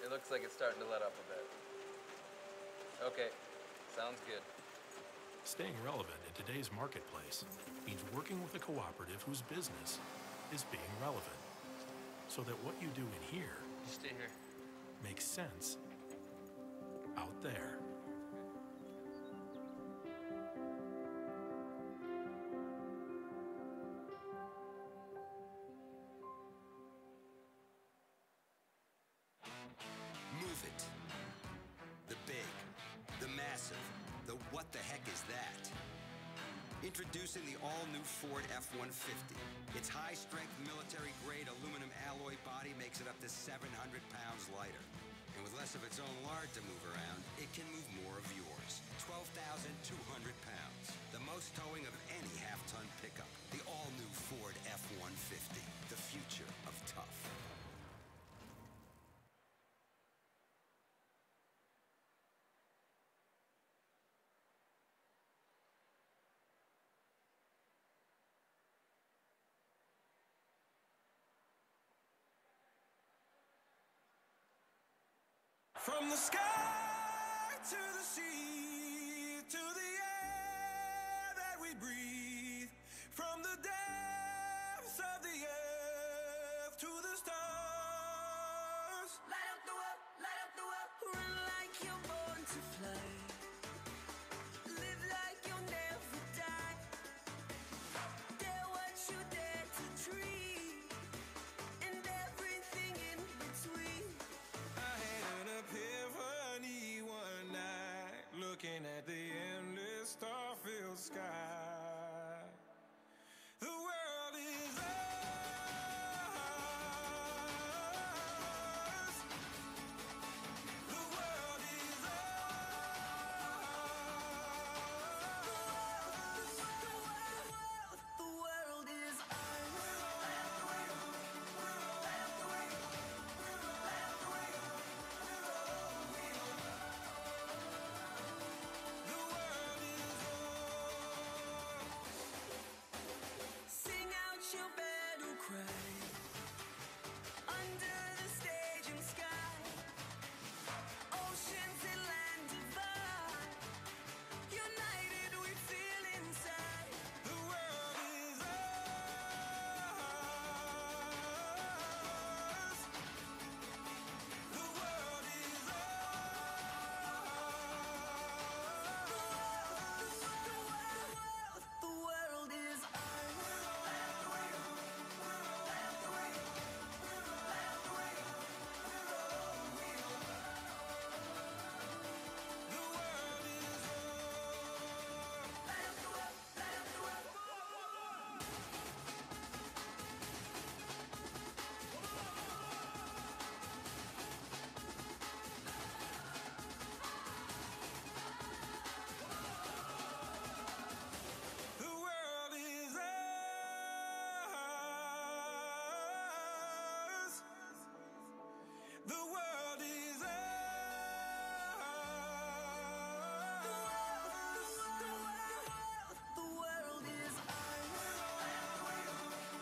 It looks like it's starting to let up a bit. Okay, sounds good. Staying relevant in today's marketplace means working with a cooperative whose business is being relevant, so that what you do in here Stay here. makes sense out there. Move it. The big, the massive, the what the heck is that? Introducing the all-new Ford F-150. Its high-strength military-grade aluminum alloy body makes it up to 700 pounds lighter. And with less of its own lard to move around, it can move more of yours. 12,200 pounds. The most towing of any half-ton pickup. The all-new Ford F-150. The future of tough. From the sky to the sea, to the air that we breathe, from the depths of the earth to the stars. Light up the world, light up the world. Run like you're born to fly. Live like you'll never die. Dare what you dare to dream, and everything in between. I had an epiphany one night, looking at the endless star-filled sky. The world is ours. The world is ours. The world is ours. Light up the way. Light up the way. Light up the way. The world is ours. Sing out your battle cry. Under the staging sky. Oceans and land divide. United we feel inside. The world is ours. The world is ours. The world is ours. Light up the way. Light up the way. Light up the way. The world is ours. Light up the world. Light up the world. The world is ours. The world is ours. The world is ours.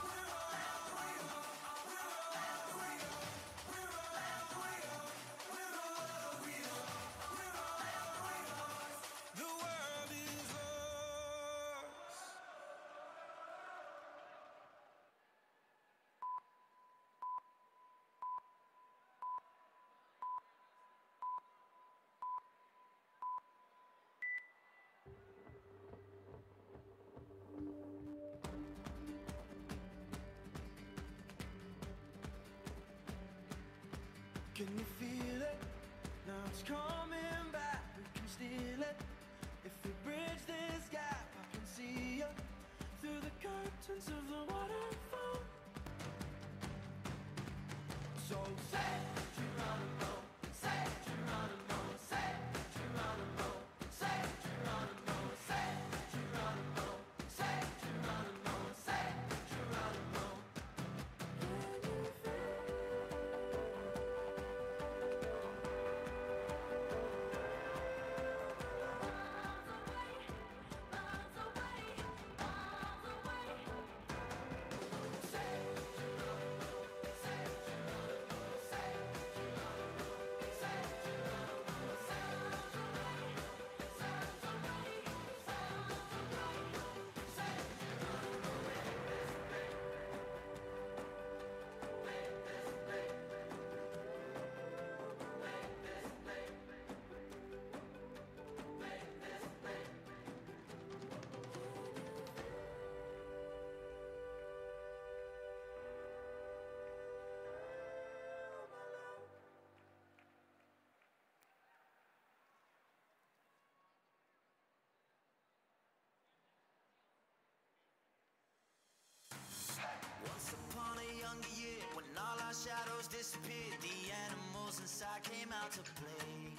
Light up the way. Light up the way. Light up the way. The world is ours. The world is ours. Can you feel it? Now it's coming back, we can steal it. If we bridge this gap, I can see you through the curtains of the waterfall. So say Geronimo, say Geronimo, say Geronimo, say Geronimo, say Geronimo, say Geronimo, say Geronimo. Can you feel? shadows disappeared, the animals inside came out to play.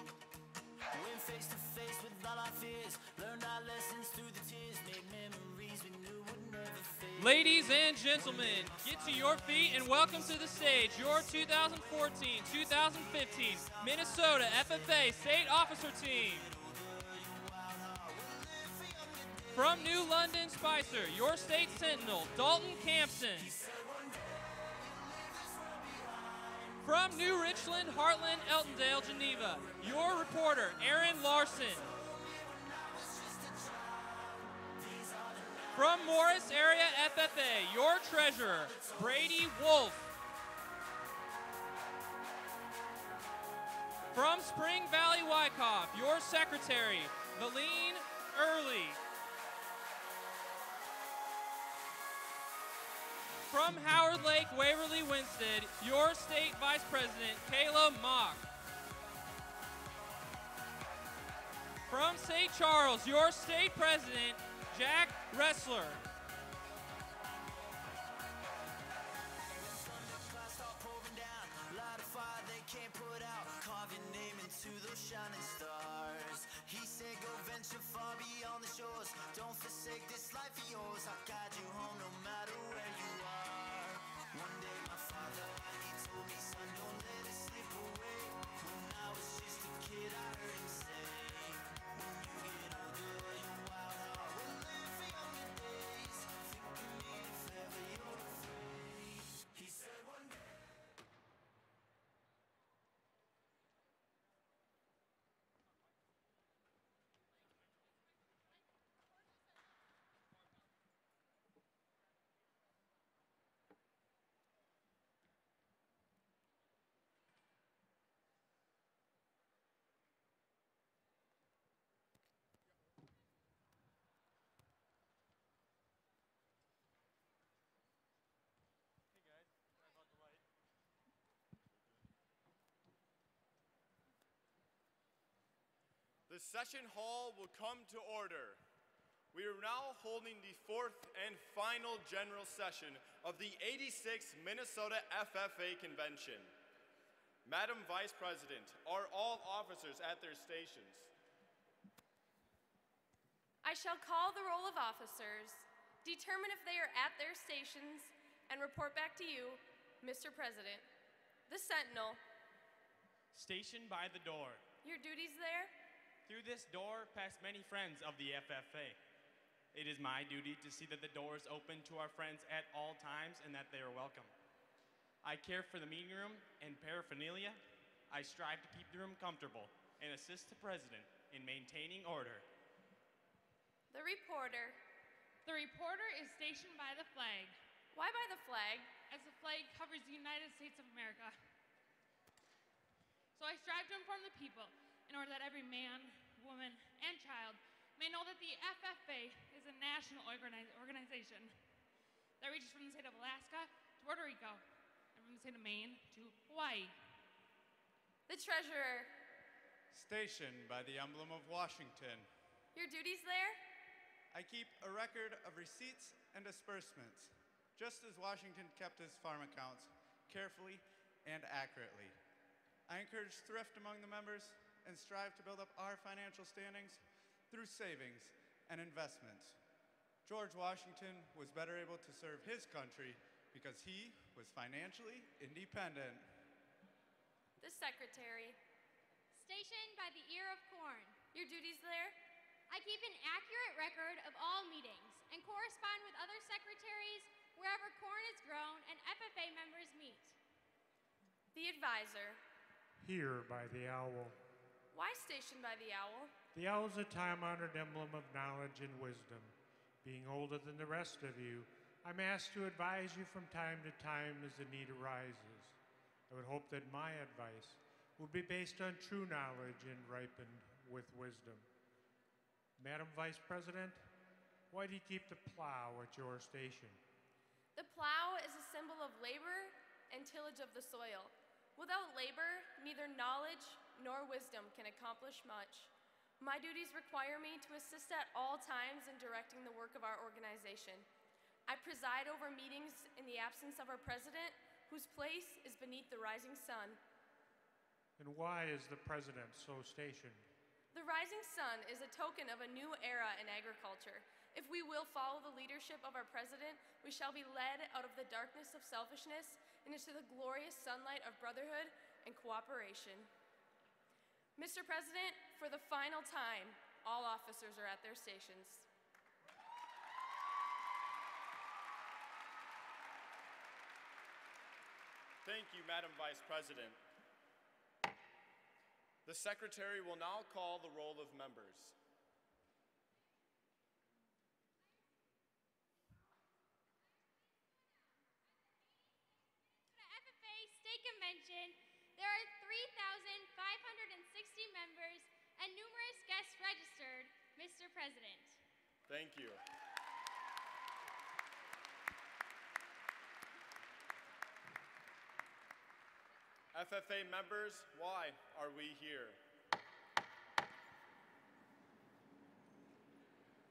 Went face to face with all our fears, learned our lessons through the tears, made memories we knew would never fade. Ladies and gentlemen, get to your feet and welcome to the stage your 2014-2015 Minnesota FFA State Officer Team. From New London, Spicer, your state sentinel, Dalton Campson. From New Richland, Heartland, Eltondale, Geneva, your reporter, Aaron Larson. From Morris Area FFA, your treasurer, Brady Wolf. From Spring Valley, Wyckoff, your secretary, Valine Early. From Howard Lake, Waverly, Winsted, your state vice president, Kayla Mock. From St. Charles, your state president, Jack Ressler. Shining stars. He said, go venture far beyond the shores. Don't forsake this life of yours. I'll guide you home no matter where you are. One day my father, he told me, son, don't let it slip away. When I was just a kid, I heard him say, when you get older, your wild heart will live for younger days. Think of me if ever you're afraid. He said one day. The session hall will come to order. We are now holding the fourth and final general session of the 86th Minnesota FFA Convention. Madam Vice President, are all officers at their stations? I shall call the roll of officers, determine if they are at their stations, and report back to you, Mr. President. The Sentinel. Stationed by the door. Your duties there? Through this door pass many friends of the FFA. It is my duty to see that the door is open to our friends at all times and that they are welcome. I care for the meeting room and paraphernalia. I strive to keep the room comfortable and assist the President in maintaining order. The reporter. The reporter is stationed by the flag. Why by the flag? As the flag covers the United States of America. So I strive to inform the people in order that every man, woman, and child may know that the FFA is a national organization that reaches from the state of Alaska to Puerto Rico and from the state of Maine to Hawaii. The treasurer. Stationed by the emblem of Washington. Your duties there? I keep a record of receipts and disbursements, just as Washington kept his farm accounts carefully and accurately. I encourage thrift among the members and strive to build up our financial standings through savings and investments. George Washington was better able to serve his country because he was financially independent. The secretary. Stationed by the ear of corn. Your duties there? I keep an accurate record of all meetings and correspond with other secretaries wherever corn is grown and FFA members meet. The advisor. Here by the owl. Why stationed by the owl? The owl is a time-honored emblem of knowledge and wisdom. Being older than the rest of you, I'm asked to advise you from time to time as the need arises. I would hope that my advice will be based on true knowledge and ripened with wisdom. Madam Vice President, why do you keep the plow at your station? The plow is a symbol of labor and tillage of the soil. Without labor, neither knowledge nor wisdom can accomplish much. My duties require me to assist at all times in directing the work of our organization. I preside over meetings in the absence of our president, whose place is beneath the rising sun. And why is the president so stationed? The rising sun is a token of a new era in agriculture. If we will follow the leadership of our president, we shall be led out of the darkness of selfishness and into the glorious sunlight of brotherhood and cooperation. Mr. President, for the final time, all officers are at their stations. Thank you, Madam Vice President. The Secretary will now call the roll of members. The FFA State Convention, there are 3,560 members and numerous guests registered, Mr. President. Thank you. FFA members, why are we here?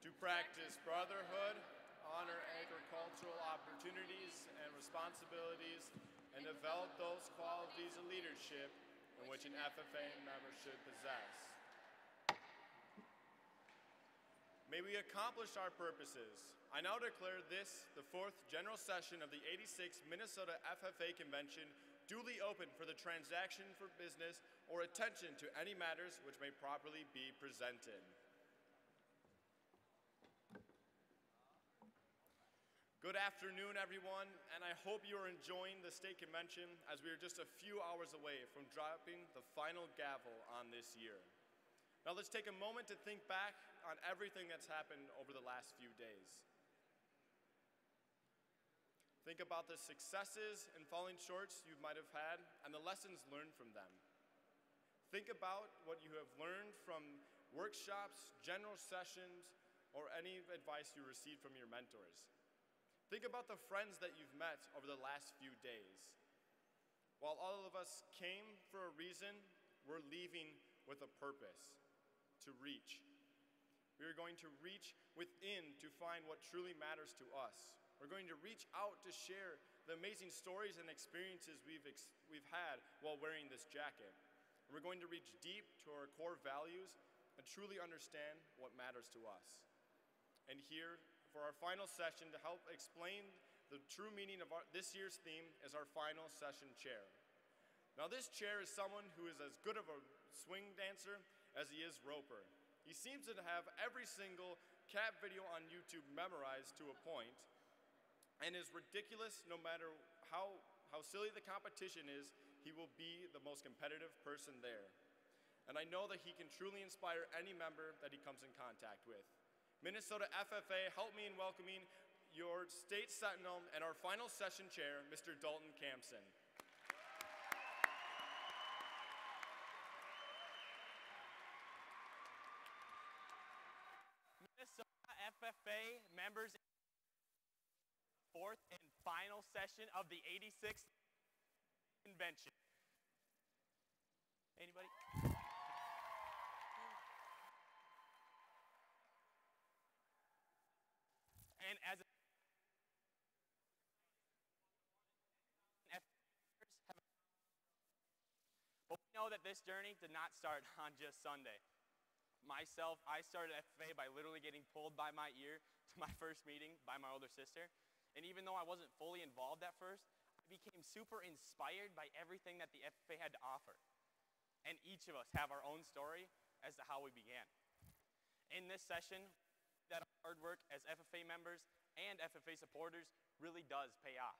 To practice brotherhood, honor agricultural opportunities and responsibilities, and develop those qualities of leadership in which an FFA member should possess. May we accomplish our purposes. I now declare this, the fourth general session of the 86th Minnesota FFA Convention, duly open for the transaction for business or attention to any matters which may properly be presented. Good afternoon, everyone, and I hope you are enjoying the state convention as we are just a few hours away from dropping the final gavel on this year. Now let's take a moment to think back on everything that's happened over the last few days. Think about the successes and falling shorts you might have had and the lessons learned from them. Think about what you have learned from workshops, general sessions, or any advice you received from your mentors. Think about the friends that you've met over the last few days. While all of us came for a reason, we're leaving with a purpose, to reach. We are going to reach within to find what truly matters to us. We're going to reach out to share the amazing stories and experiences we've had while wearing this jacket. And we're going to reach deep to our core values and truly understand what matters to us. And here, for our final session, to help explain the true meaning of this year's theme is our final session chair. Now this chair is someone who is as good of a swing dancer as he is roper. He seems to have every single cat video on YouTube memorized to a point, and is ridiculous no matter how silly the competition is, he will be the most competitive person there. And I know that he can truly inspire any member that he comes in contact with. Minnesota FFA, help me in welcoming your state sentinel and our final session chair, Mr. Dalton Campson. Minnesota FFA members, fourth and final session of the 86th convention. Anybody? And as a but we know that this journey did not start on just Sunday. Myself, I started FFA by literally getting pulled by my ear to my first meeting by my older sister. And even though I wasn't fully involved at first, I became super inspired by everything that the FFA had to offer. And each of us have our own story as to how we began. In this session, that hard work as FFA members and FFA supporters really does pay off.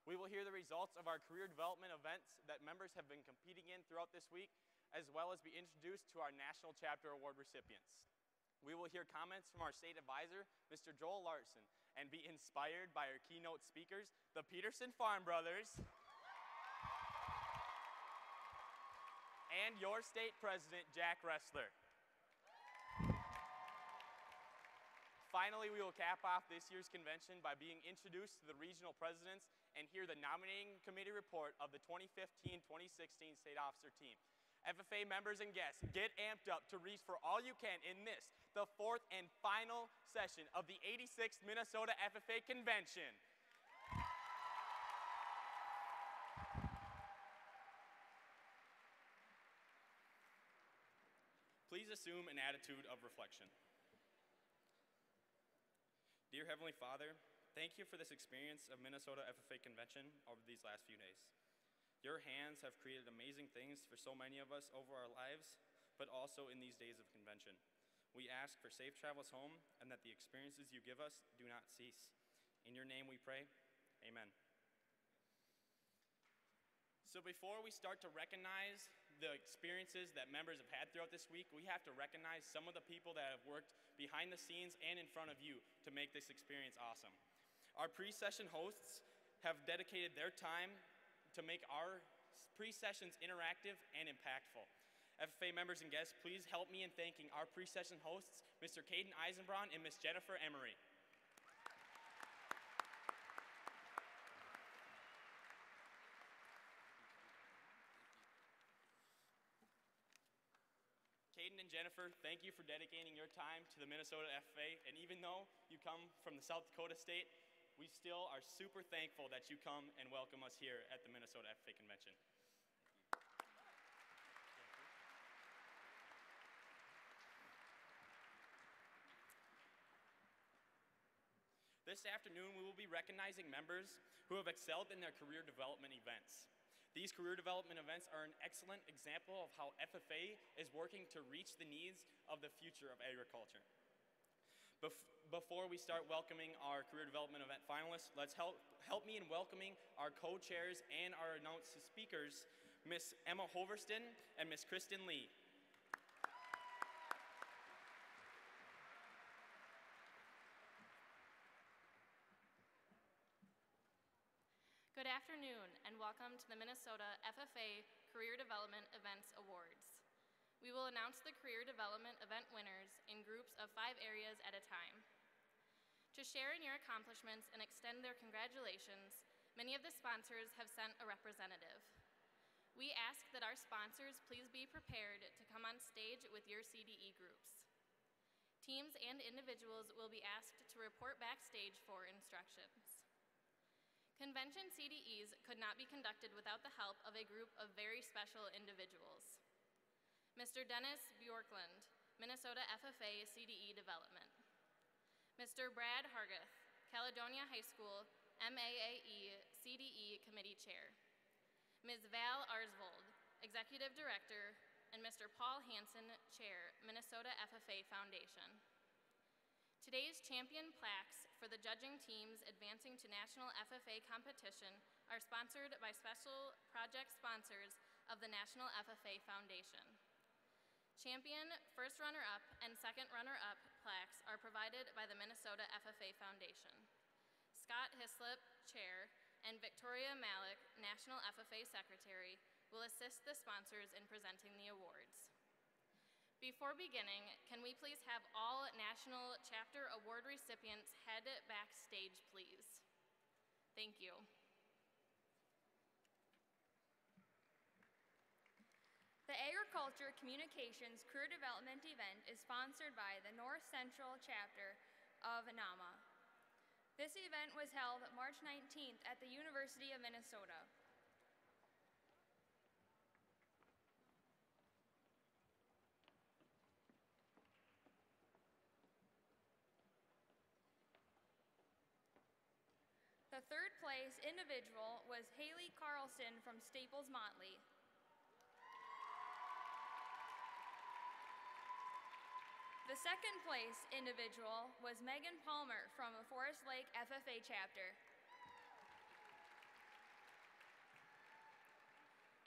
We will hear the results of our career development events that members have been competing in throughout this week, as well as be introduced to our National Chapter Award recipients. We will hear comments from our state advisor, Mr. Joel Larson, and be inspired by our keynote speakers, the Peterson Farm Brothers, and your state president, Jack Ressler. Finally, we will cap off this year's convention by being introduced to the regional presidents and hear the nominating committee report of the 2015-2016 state officer team. FFA members and guests, get amped up to reach for all you can in this, the fourth and final session of the 86th Minnesota FFA Convention. Please assume an attitude of reflection. Dear Heavenly Father, thank you for this experience of Minnesota FFA Convention over these last few days. Your hands have created amazing things for so many of us over our lives, but also in these days of convention. We ask for safe travels home and that the experiences you give us do not cease. In your name we pray, amen. So before we start to recognize the experiences that members have had throughout this week, we have to recognize some of the people that have worked behind the scenes and in front of you to make this experience awesome. Our pre-session hosts have dedicated their time to make our pre-sessions interactive and impactful. FFA members and guests, please help me in thanking our pre-session hosts, Mr. Caden Eisenbraun and Ms. Jennifer Emery. Caden and Jennifer, thank you for dedicating your time to the Minnesota FFA, and even though you come from the South Dakota state, we still are super thankful that you come and welcome us here at the Minnesota FFA Convention. This afternoon, we will be recognizing members who have excelled in their career development events. These career development events are an excellent example of how FFA is working to reach the needs of the future of agriculture. Before we start welcoming our career development event finalists, let's help me in welcoming our co-chairs and our announced speakers, Ms. Emma Hoverston and Ms. Kristen Lee. Good afternoon and welcome to the Minnesota FFA Career Development Events Awards. We will announce the career development event winners in groups of 5 areas at a time. To share in your accomplishments and extend their congratulations, many of the sponsors have sent a representative. We ask that our sponsors please be prepared to come on stage with your CDE groups. Teams and individuals will be asked to report backstage for instructions. Convention CDEs could not be conducted without the help of a group of very special individuals. Mr. Dennis Bjorklund, Minnesota FFA CDE Development. Mr. Brad Hargath, Caledonia High School MAAE CDE Committee Chair. Ms. Val Arsvold, Executive Director, and Mr. Paul Hansen, Chair, Minnesota FFA Foundation. Today's champion plaques for the judging teams advancing to national FFA competition are sponsored by special project sponsors of the National FFA Foundation. Champion, first runner-up, and second runner-up plaques are provided by the Minnesota FFA Foundation. Scott Hislop, Chair, and Victoria Malik, National FFA Secretary, will assist the sponsors in presenting the awards. Before beginning, can we please have all National Chapter Award recipients head backstage, please? Thank you. The Agriculture Communications Career Development event is sponsored by the North Central Chapter of NAMA. This event was held March 19th at the University of Minnesota. The third place individual was Haley Carlson from Staples Motley. The second place individual was Megan Palmer from the Forest Lake FFA chapter.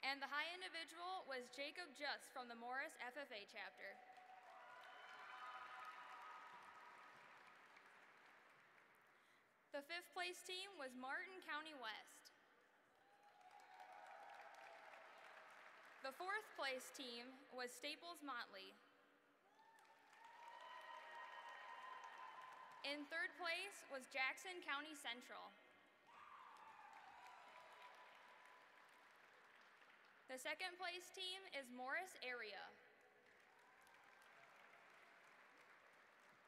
And the high individual was Jacob Just from the Morris FFA chapter. The fifth place team was Martin County West. The fourth place team was Staples Motley. In third place was Jackson County Central. The second place team is Morris Area.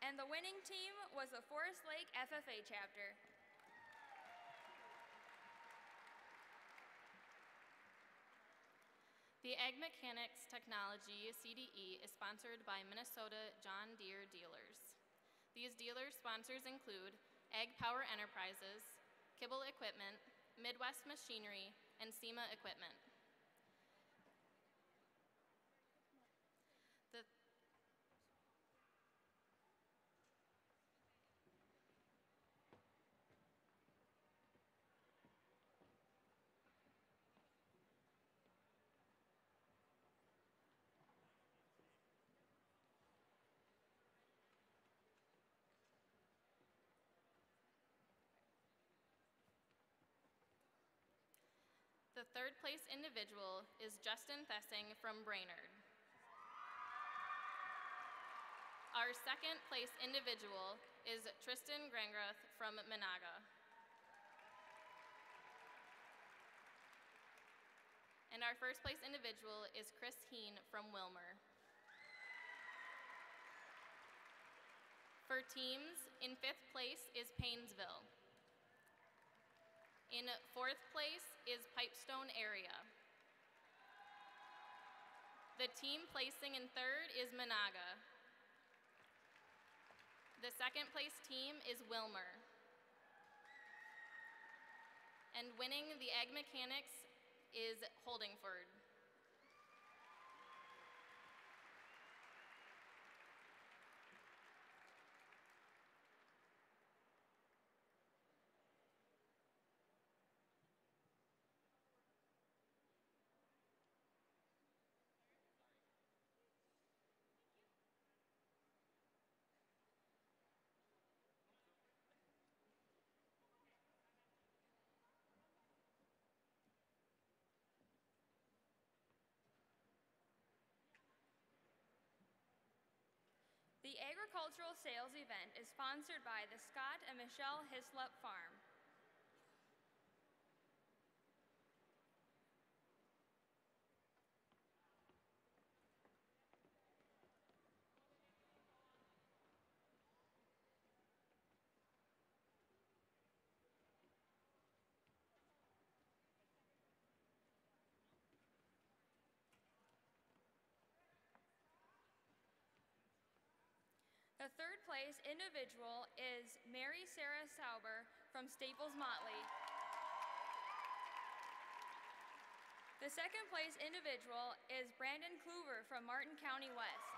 And the winning team was the Forest Lake FFA chapter. The Ag Mechanics Technology CDE is sponsored by Minnesota John Deere dealers. These dealer sponsors include Ag Power Enterprises, Kibble Equipment, Midwest Machinery, and SEMA Equipment. The The third place individual is Justin Thessing from Brainerd. Our second place individual is Tristan Grangroth from Monaga. And our first place individual is Chris Heen from Wilmer. For teams, in fifth place is Paynesville. In fourth place is Pipestone area. The team placing in third is Monaga. The second place team is Wilmer. And winning the Ag Mechanics is Holdingford. The agricultural sales event is sponsored by the Scott and Michelle Hislop Farm. The third place individual is Mary Sarah Sauber from Staples Motley. The second place individual is Brandon Kluver from Martin County West.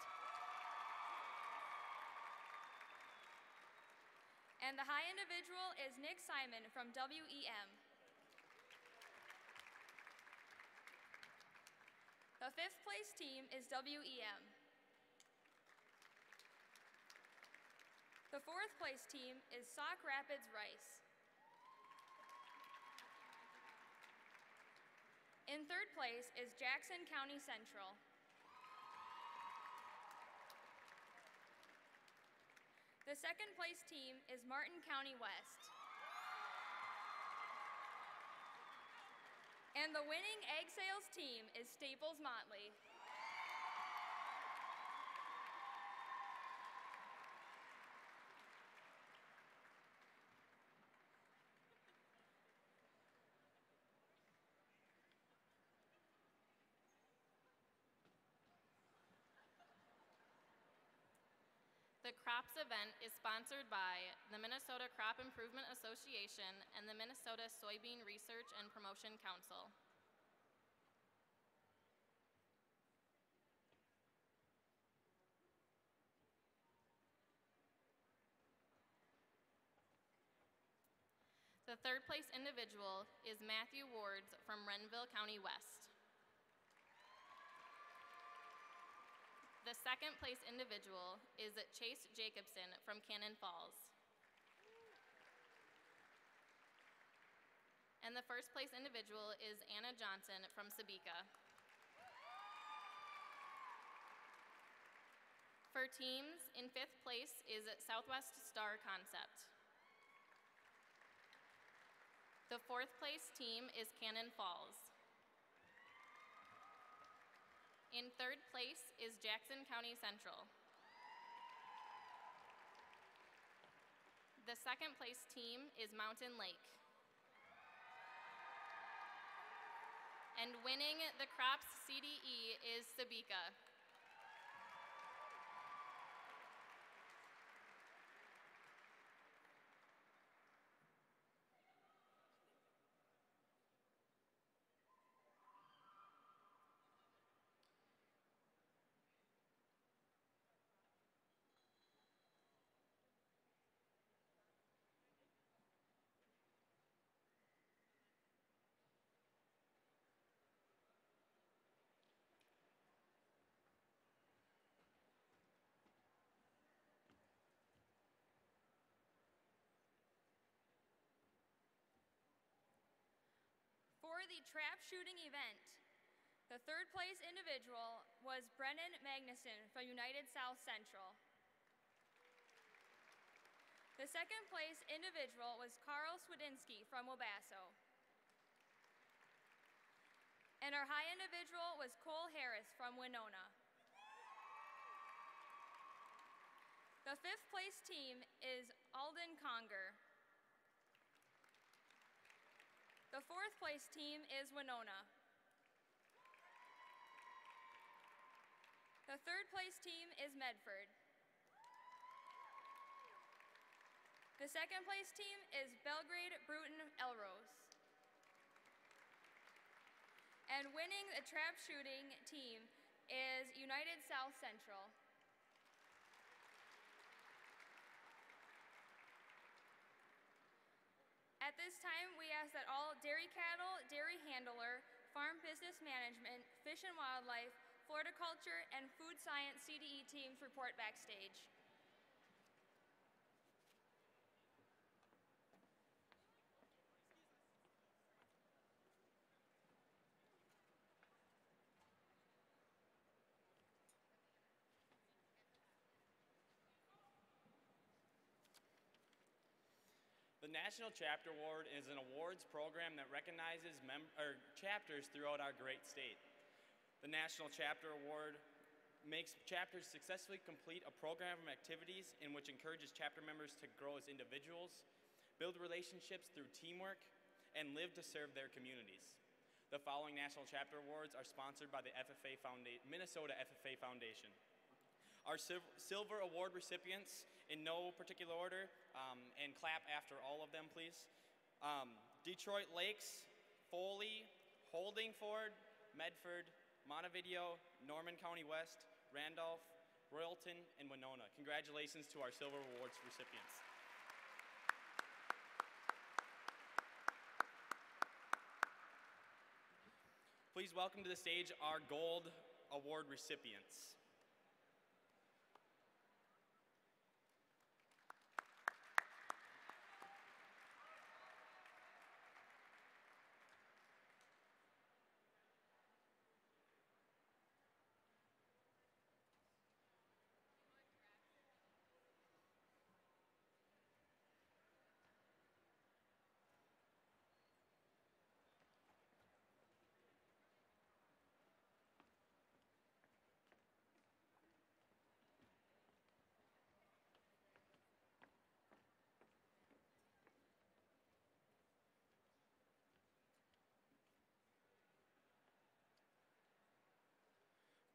And the high individual is Nick Simon from WEM. The fifth place team is WEM. The fourth place team is Sauk Rapids Rice. In third place is Jackson County Central. The second place team is Martin County West. And the winning egg sales team is Staples Motley. The Crops event is sponsored by the Minnesota Crop Improvement Association and the Minnesota Soybean Research and Promotion Council. The third place individual is Matthew Wards from Renville County West. The second place individual is Chase Jacobson from Cannon Falls. And the first place individual is Anna Johnson from Sabika. For teams, in fifth place is Southwest Star Concept. The fourth place team is Cannon Falls. In third place is Jackson County Central. The second place team is Mountain Lake. And winning the Crops CDE is Sabika. For the trap shooting event, the third place individual was Brennan Magnuson from United South Central. The second place individual was Carl Swedinsky from Wabasso. And our high individual was Cole Harris from Winona. The fifth place team is Alden Conger. The fourth place team is Winona. The third place team is Medford. The second place team is Belgrade Bruton Elrose. And winning the trap shooting team is United South Central. At this time, we ask that all dairy cattle, dairy handler, farm business management, fish and wildlife, floriculture, and food science CDE teams report backstage. The National Chapter Award is an awards program that recognizes chapters throughout our great state. The National Chapter Award makes chapters successfully complete a program of activities in which encourages chapter members to grow as individuals, build relationships through teamwork, and live to serve their communities. The following National Chapter Awards are sponsored by the Minnesota FFA Foundation. Our silver award recipients, in no particular order, and clap after all of them, please. Detroit Lakes, Foley, Holdingford, Medford, Montevideo, Norman County West, Randolph, Royalton, and Winona. Congratulations to our silver awards recipients. Please welcome to the stage our gold award recipients.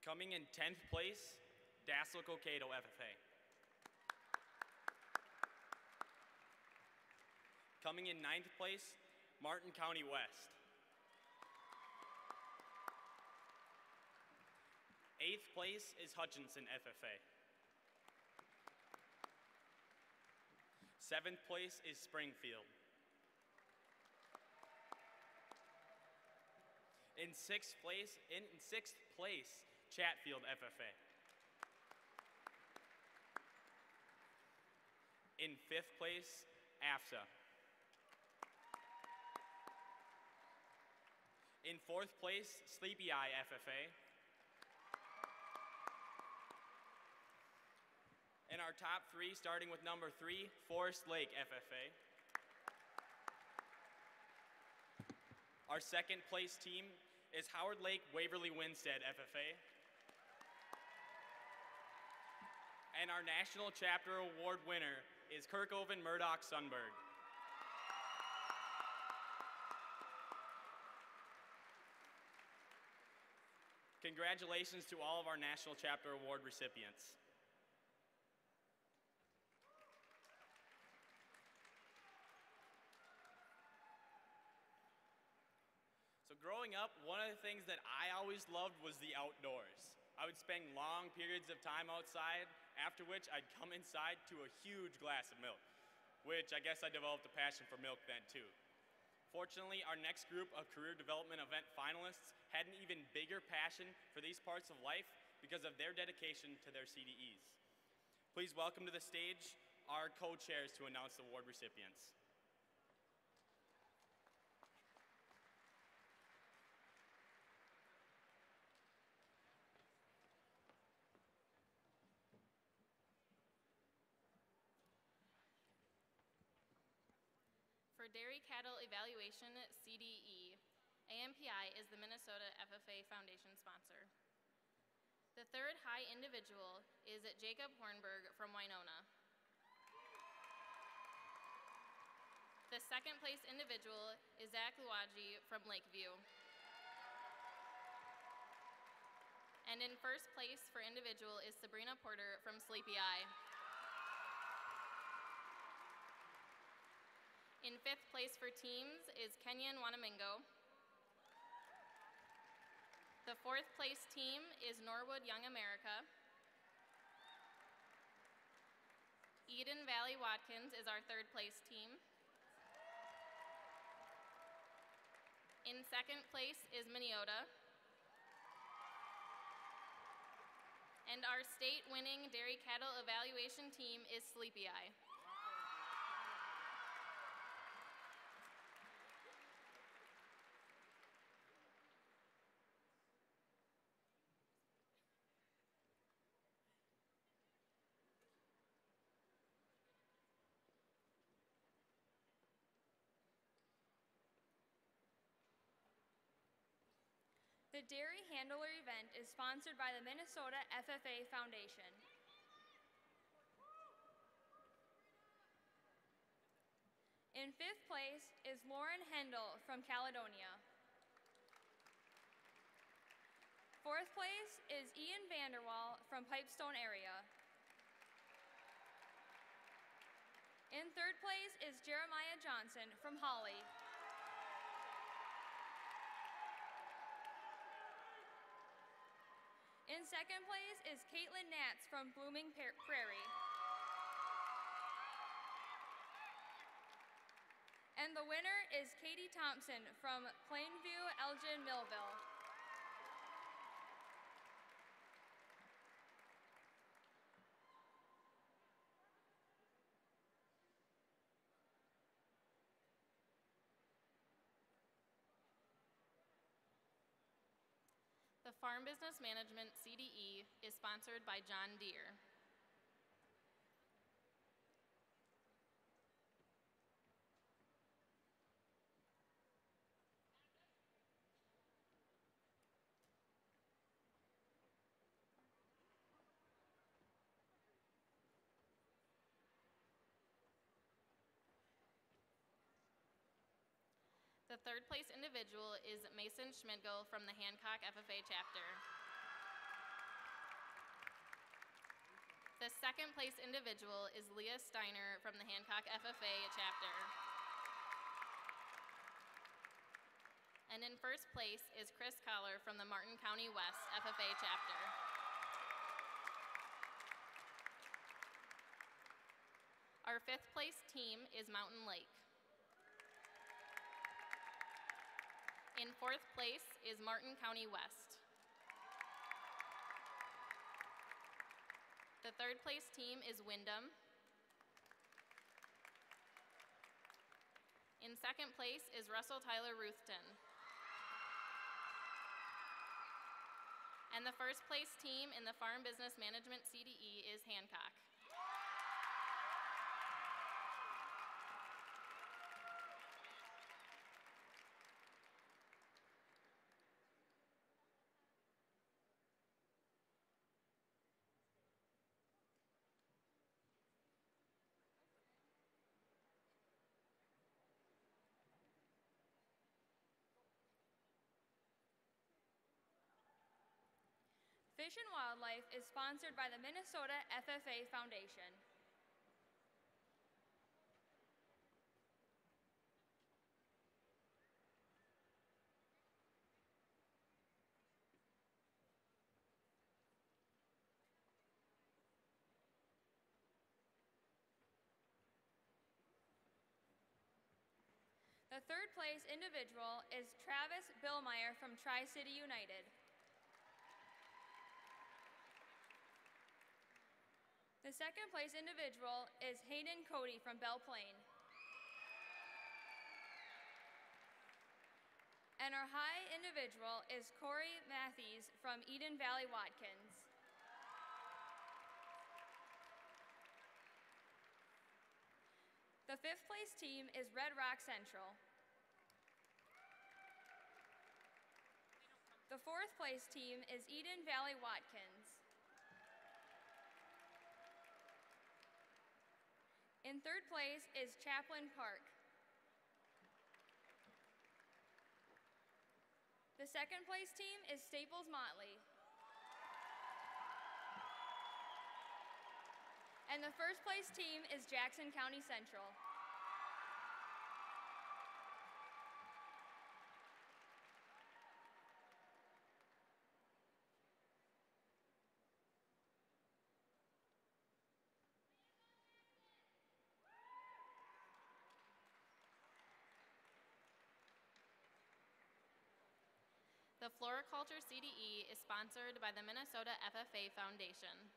Coming in 10th place, Dassel Cokato FFA. Coming in 9th place, Martin County West. 8th place is Hutchinson FFA. 7th place is Springfield. In sixth place, Chatfield FFA. In 5th place, AFSA. In 4th place, Sleepy Eye FFA. And our top 3, starting with number 3, Forest Lake FFA. Our second place team is Howard Lake Waverly Winstead FFA. And our National Chapter Award winner is Kirkhoven Murdoch Sunberg. Congratulations to all of our National Chapter Award recipients. So growing up, one of the things that I always loved was the outdoors. I would spend long periods of time outside, after which I'd come inside to a huge glass of milk, which I guess I developed a passion for milk then too. Fortunately, our next group of career development event finalists had an even bigger passion for these parts of life because of their dedication to their CDEs. Please welcome to the stage our co-chairs to announce the award recipients. For Dairy Cattle Evaluation CDE, AMPI is the Minnesota FFA Foundation sponsor. The third high individual is Jacob Hornberg from Winona. The second place individual is Zach Luagi from Lakeview. And in first place for individual is Sabrina Porter from Sleepy Eye. In fifth place for teams is Kenyon Wanamingo. The fourth place team is Norwood Young America. Eden Valley Watkins is our third place team. In second place is Minneota. And our state winning dairy cattle evaluation team is Sleepy Eye. The Dairy Handler event is sponsored by the Minnesota FFA Foundation. In fifth place is Lauren Hendel from Caledonia. Fourth place is Ian Vanderwall from Pipestone area. In third place is Jeremiah Johnson from Holly. In second place is Caitlin Natz from Blooming Prairie. And the winner is Katie Thompson from Plainview, Elgin, Millville. The Farm Business Management CDE is sponsored by John Deere. The third place individual is Mason Schmidgel from the Hancock FFA chapter. The second place individual is Leah Steiner from the Hancock FFA chapter. And in first place is Chris Collar from the Martin County West FFA chapter. Our fifth place team is Mountain Lake. In fourth place is Martin County West. The third place team is Wyndham. In second place is Russell Tyler Ruthton. And the first place team in the Farm Business Management CDE is Hancock. Fish and Wildlife is sponsored by the Minnesota FFA Foundation. The third place individual is Travis Billmeyer from Tri-City United. The second place individual is Hayden Cody from Belle Plaine. And our high individual is Corey Matthews from Eden Valley Watkins. The fifth place team is Red Rock Central. The fourth place team is Eden Valley Watkins. In third place is Chaplin Park. The second place team is Staples Motley. And the first place team is Jackson County Central. The Floriculture CDE is sponsored by the Minnesota FFA Foundation.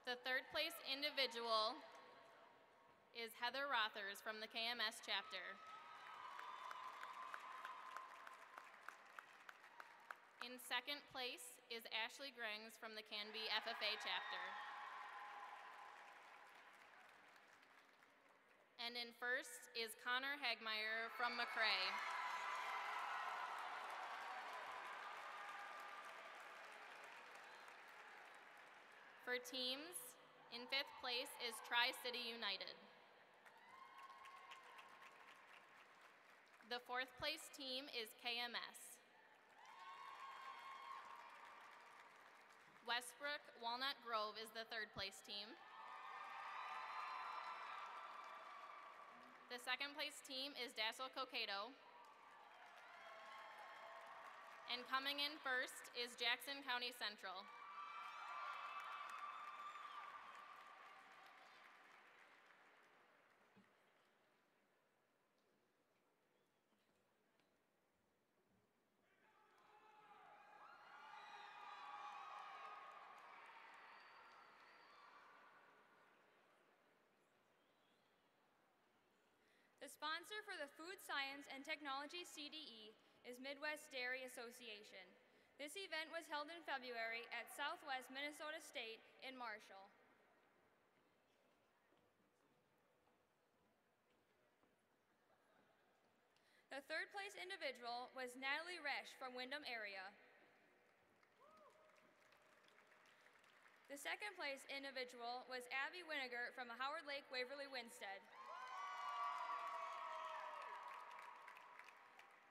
The third place individual is Heather Rothers from the KMS chapter. In second place is Ashley Grangs from the Canby FFA chapter. And in first is Connor Hagmeyer from McRae. For teams, in fifth place is Tri-City United. The fourth place team is KMS. Westbrook Walnut Grove is the third place team. The second place team is Dassel Cokato. And coming in first is Jackson County Central. The sponsor for the Food Science and Technology CDE is Midwest Dairy Association. This event was held in February at Southwest Minnesota State in Marshall. The third place individual was Natalie Resch from Windham area. The second place individual was Abby Winnegar from Howard Lake Waverly Winstead.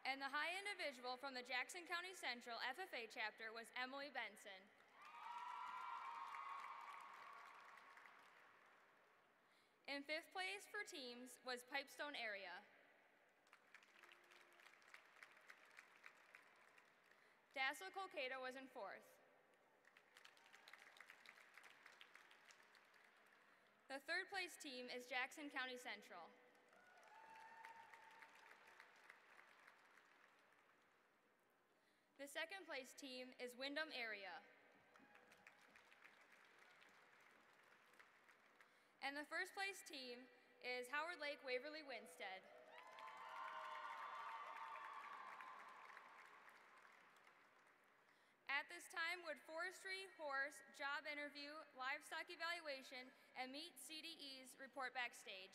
And the high individual from the Jackson County Central FFA chapter was Emily Benson. In fifth place for teams was Pipestone area. Dassel Cokato was in fourth. The third place team is Jackson County Central. The second place team is Windham area. And the first place team is Howard Lake Waverly Winstead. At this time, would forestry, horse, job interview, livestock evaluation, and meet CDEs report backstage.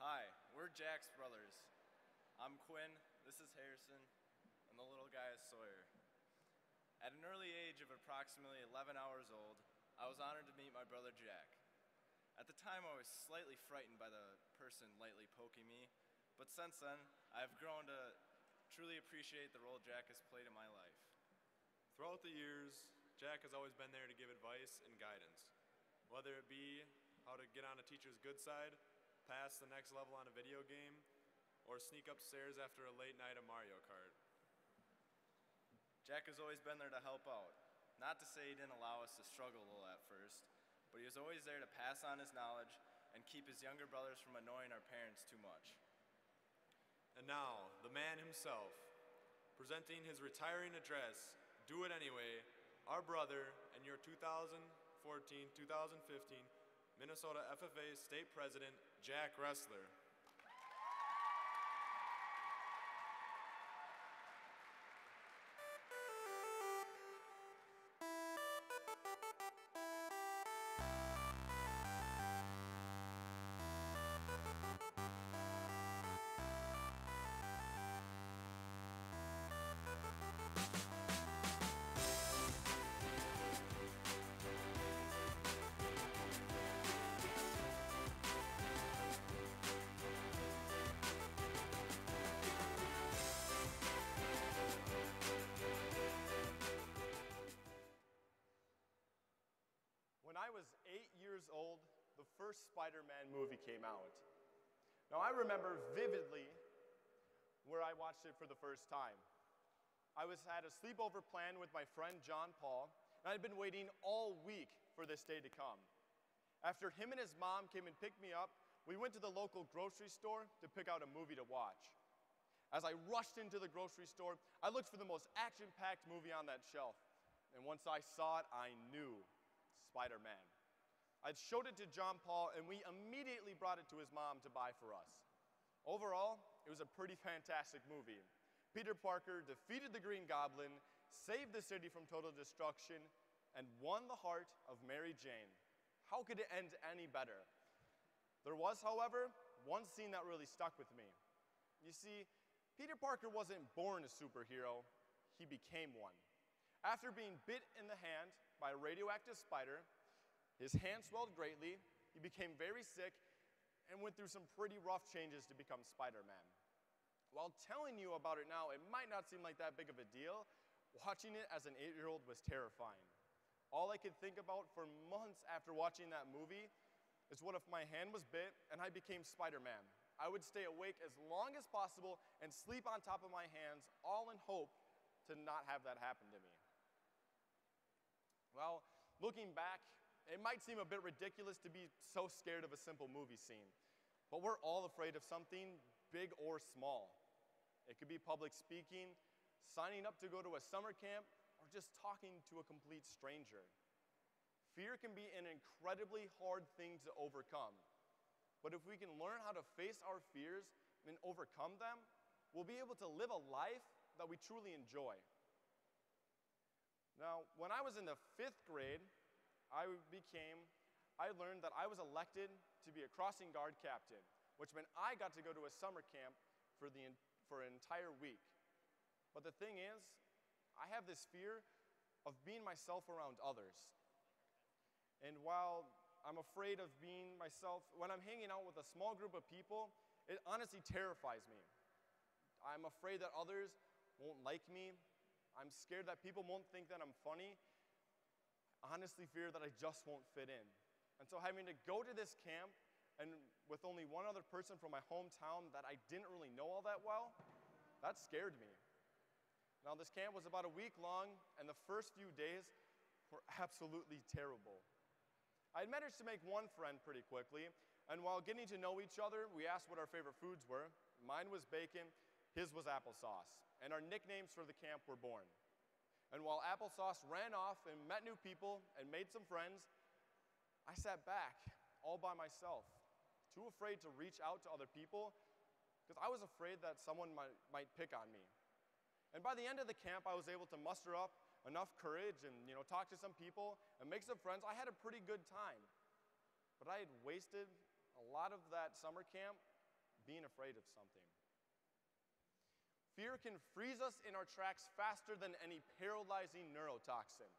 Hi, we're Jack's brothers. I'm Quinn, this is Harrison, and the little guy is Sawyer. At an early age of approximately 11 hours old, I was honored to meet my brother Jack. At the time, I was slightly frightened by the person lightly poking me, but since then, I've grown to truly appreciate the role Jack has played in my life. Throughout the years, Jack has always been there to give advice and guidance, whether it be how to get on a teacher's good side, pass the next level on a video game, or sneak upstairs after a late night of Mario Kart. Jack has always been there to help out. Not to say he didn't allow us to struggle a little at first, but he was always there to pass on his knowledge and keep his younger brothers from annoying our parents too much. And now, the man himself, presenting his retiring address, Do It Anyway, our brother and your 2014-2015 Minnesota FFA State President, Jack Ressler. When I was 8 years old, the first Spider-Man movie came out. Now I remember vividly where I watched it for the first time. I had a sleepover plan with my friend John Paul, and I'd been waiting all week for this day to come. After him and his mom came and picked me up, we went to the local grocery store to pick out a movie to watch. As I rushed into the grocery store, I looked for the most action-packed movie on that shelf. And once I saw it, I knew. Spider-Man. I'd showed it to John Paul, and we immediately brought it to his mom to buy for us. Overall, it was a pretty fantastic movie. Peter Parker defeated the Green Goblin, saved the city from total destruction, and won the heart of Mary Jane. How could it end any better? There was, however, one scene that really stuck with me. You see, Peter Parker wasn't born a superhero, he became one. After being bit in the hand by a radioactive spider, his hand swelled greatly, he became very sick, and went through some pretty rough changes to become Spider-Man. While telling you about it now, it might not seem like that big of a deal. Watching it as an 8-year-old was terrifying. All I could think about for months after watching that movie is what if my hand was bit and I became Spider-Man? I would stay awake as long as possible and sleep on top of my hands, all in hope to not have that happen to me. Well, looking back, it might seem a bit ridiculous to be so scared of a simple movie scene, but we're all afraid of something big or small. It could be public speaking, signing up to go to a summer camp, or just talking to a complete stranger. Fear can be an incredibly hard thing to overcome, but if we can learn how to face our fears and overcome them, we'll be able to live a life that we truly enjoy. Now, when I was in the 5th grade, I learned that I was elected to be a crossing guard captain, which meant I got to go to a summer camp for an entire week. But the thing is, I have this fear of being myself around others. And while I'm afraid of being myself, when I'm hanging out with a small group of people, it honestly terrifies me. I'm afraid that others won't like me. I'm scared that people won't think that I'm funny. I honestly fear that I just won't fit in. And so having to go to this camp and with only one other person from my hometown that I didn't really know all that well, that scared me. Now this camp was about a week long, and the first few days, were absolutely terrible. I had managed to make one friend pretty quickly, and while getting to know each other, we asked what our favorite foods were. Mine was bacon, his was applesauce, and our nicknames for the camp were born. And while applesauce ran off and met new people and made some friends, I sat back all by myself, too afraid to reach out to other people because I was afraid that someone might pick on me. And by the end of the camp, I was able to muster up enough courage and talk to some people and make some friends. I had a pretty good time. But I had wasted a lot of that summer camp being afraid of something. Fear can freeze us in our tracks faster than any paralyzing neurotoxin.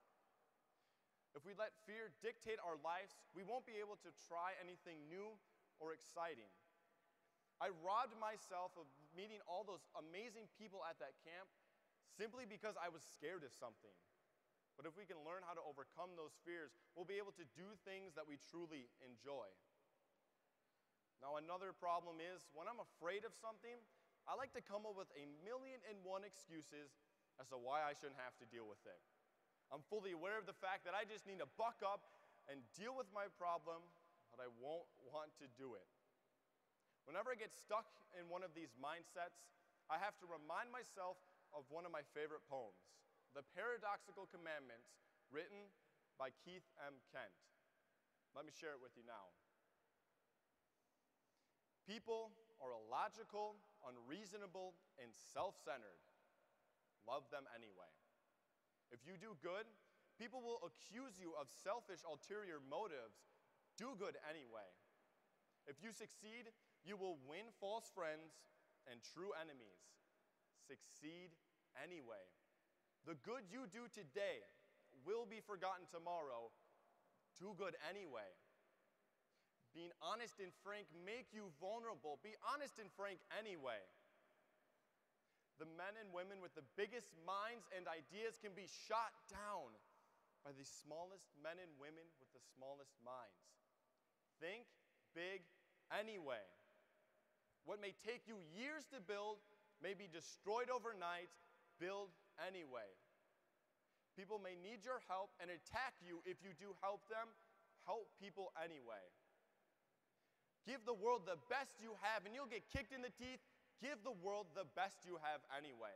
If we let fear dictate our lives, we won't be able to try anything new or exciting. I robbed myself of meeting all those amazing people at that camp simply because I was scared of something. But if we can learn how to overcome those fears, we'll be able to do things that we truly enjoy. Now, another problem is when I'm afraid of something, I like to come up with 1,000,001 excuses as to why I shouldn't have to deal with it. I'm fully aware of the fact that I just need to buck up and deal with my problem, but I won't want to do it. Whenever I get stuck in one of these mindsets, I have to remind myself of one of my favorite poems, The Paradoxical Commandments, written by Keith M. Kent. Let me share it with you now. People are illogical, unreasonable, and self-centered. Love them anyway. If you do good, people will accuse you of selfish, ulterior motives. Do good anyway. If you succeed, you will win false friends and true enemies. Succeed anyway. The good you do today will be forgotten tomorrow. Do good anyway. Being honest and frank make you vulnerable. Be honest and frank anyway. The men and women with the biggest minds and ideas can be shot down by the smallest men and women with the smallest minds. Think big anyway. What may take you years to build may be destroyed overnight. Build anyway. People may need your help and attack you if you do help them. Help people anyway. Give the world the best you have and you'll get kicked in the teeth. Give the world the best you have anyway.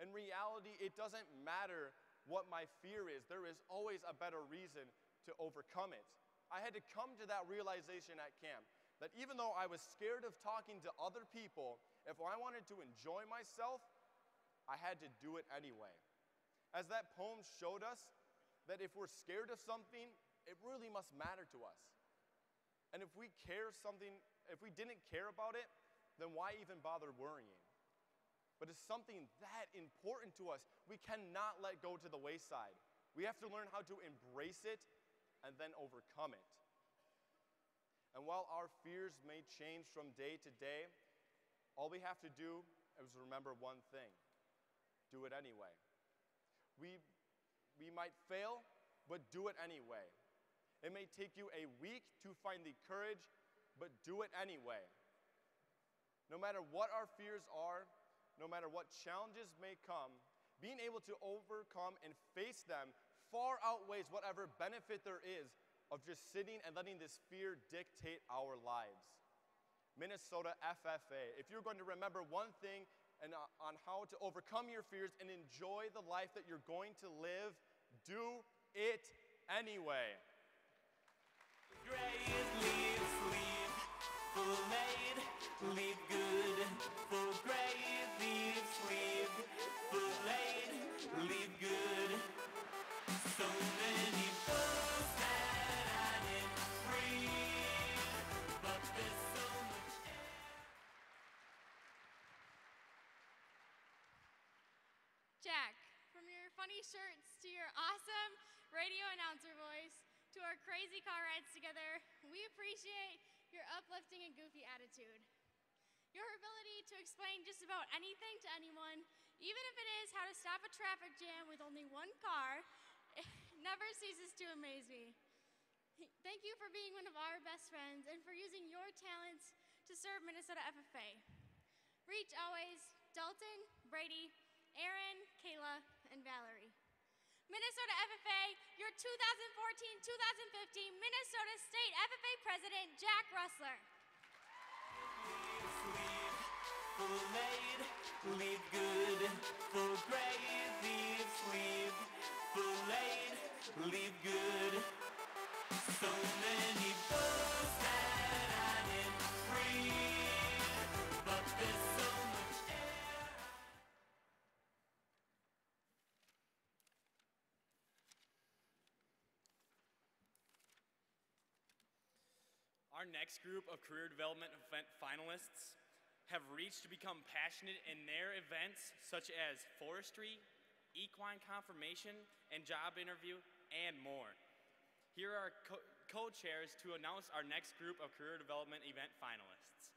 In reality, it doesn't matter what my fear is. There is always a better reason to overcome it. I had to come to that realization at camp, that even though I was scared of talking to other people, if I wanted to enjoy myself, I had to do it anyway. As that poem showed us, that if we're scared of something, it really must matter to us. And if we didn't care about it, then why even bother worrying? But it's something that important to us. We cannot let go to the wayside. We have to learn how to embrace it and then overcome it. And while our fears may change from day to day, all we have to do is remember one thing. Do it anyway. We might fail, but do it anyway. It may take you a week to find the courage, but do it anyway. No matter what our fears are, no matter what challenges may come, being able to overcome and face them far outweighs whatever benefit there is of just sitting and letting this fear dictate our lives. Minnesota FFA, if you're going to remember one thing on how to overcome your fears and enjoy the life that you're going to live, do it anyway. Great, leave full aid, leave good, full grade, leave full aid, leave good. So many books that I didn't read, but there's so much Jack, from your funny shirts to your awesome radio announcer voice to our crazy car rides together, we appreciate your uplifting and goofy attitude. Your ability to explain just about anything to anyone, even if it is how to stop a traffic jam with only one car, never ceases to amaze me. Thank you for being one of our best friends and for using your talents to serve Minnesota FFA. Reach always, Dalton, Brady, Aaron, Kayla, and Valerie. Minnesota FFA, your 2014-2015 Minnesota State FFA President, Jack Russler. Full made, leave good, full gravy, sleeve, full laid, leave good. So many boats that I didn't breathe, but there's so much air. Our next group of career development event finalists have reached to become passionate in their events such as forestry, equine conformation, and job interview, and more. Here are co-chairs to announce our next group of career development event finalists.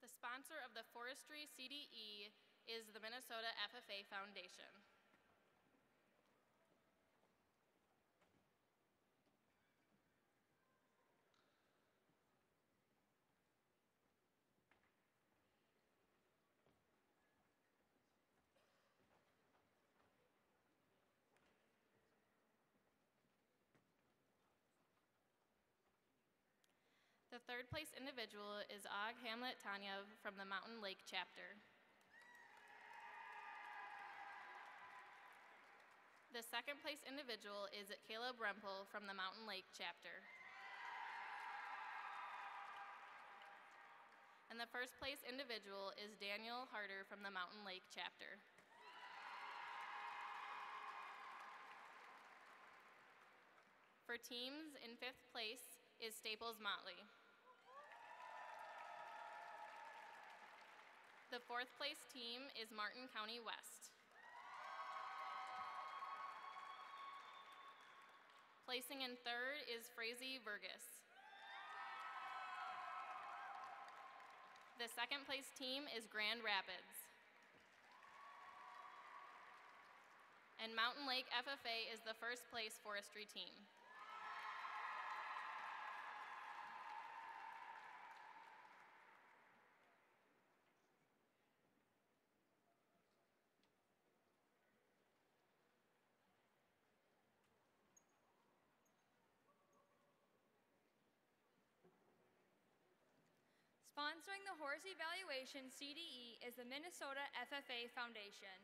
The sponsor of the Forestry CDE is the Minnesota FFA Foundation. The third place individual is Og Hamlet Tanya from the Mountain Lake chapter. The second place individual is Caleb Rempel from the Mountain Lake chapter. And the first place individual is Daniel Harder from the Mountain Lake chapter. For teams, in fifth place is Staples Motley. The fourth place team is Martin County West. Placing in third is Frazee Burgess. The second place team is Grand Rapids. And Mountain Lake FFA is the first place forestry team. Sponsoring the Horse Evaluation CDE is the Minnesota FFA Foundation.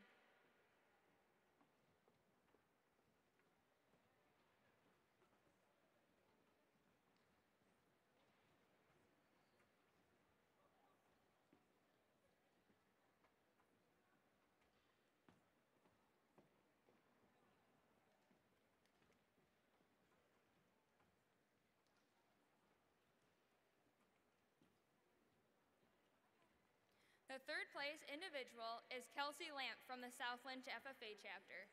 The third place individual is Kelsey Lamp from the South Lynch FFA chapter.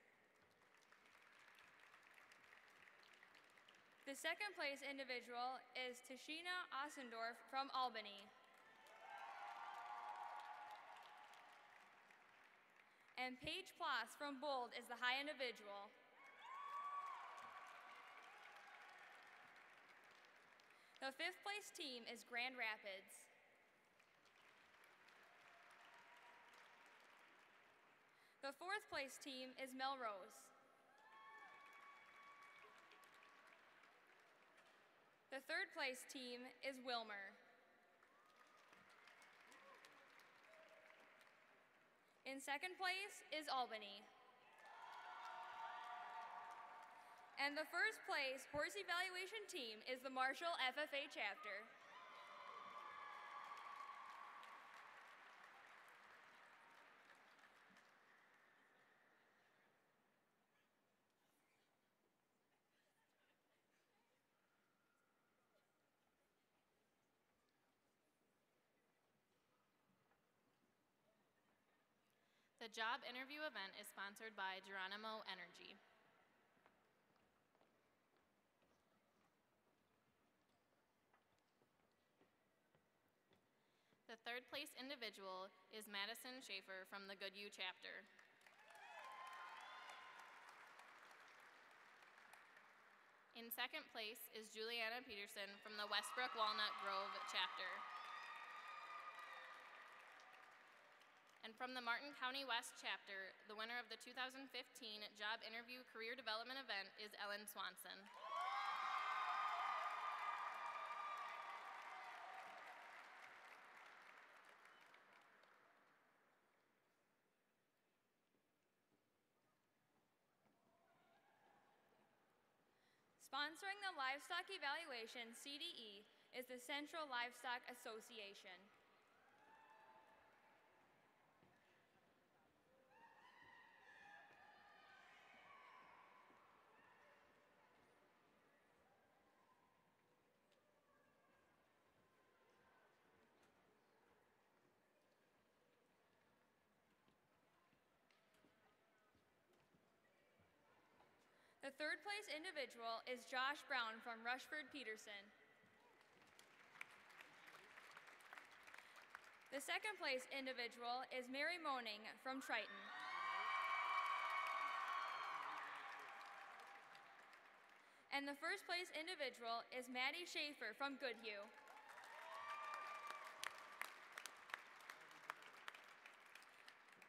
The second place individual is Tashina Ossendorf from Albany. And Paige Ploss from Bold is the high individual. The fifth place team is Grand Rapids. The fourth place team is Melrose. The third place team is Wilmer. In second place is Albany. And the first place horse evaluation team is the Marshall FFA chapter. The job interview event is sponsored by Geronimo Energy. The third place individual is Madison Schaefer from the Goodhue chapter. In second place is Juliana Peterson from the Westbrook Walnut Grove chapter. And from the Martin County West chapter, the winner of the 2015 Job Interview Career Development event is Ellen Swanson. Sponsoring the Livestock Evaluation CDE is the Central Livestock Association. The third place individual is Josh Brown from Rushford Peterson. The second place individual is Mary Moning from Triton. And the first place individual is Maddie Schaefer from Goodhue.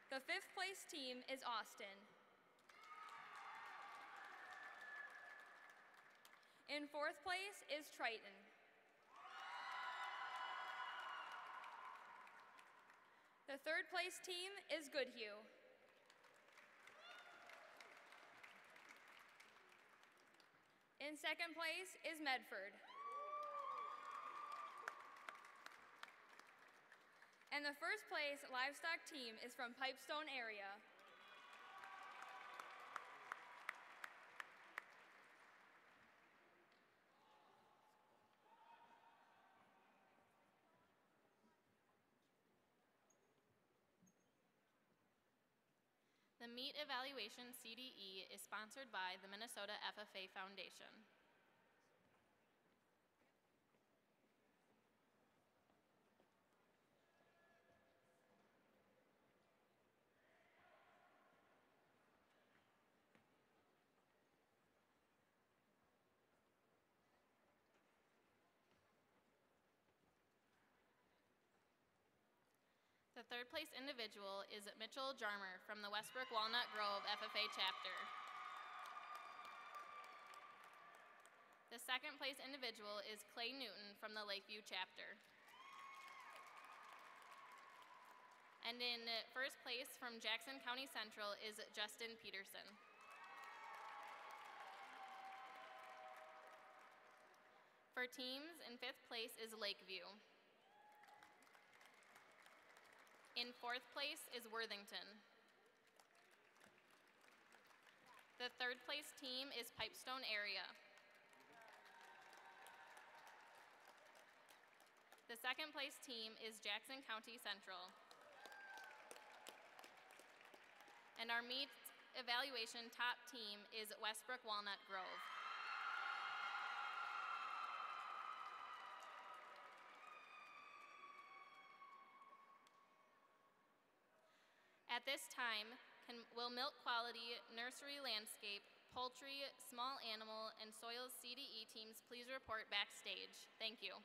The fifth place team is Austin. In fourth place is Triton. The third place team is Goodhue. In second place is Medford. And the first place livestock team is from Pipestone area. The Meat Evaluation CDE is sponsored by the Minnesota FFA Foundation. The third place individual is Mitchell Jarmer from the Westbrook Walnut Grove FFA chapter. The second place individual is Clay Newton from the Lakeview chapter. And in first place from Jackson County Central is Justin Peterson. For teams, in fifth place is Lakeview. In fourth place is Worthington. The third place team is Pipestone area. The second place team is Jackson County Central. And our meat evaluation top team is Westbrook Walnut Grove. At this time, will milk quality, nursery landscape, poultry, small animal, and soils CDE teams please report backstage? Thank you.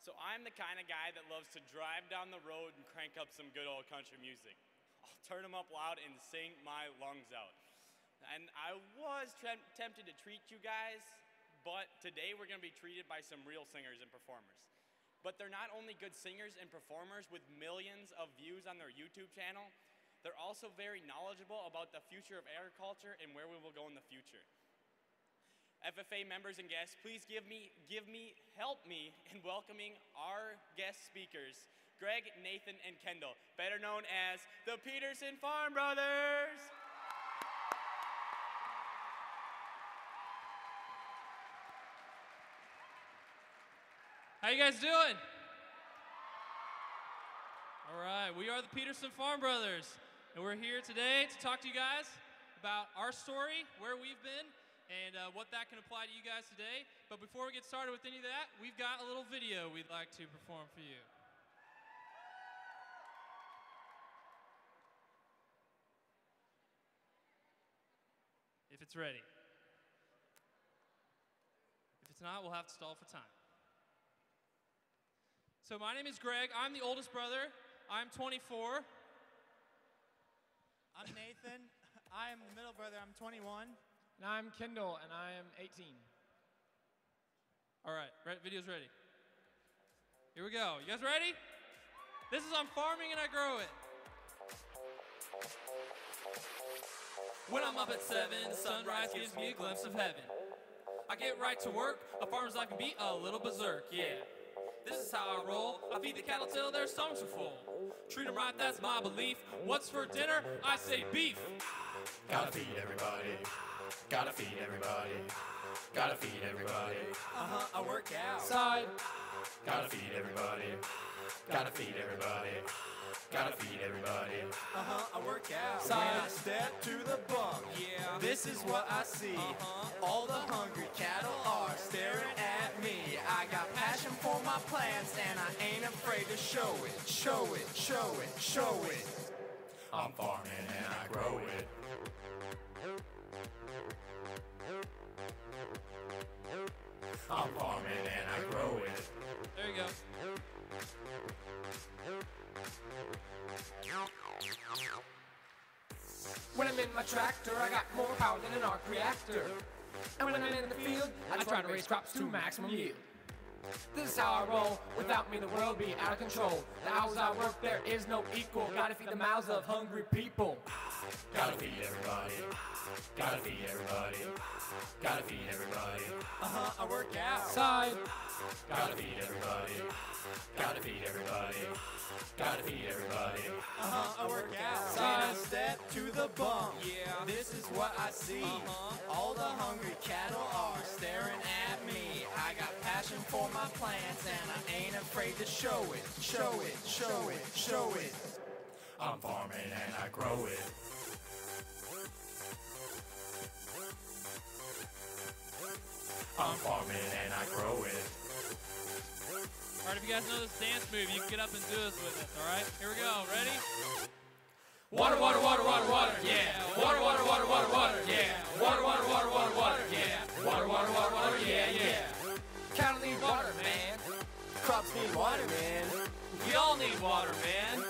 So I'm the kind of guy that loves to drive down the road and crank up some good old country music. I'll turn them up loud and sing my lungs out. And I was tempted to treat you guys, but today we're going to be treated by some real singers and performers. But they're not only good singers and performers with millions of views on their YouTube channel, they're also very knowledgeable about the future of agriculture and where we will go in the future. FFA members and guests, please help me in welcoming our guest speakers, Greg, Nathan, and Kendall, better known as the Peterson Farm Brothers. How you guys doing? All right, we are the Peterson Farm Brothers, and we're here today to talk to you guys about our story, where we've been, and what that can apply to you guys today. But before we get started with any of that, we've got a little video we'd like to perform for you. if it's ready. If it's not, we'll have to stall for time. So my name is Greg. I'm the oldest brother. I'm 24. I'm Nathan. I am the middle brother. I'm 21. And I'm Kendall, and I am 18. All right, video's ready. Here we go. You guys ready? This is on farming and I grow it. When I'm up at 7, the sunrise gives me a glimpse of heaven. I get right to work. A farmer's life can be a little berserk, yeah. This is how I roll. I feed the cattle till their stomachs are full. Treat them right, that's my belief. What's for dinner? I say beef. Gotta feed everybody. Gotta feed everybody. Gotta feed everybody. I work out. Side. Gotta feed everybody. Gotta feed everybody. Gotta feed everybody. I work out. Side. When I step to the bunk, yeah, this is what I see. All the hungry cattle are staring at me. I got passion for my plants and I ain't afraid to show it. Show it, show it, show it. I'm farming and I grow it. I'm farming and I grow it. There you go. When I'm in my tractor, I got more power than an arc reactor. And when I'm in the field, I try to raise crops to maximum yield. This is how I roll. Without me, the world be out of control. The hours I work, there is no equal. Gotta feed the mouths of hungry people. Gotta feed everybody. Gotta feed everybody. Gotta feed everybody. I work out. Side. Gotta feed everybody. Gotta feed everybody. Gotta feed everybody. I work out. When I step to the bunk, yeah, this is what I see. All the hungry cattle are staring at me. I got passion for my plants and I ain't afraid to show it. Show it, show it, show it. I'm farming and I grow it. I'm farming and I grow it. All right, if you guys know this dance move, you can get up and do this with us, all right? Here we go, ready? Water, water, water, water, water, yeah. Water, water, water, water, water, yeah. Water, water, water, water, water, yeah. Water, water, water, water, yeah, yeah. Cattle need water, man. Crops need water, man. We all need water, man.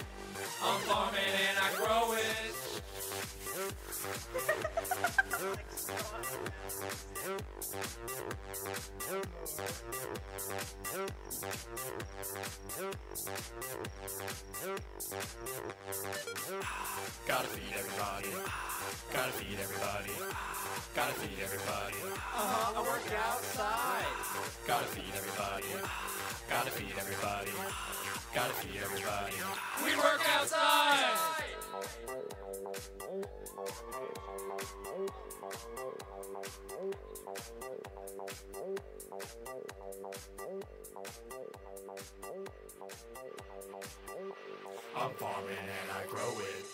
I'm farming and I grow it. Gotta feed everybody. Gotta feed everybody. Gotta feed everybody. I work outside. Gotta feed everybody. Gotta feed everybody. Gotta feed everybody. We work outside. I'm farming and I grow it.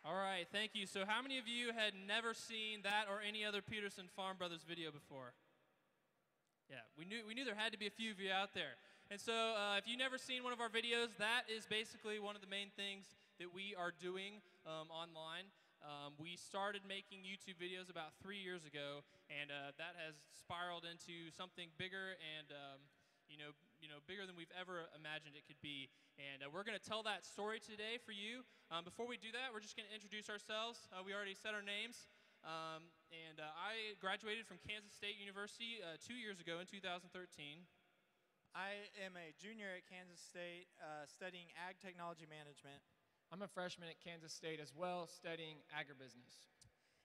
All right, thank you. So how many of you had never seen that or any other Peterson Farm Brothers video before? Yeah, we knew there had to be a few of you out there. And so if you've never seen one of our videos, that is basically one of the main things that we are doing online. We started making YouTube videos about 3 years ago, and that has spiraled into something bigger and bigger than we've ever imagined it could be. And we're going to tell that story today for you. Before we do that, we're just going to introduce ourselves. We already said our names. I graduated from Kansas State University 2 years ago in 2013. I am a junior at Kansas State studying Ag Technology Management. I'm a freshman at Kansas State as well, studying agribusiness.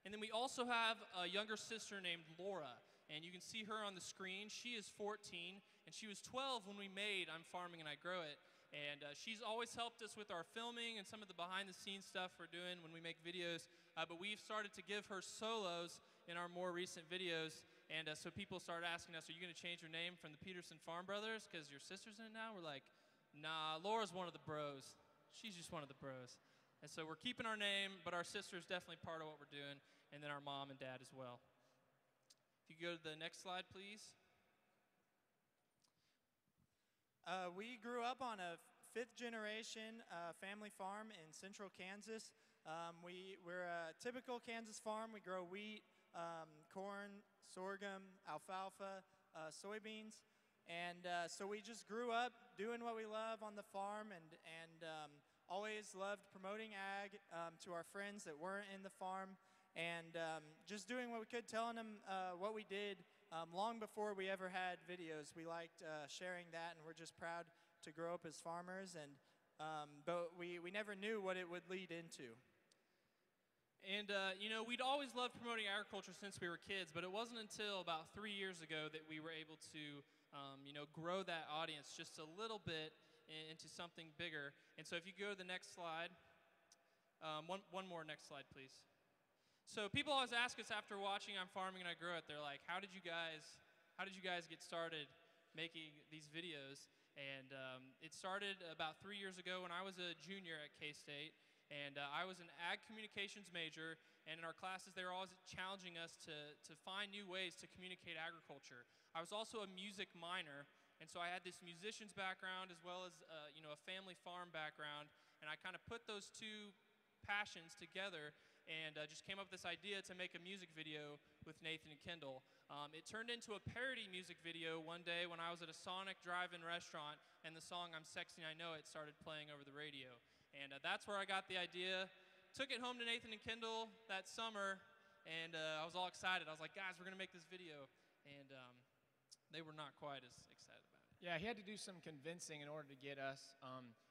And then we also have a younger sister named Laura, and you can see her on the screen. She is 14, and she was 12 when we made I'm Farming and I Grow It. And she's always helped us with our filming and some of the behind-the-scenes stuff we're doing when we make videos. But we've started to give her solos in our more recent videos. And so people started asking us, are you going to change your name from the Peterson Farm Brothers because your sister's in it now? We're like, nah, Laura's one of the bros. She's just one of the bros. And so we're keeping our name, but our sister's definitely part of what we're doing, and then our mom and dad as well. If you go to the next slide, please. We grew up on a fifth generation family farm in central Kansas. We're a typical Kansas farm. We grow wheat, corn, sorghum, alfalfa, soybeans. And so we just grew up doing what we love on the farm and always loved promoting ag to our friends that weren't in the farm and just doing what we could, telling them what we did long before we ever had videos. We liked sharing that, and we're just proud to grow up as farmers. But we never knew what it would lead into. And, we'd always loved promoting agriculture since we were kids, but it wasn't until about 3 years ago that we were able to, grow that audience just a little bit into something bigger. And so if you go to the next slide, one more next slide, please. So people always ask us after watching I'm Farming and I Grow It, they're like, how did you guys get started making these videos? And it started about 3 years ago when I was a junior at K-State. And I was an ag communications major, and in our classes they were always challenging us to find new ways to communicate agriculture. I was also a music minor, and so I had this musician's background as well as a family farm background, and I kind of put those two passions together and just came up with this idea to make a music video with Nathan and Kendall. It turned into a parody music video one day when I was at a Sonic drive-in restaurant, and the song I'm Sexy I Know It started playing over the radio. And that's where I got the idea. Took it home to Nathan and Kendall that summer, and I was all excited. I was like, guys, we're going to make this video. And they were not quite as excited about it. Yeah, he had to do some convincing in order to get us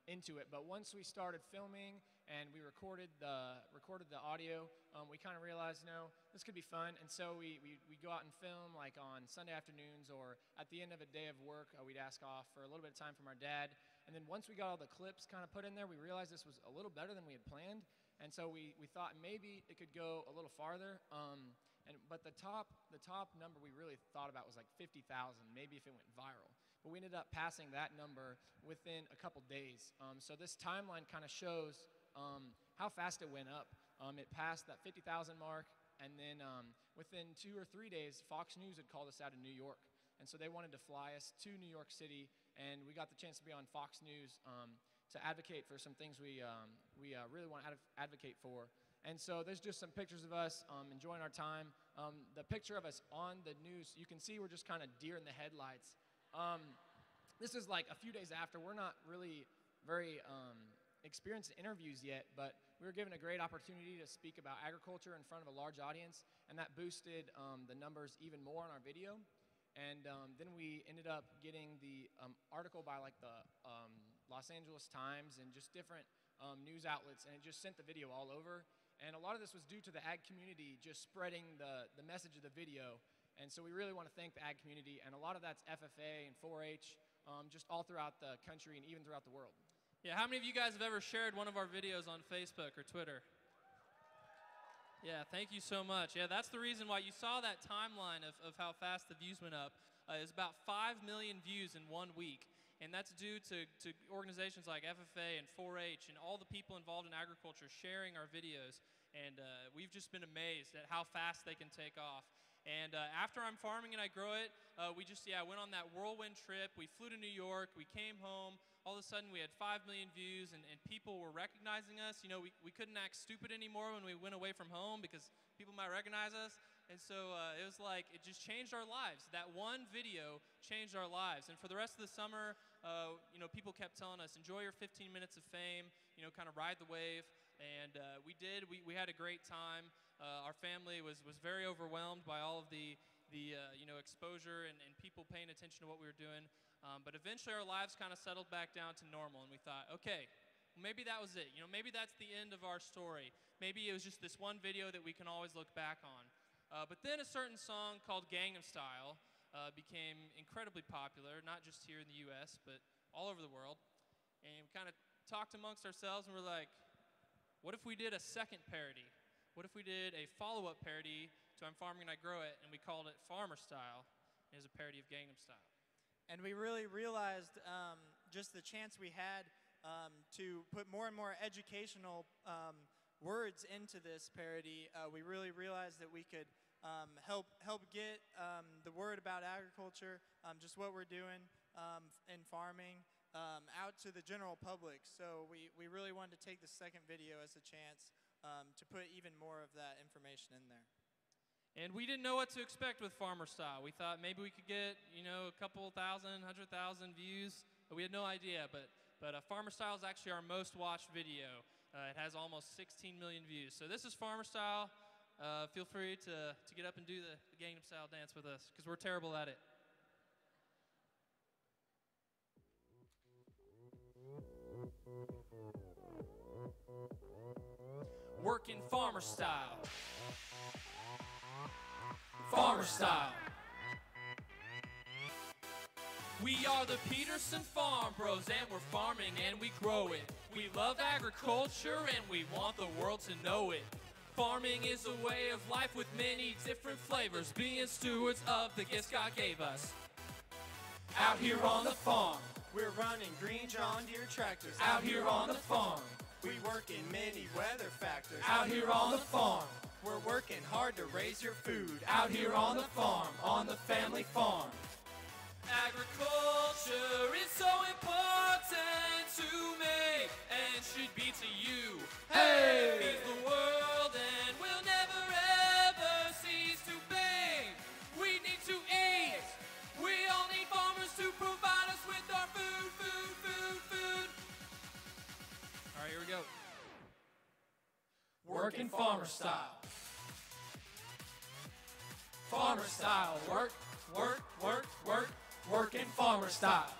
into it. But once we started filming and we recorded the audio, we kind of realized, this could be fun. And so we go out and film like on Sunday afternoons or at the end of a day of work. We'd ask off for a little bit of time from our dad. And then once we got all the clips kind of put in there, we realized this was a little better than we had planned. And so we thought maybe it could go a little farther. But the top number we really thought about was like 50,000, maybe if it went viral. But we ended up passing that number within a couple days. So this timeline kind of shows how fast it went up. It passed that 50,000 mark, and then within 2 or 3 days, Fox News had called us out of New York. And so they wanted to fly us to New York City, and we got the chance to be on Fox News to advocate for some things we really want to advocate for. And so there's just some pictures of us enjoying our time. The picture of us on the news, you can see we're just kind of deer in the headlights. This is like a few days after. We're not really very experienced in interviews yet, but we were given a great opportunity to speak about agriculture in front of a large audience, and that boosted the numbers even more on our video. And then we ended up getting the article by like the Los Angeles Times and just different news outlets, and it just sent the video all over. And a lot of this was due to the ag community just spreading the message of the video. And so we really want to thank the ag community, and a lot of that's FFA and 4-H, just all throughout the country and even throughout the world. Yeah, how many of you guys have ever shared one of our videos on Facebook or Twitter? Yeah, thank you so much. Yeah, that's the reason why you saw that timeline of how fast the views went up. It was about 5 million views in 1 week. And that's due to organizations like FFA and 4-H and all the people involved in agriculture sharing our videos. And we've just been amazed at how fast they can take off. And after I'm Farming and I Grow It, we just, went on that whirlwind trip. We flew to New York. We came home. All of a sudden, we had 5 million views, and people were recognizing us. We couldn't act stupid anymore when we went away from home because people might recognize us. And so it was like, it just changed our lives. That one video changed our lives. And for the rest of the summer, people kept telling us, enjoy your 15 minutes of fame, kind of ride the wave. And we did. We had a great time. Our family was very overwhelmed by all of the exposure and people paying attention to what we were doing. But eventually our lives kind of settled back down to normal, and we thought, okay, maybe that was it. Maybe that's the end of our story. Maybe it was just this one video that we can always look back on. But then a certain song called Gangnam Style became incredibly popular, not just here in the US, but all over the world. And we kind of talked amongst ourselves, and we're like, what if we did a second parody? What if we did a follow-up parody to I'm Farming and I Grow It, and we called it Farmer Style? It was a parody of Gangnam Style. And we really realized just the chance we had to put more and more educational words into this parody. We really realized that we could help get the word about agriculture, just what we're doing, in farming out to the general public. So we really wanted to take the second video as a chance to put even more of that information in there. And we didn't know what to expect with Farmer Style. We thought maybe we could get, a couple thousand, 100,000 views. We had no idea, but Farmer Style is actually our most watched video. It has almost 16 million views. So this is Farmer Style. Feel free to get up and do the Gangnam Style dance with us, because we're terrible at it. Working Farmer Style. Farmer Style. We are the Peterson Farm Bros, and we're farming and we grow it. We love agriculture and we want the world to know it. Farming is a way of life with many different flavors, being stewards of the gifts God gave us. Out here on the farm, we're running green John Deere tractors. Out here on the farm, we work in many weather factors. Out here on the farm, we're working hard to raise your food. Out here on the farm, on the family farm. Agriculture is so important to me, and should be to you. Hey! Feeds the world and will never ever cease to be. We need to eat. We all need farmers to provide us with our food, food, food, food. All right, here we go. Working Farmer Style. Farmer Style, work, work, work, work. Working Farmer Style.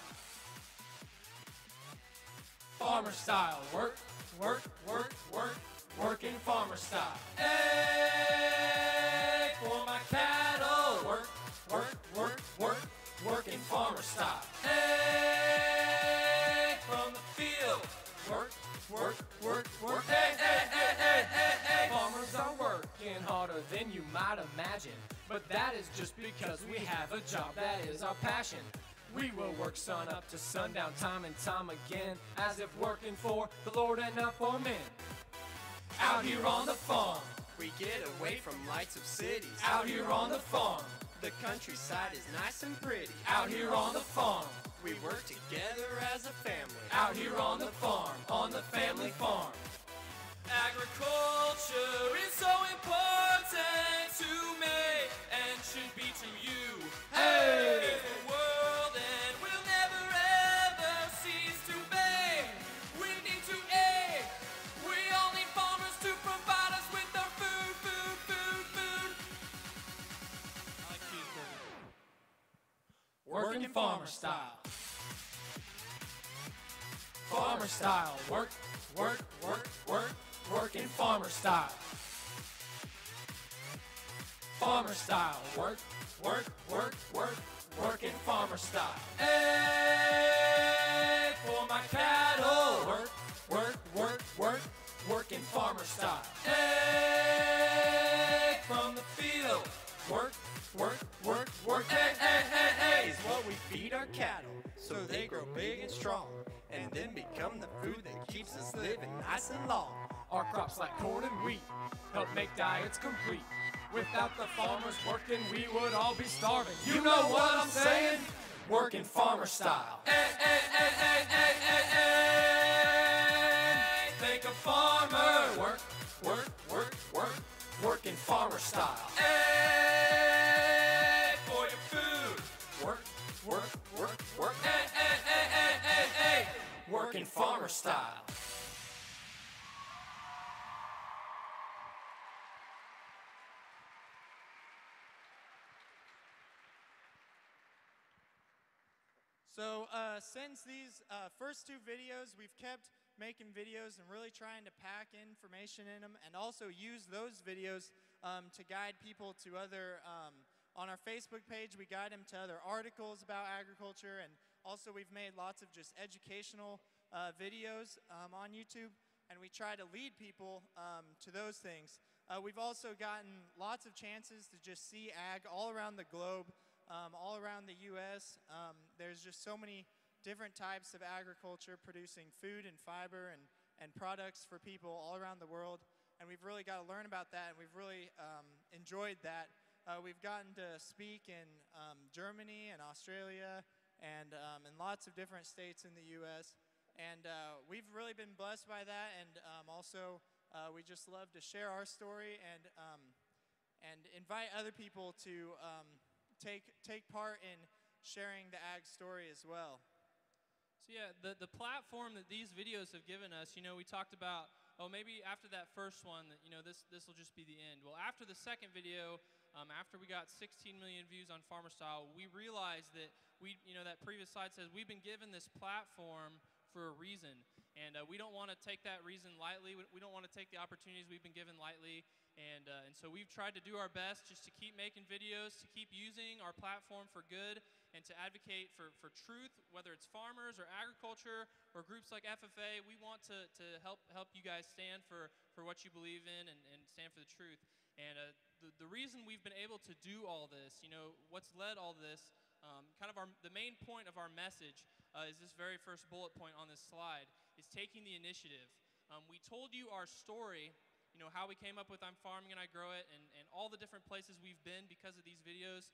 Farmer Style, work, work, work, work. Working Farmer Style. Hey, for my cattle, work, work, work, work. Working Farmer Style. Hey, from the field, work, work, work, work. Hey, hey, hey, hey, hey, hey. Farmers are working harder than you might imagine, but that is just because we have a job that is our passion. We will work sun up to sundown time and time again, as if working for the Lord and not for men. Out here on the farm, we get away from lights of cities. Out here on the farm, the countryside is nice and pretty. Out here on the farm, we work together as a family. Out here on the farm, on the family farm. Agriculture is so important to me, and should be to you. Hey! Feeds the world and will never ever cease to be. We need to eat. We all need farmers to provide us with our food, food, food, food. I like cheeseburger. Working Farmer Style. Farmer Style, work, work, work, work. Working Farmer Style. Farmer Style, work, work, work, work. Working Farmer Style. Hey, for my cattle, work, work, work, work. Working Farmer Style. Hey, from the field, work, work, work, work. Hey, hey, hey, hey. Is what we feed our cattle, so they grow big and strong, and then become the food that keeps us living nice and long. Our crops like corn and wheat help make diets complete. Without the farmers working, we would all be starving. You know what I'm saying? Working Farmer Style. Hey, hey, hey, hey, hey, hey, hey. Make a farmer work, work, work, work. Working Farmer Style. Hey, for your food. Work, work, work, work. Hey, hey, hey, hey, hey, hey. Working Farmer Style. So since these first two videos, we've kept making videos and really trying to pack information in them, and also use those videos to guide people to other, on our Facebook page, we guide them to other articles about agriculture, and also we've made lots of just educational videos on YouTube, and we try to lead people to those things. We've also gotten lots of chances to just see ag all around the globe. All around the U.S., there's just so many different types of agriculture producing food and fiber and products for people all around the world, and we've really got to learn about that, and we've really enjoyed that. We've gotten to speak in Germany and Australia and in lots of different states in the U.S. And we've really been blessed by that, and also we just love to share our story and invite other people to take part in sharing the ag story as well. So yeah, the platform that these videos have given us, you know, we talked about, oh, maybe after that first one, that, you know, this will just be the end. Well, after the second video, after we got 16 million views on Farmer Style, we realized that that previous slide says we've been given this platform for a reason, and we don't want to take that reason lightly. We don't want to take the opportunities we've been given lightly, and so we've tried to do our best just to keep making videos, to keep using our platform for good, and to advocate for truth, whether it's farmers or agriculture or groups like FFA. We want to help you guys stand for what you believe in and stand for the truth. And the reason we've been able to do all this, you know, what's led all this, the main point of our message is this very first bullet point on this slide, is taking the initiative. We told you our story, you know, how we came up with I'm Farming and I Grow It, and all the different places we've been because of these videos.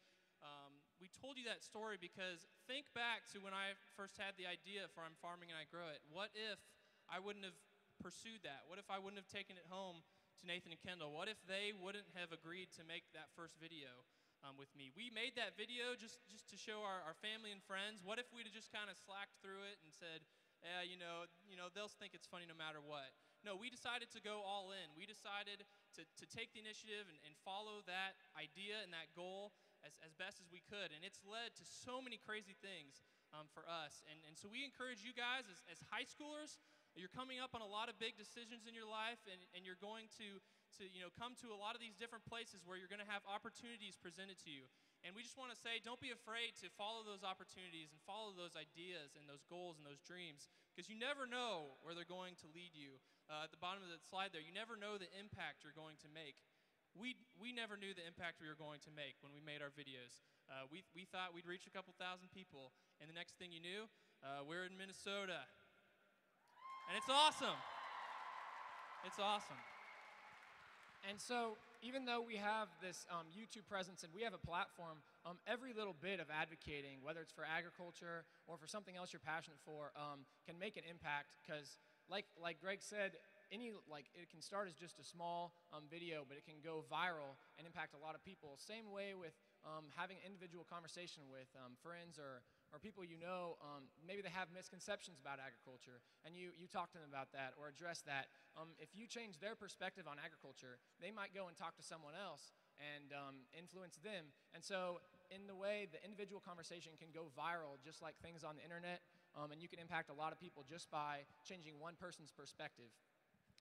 We told you that story because think back to when I first had the idea for I'm Farming and I Grow It. What if I wouldn't have pursued that? What if I wouldn't have taken it home to Nathan and Kendall? What if they wouldn't have agreed to make that first video with me? We made that video just to show our family and friends. What if we'd have just kind of slacked through it and said, you know, they'll think it's funny no matter what? No, we decided to go all in. We decided to take the initiative and follow that idea and that goal as best as we could. And it's led to so many crazy things for us. And so we encourage you guys as high schoolers, you're coming up on a lot of big decisions in your life, and you're going to come to a lot of these different places where you're going to have opportunities presented to you. And we just want to say, don't be afraid to follow those opportunities and follow those ideas and those goals and those dreams, because you never know where they're going to lead you. At the bottom of the slide there, you never know the impact you're going to make. We never knew the impact we were going to make when we made our videos. We thought we'd reach a couple thousand people, and the next thing you knew, we're in Minnesota. And it's awesome. It's awesome. And so, even though we have this YouTube presence and we have a platform, every little bit of advocating, whether it's for agriculture or for something else you're passionate for, can make an impact. Because, like Greg said, it can start as just a small video, but it can go viral and impact a lot of people. Same way with having an individual conversation with friends or people you know. Maybe they have misconceptions about agriculture, and you talk to them about that or address that. If you change their perspective on agriculture, they might go and talk to someone else and influence them. And so in the way, the individual conversation can go viral just like things on the internet, and you can impact a lot of people just by changing one person's perspective.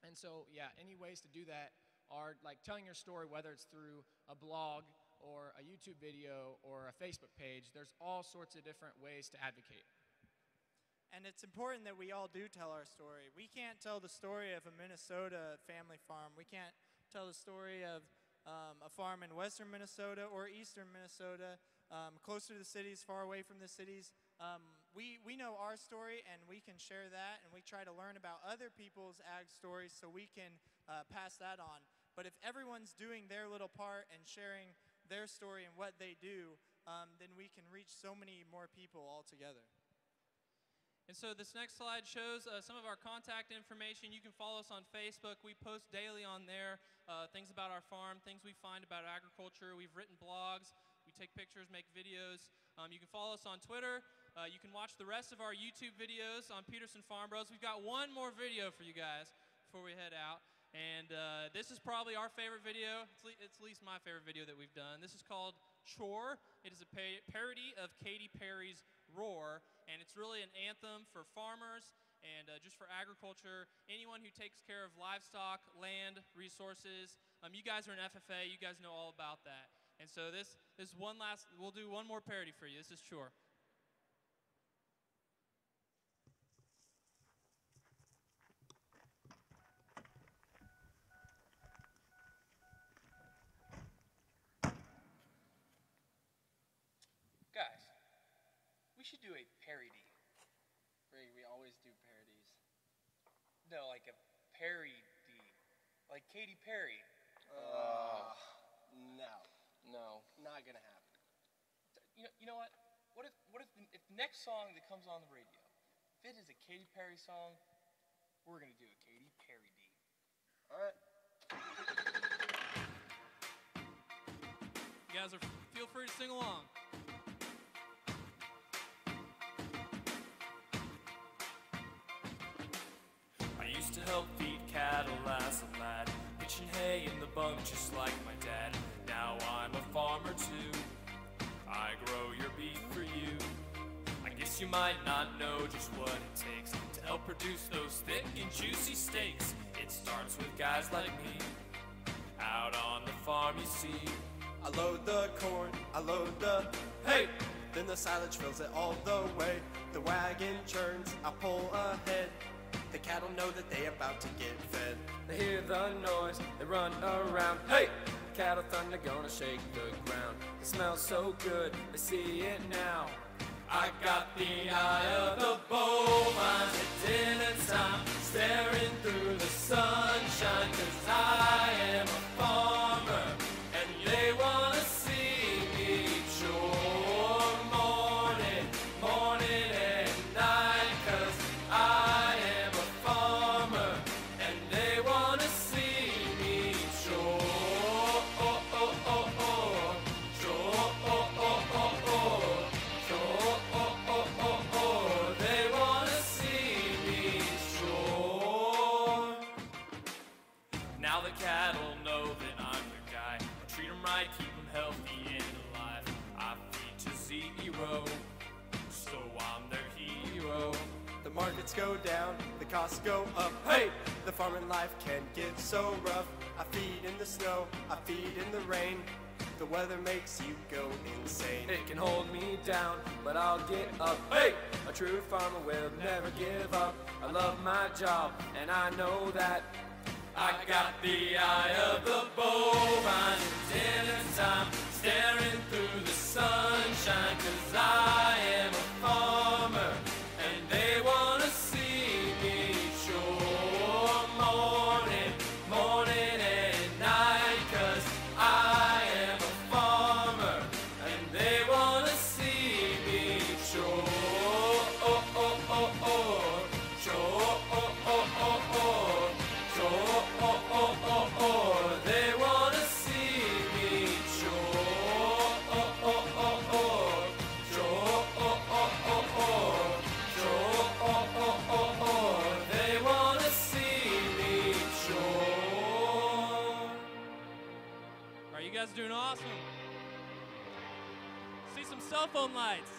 And so, yeah, any ways to do that are like telling your story, whether it's through a blog or a YouTube video or a Facebook page. There's all sorts of different ways to advocate. And it's important that we all do tell our story. We can't tell the story of a Minnesota family farm. We can't tell the story of a farm in western Minnesota or eastern Minnesota, closer to the cities, far away from the cities. We know our story, and we can share that, and we try to learn about other people's ag stories so we can pass that on. But if everyone's doing their little part and sharing their story and what they do, then we can reach so many more people all together. And so this next slide shows some of our contact information. You can follow us on Facebook. We post daily on there things about our farm, things we find about agriculture. We've written blogs. We take pictures, make videos. You can follow us on Twitter. You can watch the rest of our YouTube videos on Peterson Farm Bros. We've got one more video for you guys before we head out. And this is probably our favorite video. It's at least my favorite video that we've done. This is called Chore. It is a parody of Katy Perry's Roar. And it's really an anthem for farmers and just for agriculture. Anyone who takes care of livestock, land, resources. You guys are an FFA. You guys know all about that. And so this we'll do one more parody for you. This is Chore. Guys, we should do a parody. We always do parodies. No, like a parody. Like Katy Perry. No. No, not gonna happen. You know what? if the next song that comes on the radio, if it is a Katy Perry song, we're gonna do a Katy Perry D. All right. You guys feel free to sing along. I used to help feed cattle as a lad, pitching hay in the bunk just like my dad. Now I'm a farmer too. I grow your beef for you. I guess you might not know just what it takes to help produce those thick and juicy steaks. It starts with guys like me, out on the farm you see. I load the corn, I load the hay, then the silage fills it all the way. The wagon churns, I pull ahead. The cattle know that they about to get fed. They hear the noise, they run around. Hey! Cattle thunder gonna shake the ground. It smells so good, they see it now. I got the eye of the bovine at dinner time, staring through the sunshine, 'cause I am a farmer, and they wanna see me chore morning, morning and night, 'cause I am a farmer, and they wanna see me chore. They wanna see me shore. Now the cattle know that I'm the guy. I treat them right, keep them healthy and alive. I feed to zero, so I'm their hero. The markets go down, the costs go up. Hey! The farming life can get so rough. I feed in the snow, I feed in the rain. The weather makes you go insane. It can hold me down, but I'll get up. Hey! A true farmer will never give up. I love my job, and I know that. I got the eye of the bovine at dinner time, staring through the sunshine, 'cause I am a farmer, and they wanna see me chore morning, morning and night, 'cause I am a farmer, and they wanna see me chore. They wanna see me chore. They wanna see me chore. All right, you guys are doing awesome. See some cell phone lights.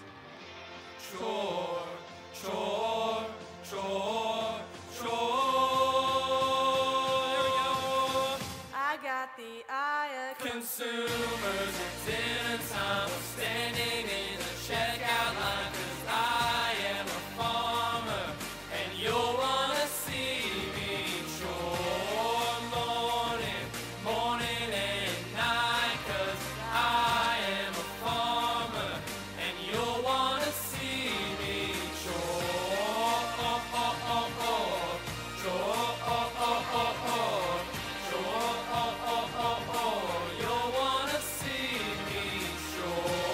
Chore, chore, chore, chore. I got the eye of Consumers at dinner time, standing in the checkout line, 'cause I am a farmer, and you'll wanna see me chore morning, morning and night, 'cause I am a farmer, and you'll wanna see me chore, you'll wanna see me chore,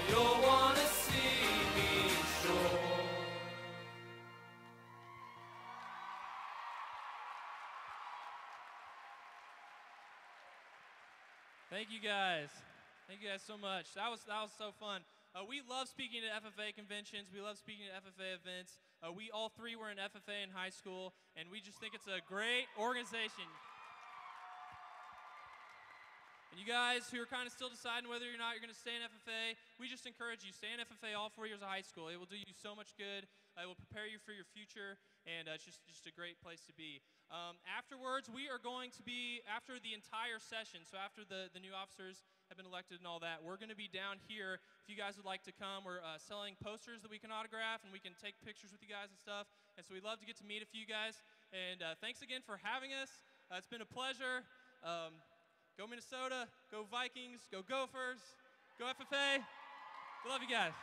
you'll wanna see me chore. Thank you guys. Thank you guys so much. That was so fun. We love speaking at FFA conventions. We love speaking at FFA events. We all three were in FFA in high school, and we just think it's a great organization. And you guys who are kind of still deciding whether or not you're going to stay in FFA, we just encourage you, stay in FFA all 4 years of high school. It will do you so much good. It will prepare you for your future, and it's just a great place to be. Afterwards, we are going to be, after the entire session, so after the new officers have been elected and all that, we're going to be down here. If you guys would like to come, we're selling posters that we can autograph, and we can take pictures with you guys and stuff. And so we'd love to get to meet a few guys. And thanks again for having us. It's been a pleasure. Go Minnesota, go Vikings, go Gophers, go FFA. We love you guys.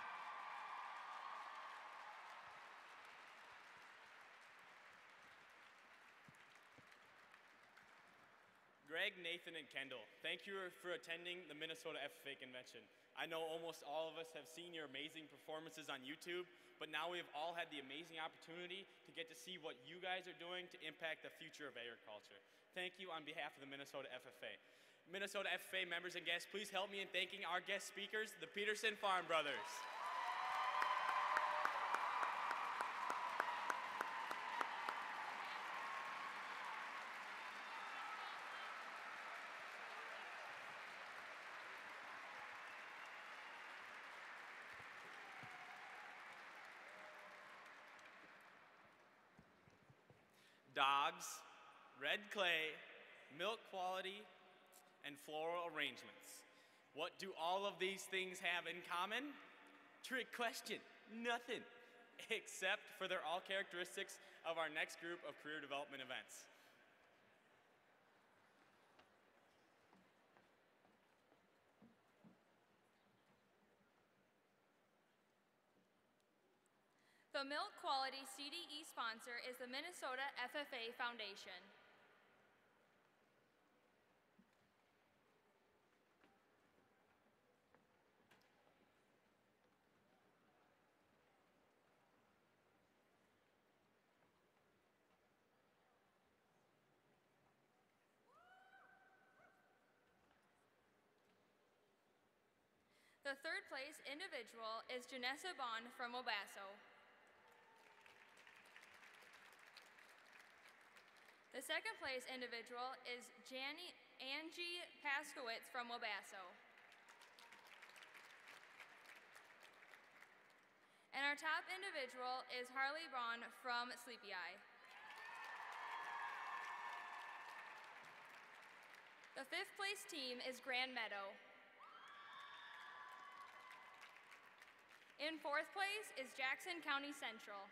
Greg, Nathan, and Kendall, thank you for attending the Minnesota FFA convention. I know almost all of us have seen your amazing performances on YouTube, but now we've all had the amazing opportunity to get to see what you guys are doing to impact the future of agriculture. Thank you on behalf of the Minnesota FFA. Minnesota FFA members and guests, please help me in thanking our guest speakers, the Peterson Farm Brothers. Dogs, red clay, milk quality, and floral arrangements. What do all of these things have in common? Trick question, nothing, except for they're all characteristics of our next group of career development events. The Milk Quality CDE sponsor is the Minnesota FFA Foundation. The third place individual is Janessa Bond from Obasso. The second place individual is Angie Paskowitz from Obasso. And our top individual is Harley Braun from Sleepy Eye. The fifth place team is Grand Meadow. In fourth place is Jackson County Central.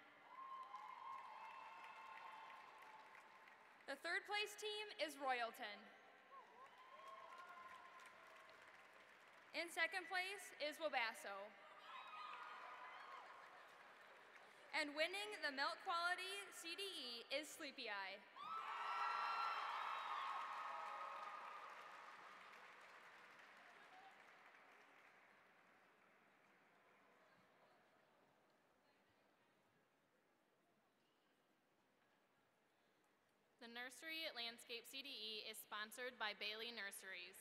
The third place team is Royalton. In second place is Wabasso. And winning the Milk Quality CDE is Sleepy Eye. The Nursery Landscape CDE is sponsored by Bailey Nurseries.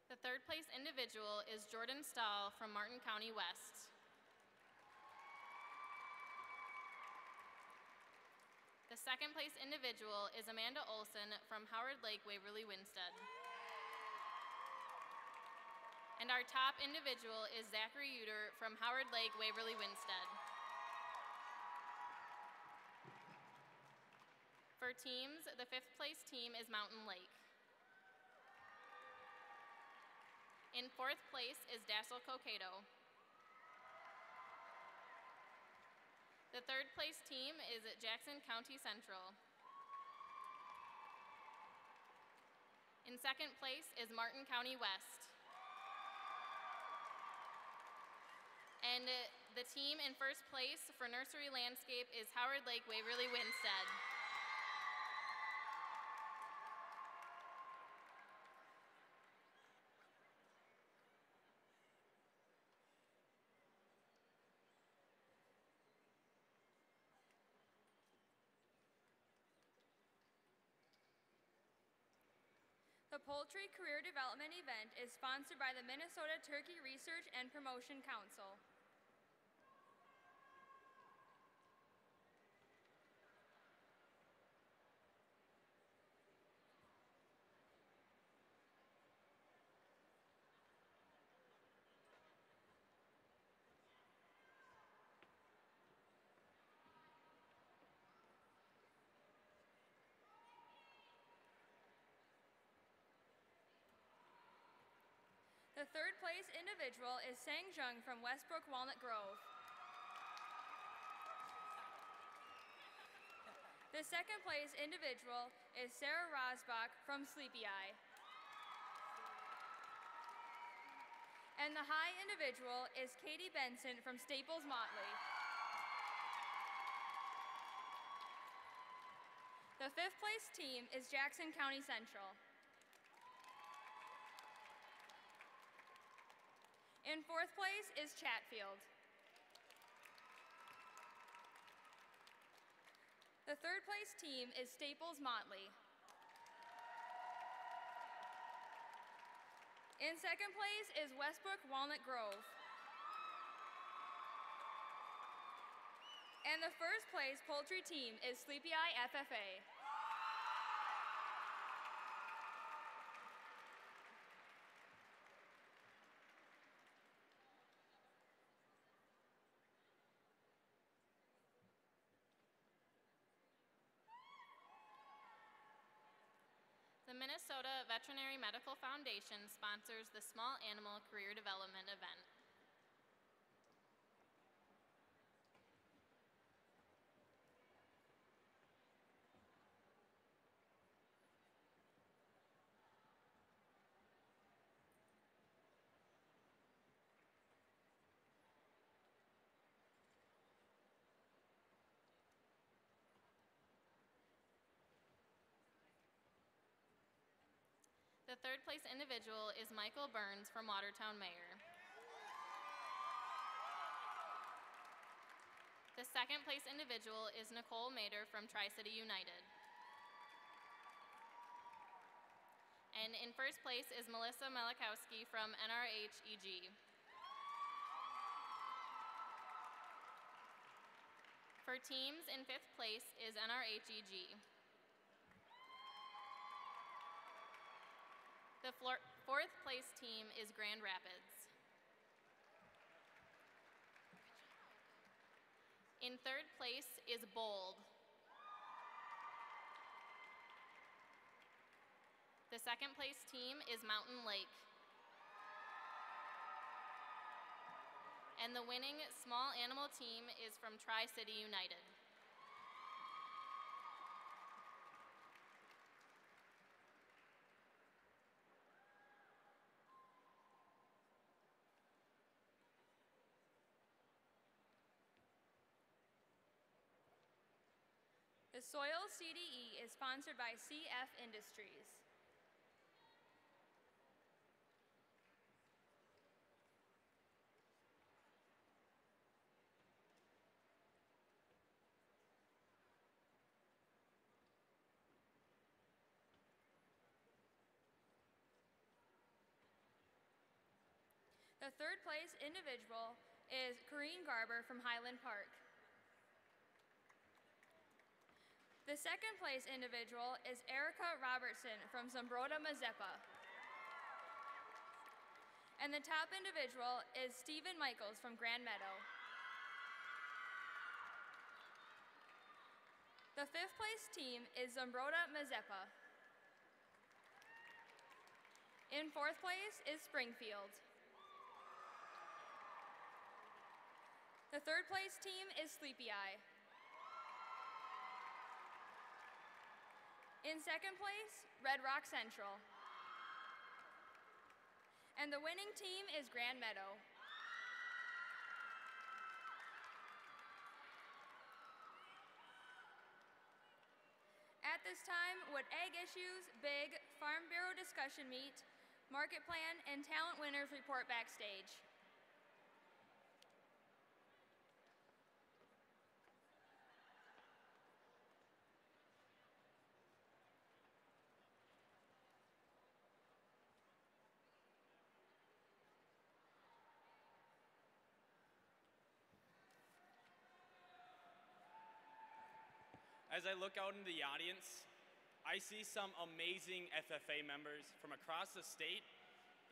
The third place individual is Jordan Stahl from Martin County West. The second place individual is Amanda Olson from Howard Lake, Waverly Winstead. And our top individual is Zachary Uter from Howard Lake, Waverly Winstead. For teams, the fifth place team is Mountain Lake. In fourth place is Dassel Cokato. The third place team is at Jackson County Central. In second place is Martin County West. And the team in first place for Nursery Landscape is Howard Lake Waverly Winstead. The Poultry Career Development event is sponsored by the Minnesota Turkey Research and Promotion Council. The third place individual is Sang Jung from Westbrook Walnut Grove. The second place individual is Sarah Rosbach from Sleepy Eye. And the high individual is Katie Benson from Staples Motley. The fifth place team is Jackson County Central. In fourth place is Chatfield. The third place team is Staples Motley. In second place is Westbrook Walnut Grove. And the first place poultry team is Sleepy Eye FFA. The Minnesota Veterinary Medical Foundation sponsors the Small Animal Career Development event. The third place individual is Michael Burns from Watertown Mayor. The second place individual is Nicole Mader from Tri-City United. And in first place is Melissa Melikowski from NRH-EG. For teams, in fifth place is NRH-EG. The fourth place team is Grand Rapids. In third place is Bold. The second place team is Mountain Lake. And the winning small animal team is from Tri-City United. The Soil CDE is sponsored by CF Industries. The third place individual is Corrine Garber from Highland Park. The second place individual is Erica Robertson from Zumbrota, Mazeppa. And the top individual is Stephen Michaels from Grand Meadow. The fifth place team is Zumbrota, Mazeppa. In fourth place is Springfield. The third place team is Sleepy Eye. In second place, Red Rock Central. And the winning team is Grand Meadow. At this time, would Ag Issues, BIG, Farm Bureau discussion meet, market plan, and talent winners report backstage. As I look out into the audience, I see some amazing FFA members from across the state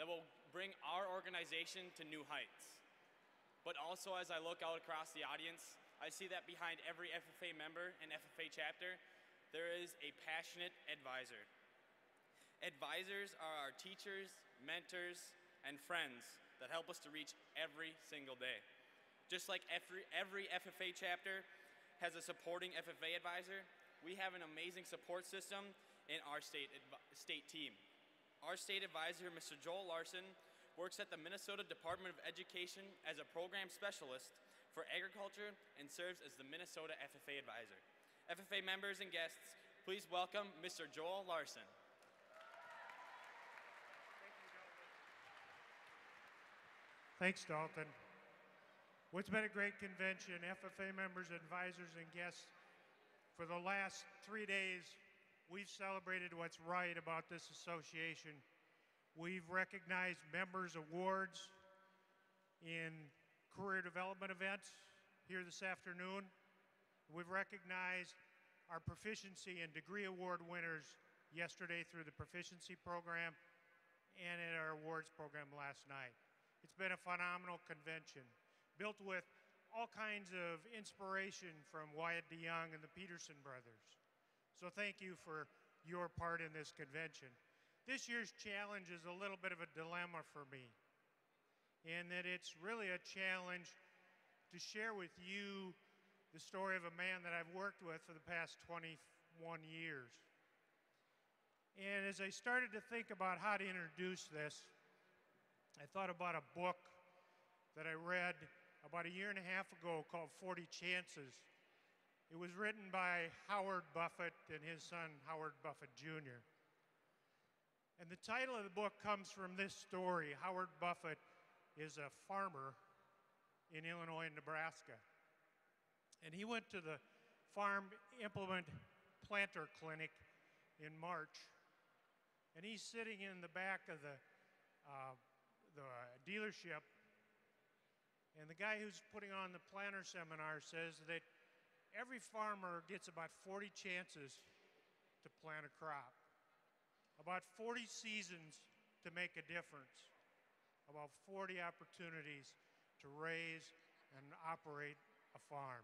that will bring our organization to new heights. But also as I look out across the audience, I see that behind every FFA member and FFA chapter, there is a passionate advisor. Advisors are our teachers, mentors, and friends that help us to reach every single day. Just like every FFA chapter has a supporting FFA advisor, we have an amazing support system in our state team. Our state advisor, Mr. Joel Larson, works at the Minnesota Department of Education as a program specialist for agriculture and serves as the Minnesota FFA advisor. FFA members and guests, please welcome Mr. Joel Larson. Thanks, Dalton. Well, it's been a great convention. FFA members, advisors, and guests, for the last 3 days, we've celebrated what's right about this association. We've recognized members' awards in career development events here this afternoon. We've recognized our proficiency and degree award winners yesterday through the proficiency program and in our awards program last night. It's been a phenomenal convention, built with all kinds of inspiration from Wyatt DeYoung and the Peterson brothers. So thank you for your part in this convention. This year's challenge is a little bit of a dilemma for me, in that it's really a challenge to share with you the story of a man that I've worked with for the past 21 years. And as I started to think about how to introduce this, I thought about a book that I read about 1.5 years ago called 40 Chances. It was written by Howard Buffett and his son, Howard Buffett Jr. And the title of the book comes from this story. Howard Buffett is a farmer in Illinois and Nebraska. And he went to the Farm Implement Planter Clinic in March. And he's sitting in the back of the dealership. And the guy who's putting on the planter seminar says that every farmer gets about 40 chances to plant a crop, about 40 seasons to make a difference, about 40 opportunities to raise and operate a farm.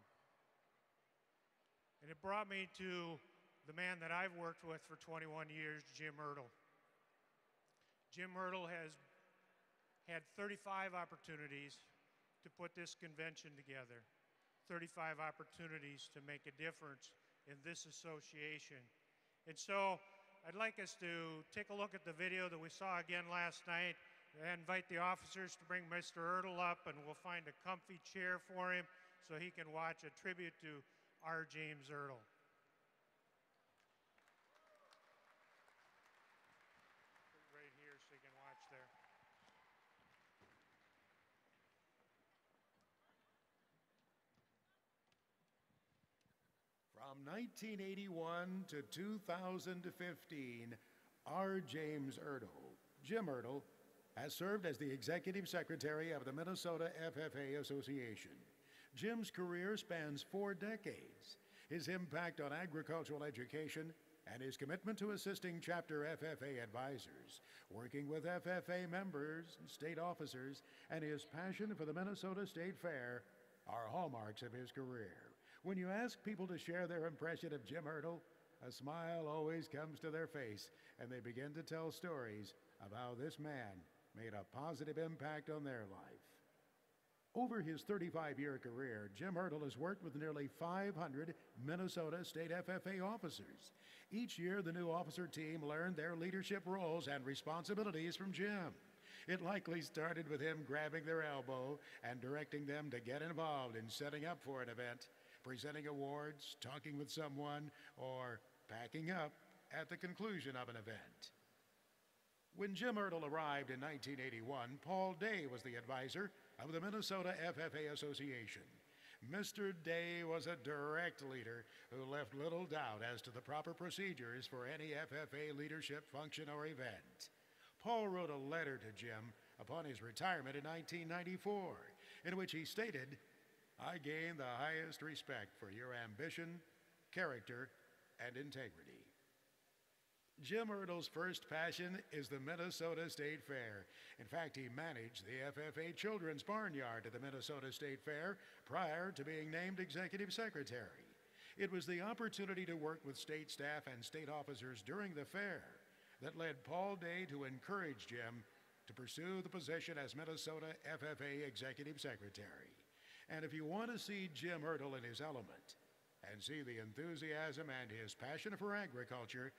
And it brought me to the man that I've worked with for 21 years, Jim Ertl. Jim Ertl has had 35 opportunities to put this convention together, 35 opportunities to make a difference in this association. And so I'd like us to take a look at the video that we saw again last night. I invite the officers to bring Mr. Ertl up, and we'll find a comfy chair for him so he can watch a tribute to R. James Ertl. Right here so you can watch there. From 1981 to 2015, R. James Ertl, Jim Ertl, has served as the Executive Secretary of the Minnesota FFA Association. Jim's career spans 4 decades. His impact on agricultural education and his commitment to assisting chapter FFA advisors, working with FFA members and state officers, and his passion for the Minnesota State Fair are hallmarks of his career. When you ask people to share their impression of Jim Ertl, a smile always comes to their face, and they begin to tell stories of how this man made a positive impact on their life. Over his 35-year career, Jim Ertl has worked with nearly 500 Minnesota State FFA officers. Each year, the new officer team learned their leadership roles and responsibilities from Jim. It likely started with him grabbing their elbow and directing them to get involved in setting up for an event, presenting awards, talking with someone, or packing up at the conclusion of an event. When Jim Ertl arrived in 1981, Paul Day was the advisor of the Minnesota FFA Association. Mr. Day was a direct leader who left little doubt as to the proper procedures for any FFA leadership function or event. Paul wrote a letter to Jim upon his retirement in 1994, in which he stated, "I gain the highest respect for your ambition, character, and integrity." Jim Ertl's first passion is the Minnesota State Fair. In fact, he managed the FFA Children's Barnyard at the Minnesota State Fair prior to being named Executive Secretary. It was the opportunity to work with state staff and state officers during the fair that led Paul Day to encourage Jim to pursue the position as Minnesota FFA Executive Secretary. And if you want to see Jim Ertl in his element, and see the enthusiasm and his passion for agriculture,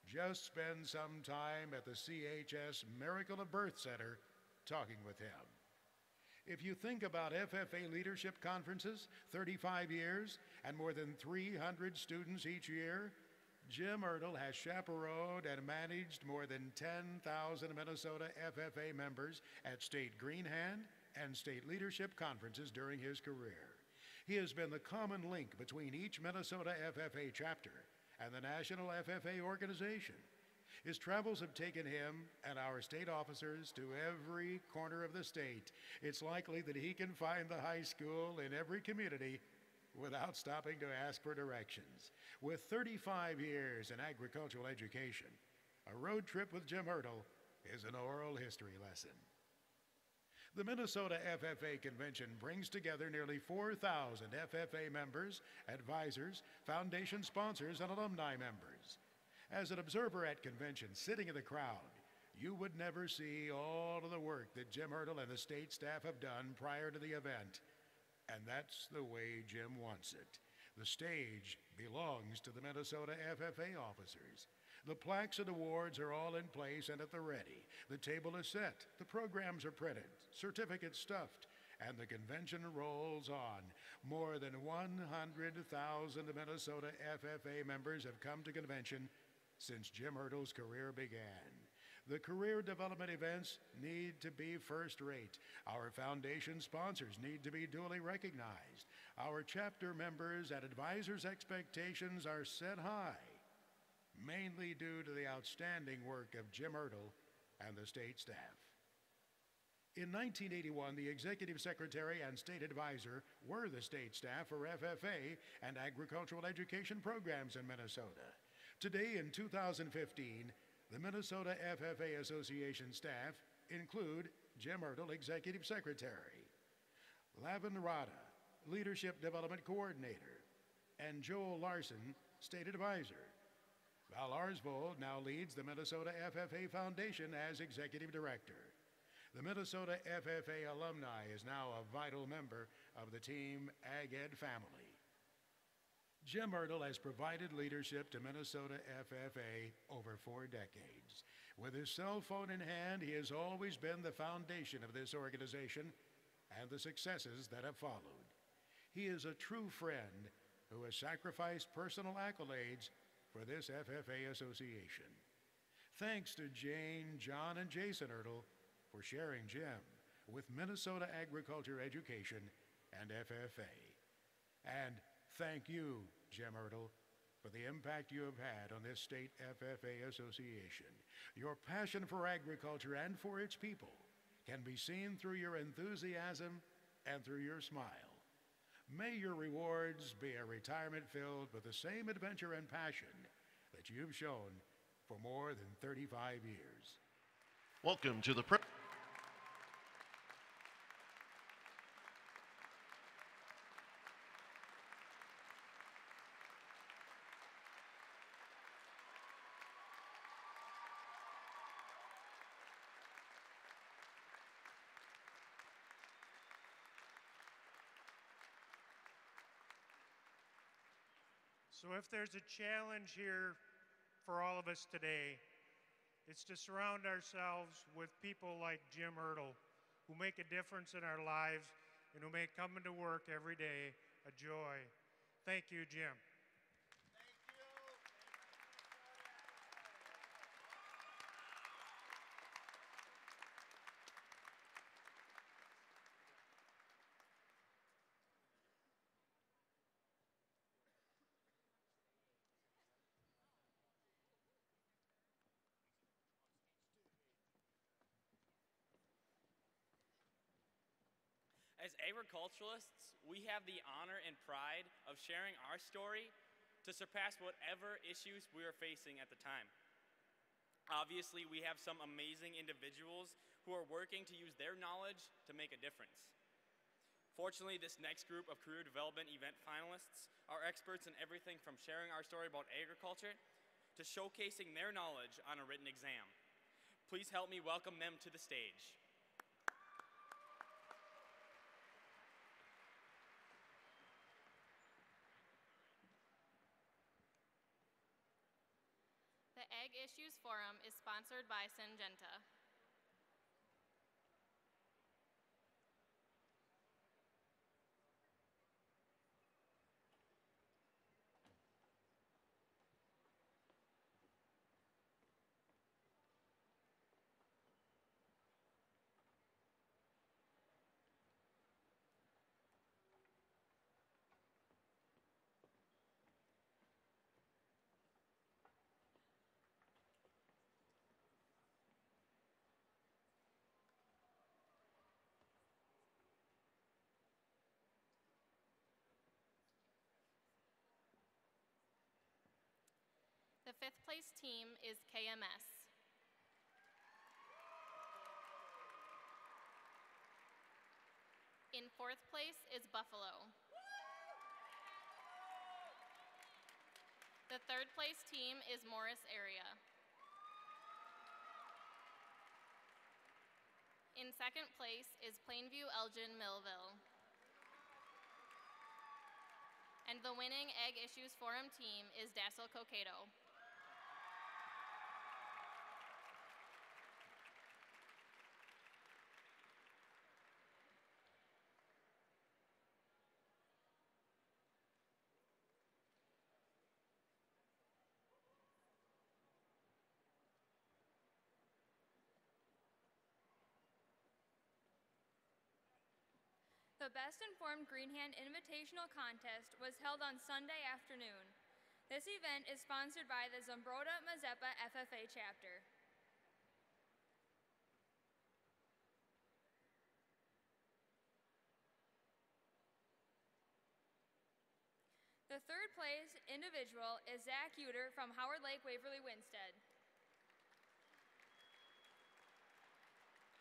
just spend some time at the CHS Miracle of Birth Center talking with him. If you think about FFA leadership conferences, 35 years, and more than 300 students each year, Jim Ertl has chaperoned and managed more than 10,000 Minnesota FFA members at state Green Hand and state leadership conferences during his career. He has been the common link between each Minnesota FFA chapter and the National FFA organization. His travels have taken him and our state officers to every corner of the state. It's likely that he can find the high school in every community without stopping to ask for directions. With 35 years in agricultural education, a road trip with Jim Ertl is an oral history lesson. The Minnesota FFA Convention brings together nearly 4,000 FFA members, advisors, foundation sponsors, and alumni members. As an observer at convention, sitting in the crowd, you would never see all of the work that Jim Ertl and the state staff have done prior to the event. And that's the way Jim wants it. The stage belongs to the Minnesota FFA officers. The plaques and awards are all in place and at the ready. The table is set, the programs are printed, certificates stuffed, and the convention rolls on. More than 100,000 Minnesota FFA members have come to convention since Jim Ertl's career began. The career development events need to be first rate. Our foundation sponsors need to be duly recognized. Our chapter members and advisors' expectations are set high, mainly due to the outstanding work of Jim Ertl and the state staff. In 1981, the executive secretary and state advisor were the state staff for FFA and agricultural education programs in Minnesota. Today, in 2015, the Minnesota FFA Association staff include Jim Ertl, Executive Secretary, Lavin Rada, Leadership Development Coordinator, and Joel Larson, State Advisor. Val Arsvold now leads the Minnesota FFA Foundation as Executive Director. The Minnesota FFA alumni is now a vital member of the Team Ag Ed family. Jim Ertl has provided leadership to Minnesota FFA over 4 decades. With his cell phone in hand, he has always been the foundation of this organization and the successes that have followed. He is a true friend who has sacrificed personal accolades for this FFA association. Thanks to Jane, John, and Jason Ertl for sharing Jim with Minnesota Agriculture Education and FFA. And thank you, Jim Ertl, for the impact you have had on this state FFA association. Your passion for agriculture and for its people can be seen through your enthusiasm and through your smile. May your rewards be a retirement filled with the same adventure and passion that you've shown for more than 35 years. Welcome to the So if there's a challenge here for all of us today, it's to surround ourselves with people like Jim Ertl, who make a difference in our lives and who make coming to work every day a joy. Thank you, Jim. As agriculturalists, we have the honor and pride of sharing our story to surpass whatever issues we are facing at the time. Obviously, we have some amazing individuals who are working to use their knowledge to make a difference. Fortunately, this next group of career development event finalists are experts in everything from sharing our story about agriculture to showcasing their knowledge on a written exam. Please help me welcome them to the stage. The Egg Issues Forum is sponsored by Syngenta. The fifth place team is KMS. In fourth place is Buffalo. The third place team is Morris area. In second place is Plainview Elgin Millville. And the winning Egg Issues Forum team is Dassel Cokato. The Best Informed Green Hand Invitational Contest was held on Sunday afternoon. This event is sponsored by the Zumbrota Mazeppa FFA chapter. The third place individual is Zach Uter from Howard Lake Waverly Winstead.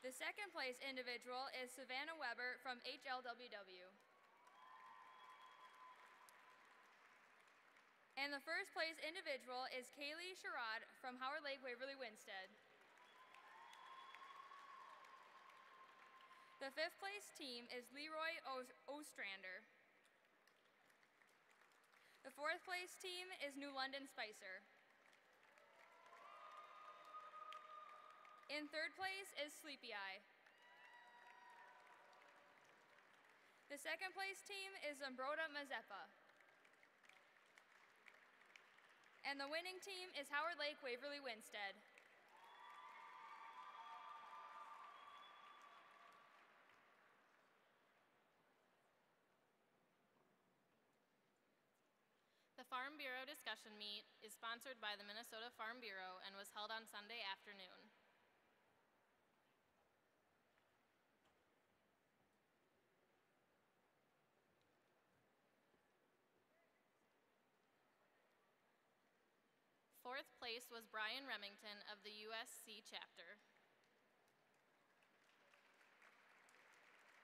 The second place individual is Savannah Weber from HLWW. And the first place individual is Kaylee Sherrod from Howard Lake Waverly Winstead. The fifth place team is Leroy Ostrander. The fourth place team is New London Spicer. In third place is Sleepy Eye. The second place team is Zumbrota Mazeppa. And the winning team is Howard Lake Waverly Winstead. The Farm Bureau discussion meet is sponsored by the Minnesota Farm Bureau and was held on Sunday afternoon. Fourth place was Brian Remington of the USC chapter.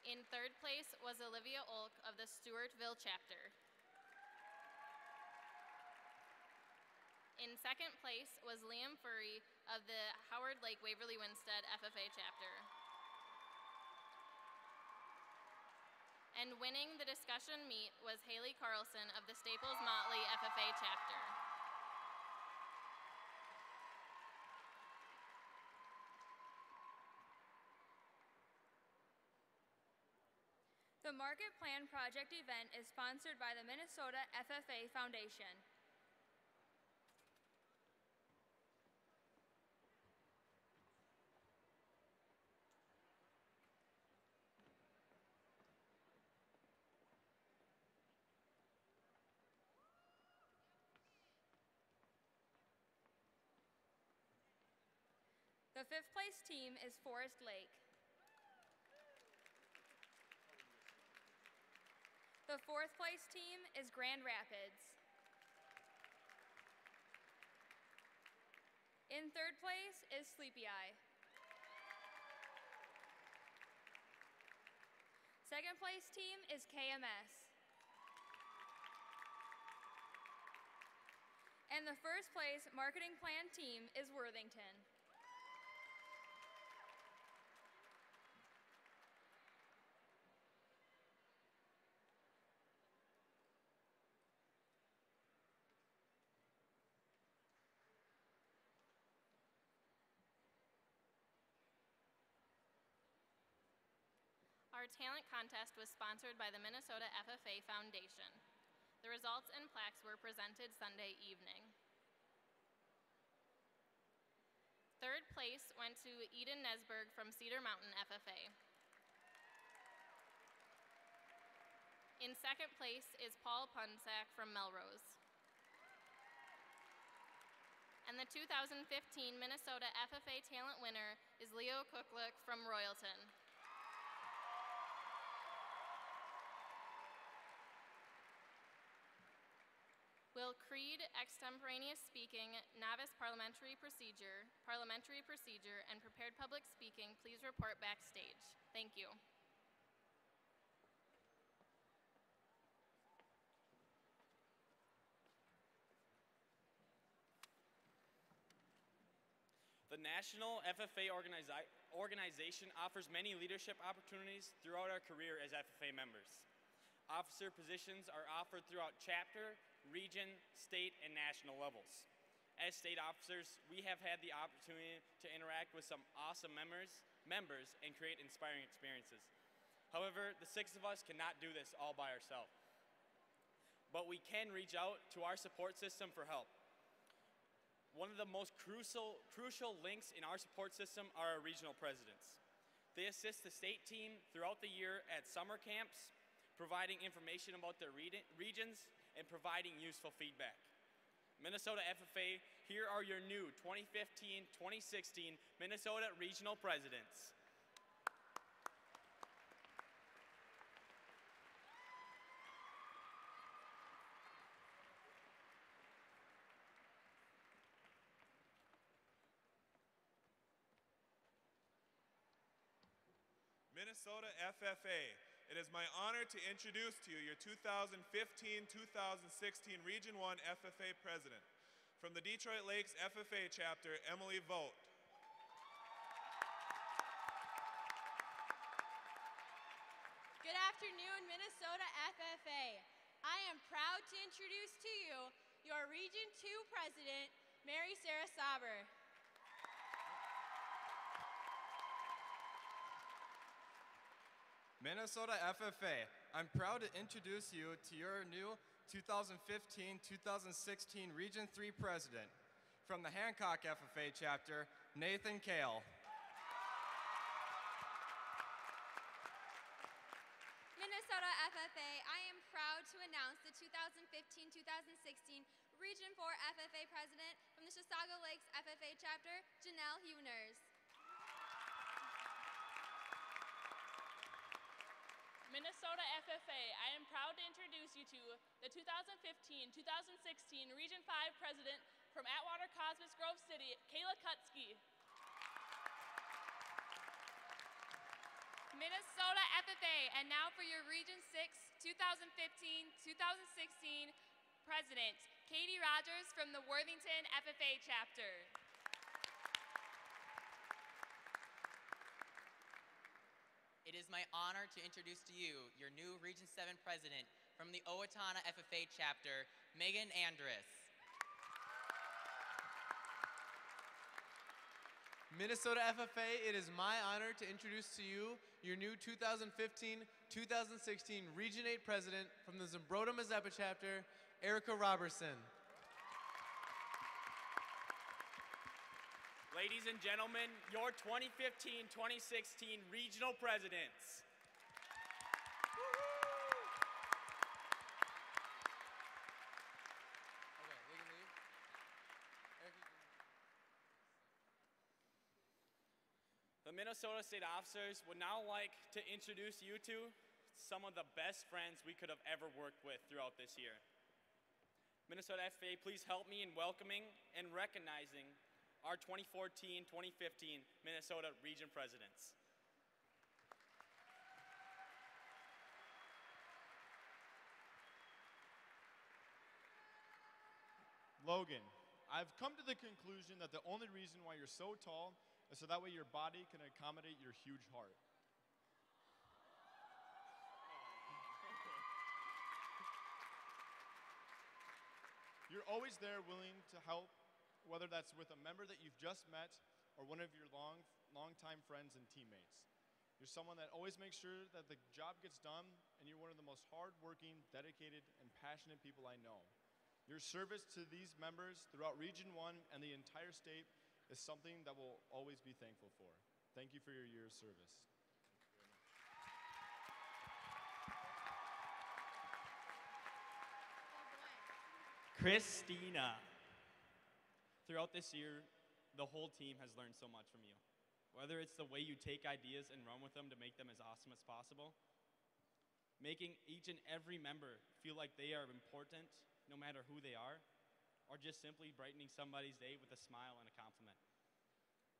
In third place was Olivia Olk of the Stewartville chapter. In second place was Liam Furry of the Howard Lake Waverly Winstead FFA chapter. And winning the discussion meet was Haley Carlson of the Staples Motley FFA chapter. The Market Plan Project event is sponsored by the Minnesota FFA Foundation. The fifth place team is Forest Lake. The fourth place team is Grand Rapids. In third place is Sleepy Eye. Second place team is KMS. And the first place marketing plan team is Worthington. talent contest was sponsored by the Minnesota FFA Foundation. The results and plaques were presented Sunday evening. Third place went to Eden Nesberg from Cedar Mountain FFA. In second place is Paul Punsack from Melrose. And the 2015 Minnesota FFA Talent winner is Leo Cooklook from Royalton. Will Creed, extemporaneous speaking, novice parliamentary procedure, and prepared public speaking, please report backstage. Thank you. The National FFA organization offers many leadership opportunities throughout our career as FFA members. Officer positions are offered throughout chapter, region, state, and national levels. As state officers, we have had the opportunity to interact with some awesome members and create inspiring experiences. However, the six of us cannot do this all by ourselves. But we can reach out to our support system for help. One of the most crucial links in our support system are our regional presidents. They assist the state team throughout the year at summer camps, providing information about their regions, and providing useful feedback. Minnesota FFA, here are your new 2015-2016 Minnesota Regional Presidents. Minnesota FFA. It is my honor to introduce to you your 2015-2016 Region 1 FFA President. From the Detroit Lakes FFA Chapter, Emily Vogt. Good afternoon, Minnesota FFA. I am proud to introduce to you your Region 2 President, Mary Sarah Sauber. Minnesota FFA, I'm proud to introduce you to your new 2015-2016 Region 3 President. From the Hancock FFA Chapter, Nathan Kale. Minnesota FFA, I am proud to announce the 2015-2016 Region 4 FFA President from the Chisago Lakes FFA Chapter, Janelle Huners. Minnesota FFA, I am proud to introduce you to the 2015-2016 Region 5 President from Atwater Cosmos Grove City, Kayla Kutsky. Minnesota FFA, and now for your Region 6 2015-2016 President, Katie Rogers from the Worthington FFA Chapter. It is my honor to introduce to you your new Region 7 President from the Owatonna FFA Chapter, Megan Andrus. Minnesota FFA, it is my honor to introduce to you your new 2015-2016 Region 8 President from the Zumbrota Mazeppa Chapter, Erica Robertson. Ladies and gentlemen, your 2015-2016 Regional Presidents. The Minnesota State Officers would now like to introduce you to some of the best friends we could have ever worked with throughout this year. Minnesota FFA, please help me in welcoming and recognizing our 2014-2015 Minnesota Region Presidents. Logan, I've come to the conclusion that the only reason why you're so tall is so that way your body can accommodate your huge heart. You're always there willing to help, whether that's with a member that you've just met or one of your long-time friends and teammates. You're someone that always makes sure that the job gets done, and you're one of the most hardworking, dedicated, and passionate people I know. Your service to these members throughout Region 1 and the entire state is something that we'll always be thankful for. Thank you for your year's service. Christina. Throughout this year, the whole team has learned so much from you. Whether it's the way you take ideas and run with them to make them as awesome as possible, making each and every member feel like they are important no matter who they are, or just simply brightening somebody's day with a smile and a compliment.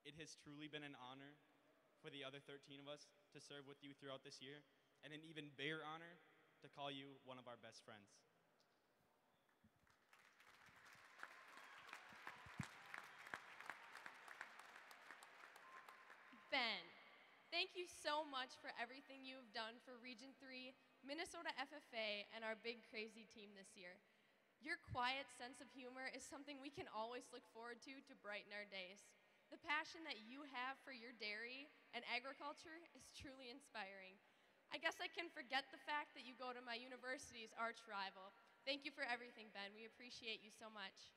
It has truly been an honor for the other 13 of us to serve with you throughout this year, and an even bigger honor to call you one of our best friends. Ben, thank you so much for everything you've done for Region 3, Minnesota FFA, and our big crazy team this year. Your quiet sense of humor is something we can always look forward to brighten our days. The passion that you have for your dairy and agriculture is truly inspiring. I guess I can forget the fact that you go to my university's arch rival. Thank you for everything, Ben. We appreciate you so much.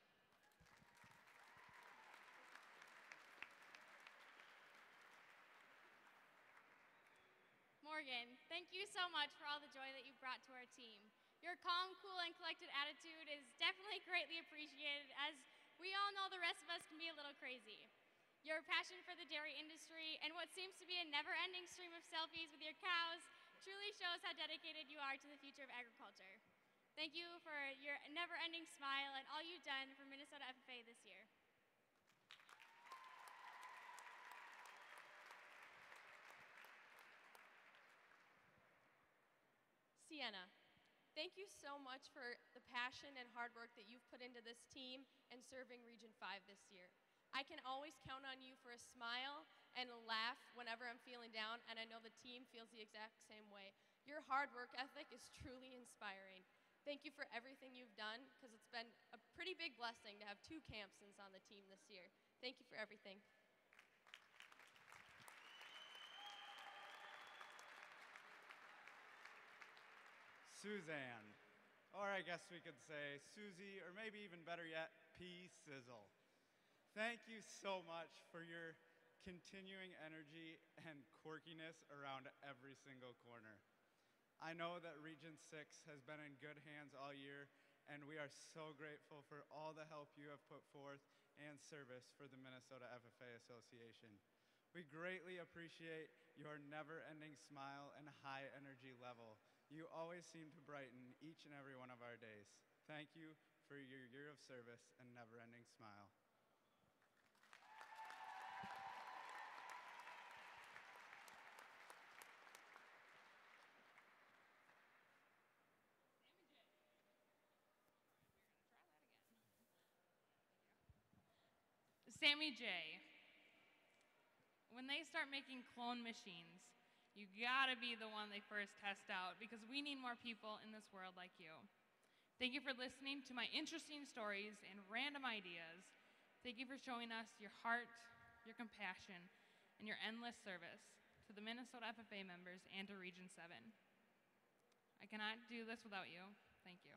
Morgan, thank you so much for all the joy that you brought to our team. Your calm, cool, and collected attitude is definitely greatly appreciated, as we all know the rest of us can be a little crazy. Your passion for the dairy industry and what seems to be a never-ending stream of selfies with your cows truly shows how dedicated you are to the future of agriculture. Thank you for your never-ending smile and all you've done for Minnesota FFA this year. Sienna, thank you so much for the passion and hard work that you've put into this team and serving Region 5 this year. I can always count on you for a smile and a laugh whenever I'm feeling down, and I know the team feels the exact same way. Your hard work ethic is truly inspiring. Thank you for everything you've done, because it's been a pretty big blessing to have 2 Campsons on the team this year. Thank you for everything. Suzanne, or I guess we could say Susie, or maybe even better yet, P. Sizzle. Thank you so much for your continuing energy and quirkiness around every single corner. I know that Region 6 has been in good hands all year, and we are so grateful for all the help you have put forth and service for the Minnesota FFA Association. We greatly appreciate your never-ending smile and high energy level. You always seem to brighten each and every one of our days. Thank you for your year of service and never-ending smile. Sammy J. When they start making clone machines, you gotta be the one they first test out, because we need more people in this world like you. Thank you for listening to my interesting stories and random ideas. Thank you for showing us your heart, your compassion, and your endless service to the Minnesota FFA members and to Region 7. I cannot do this without you. Thank you.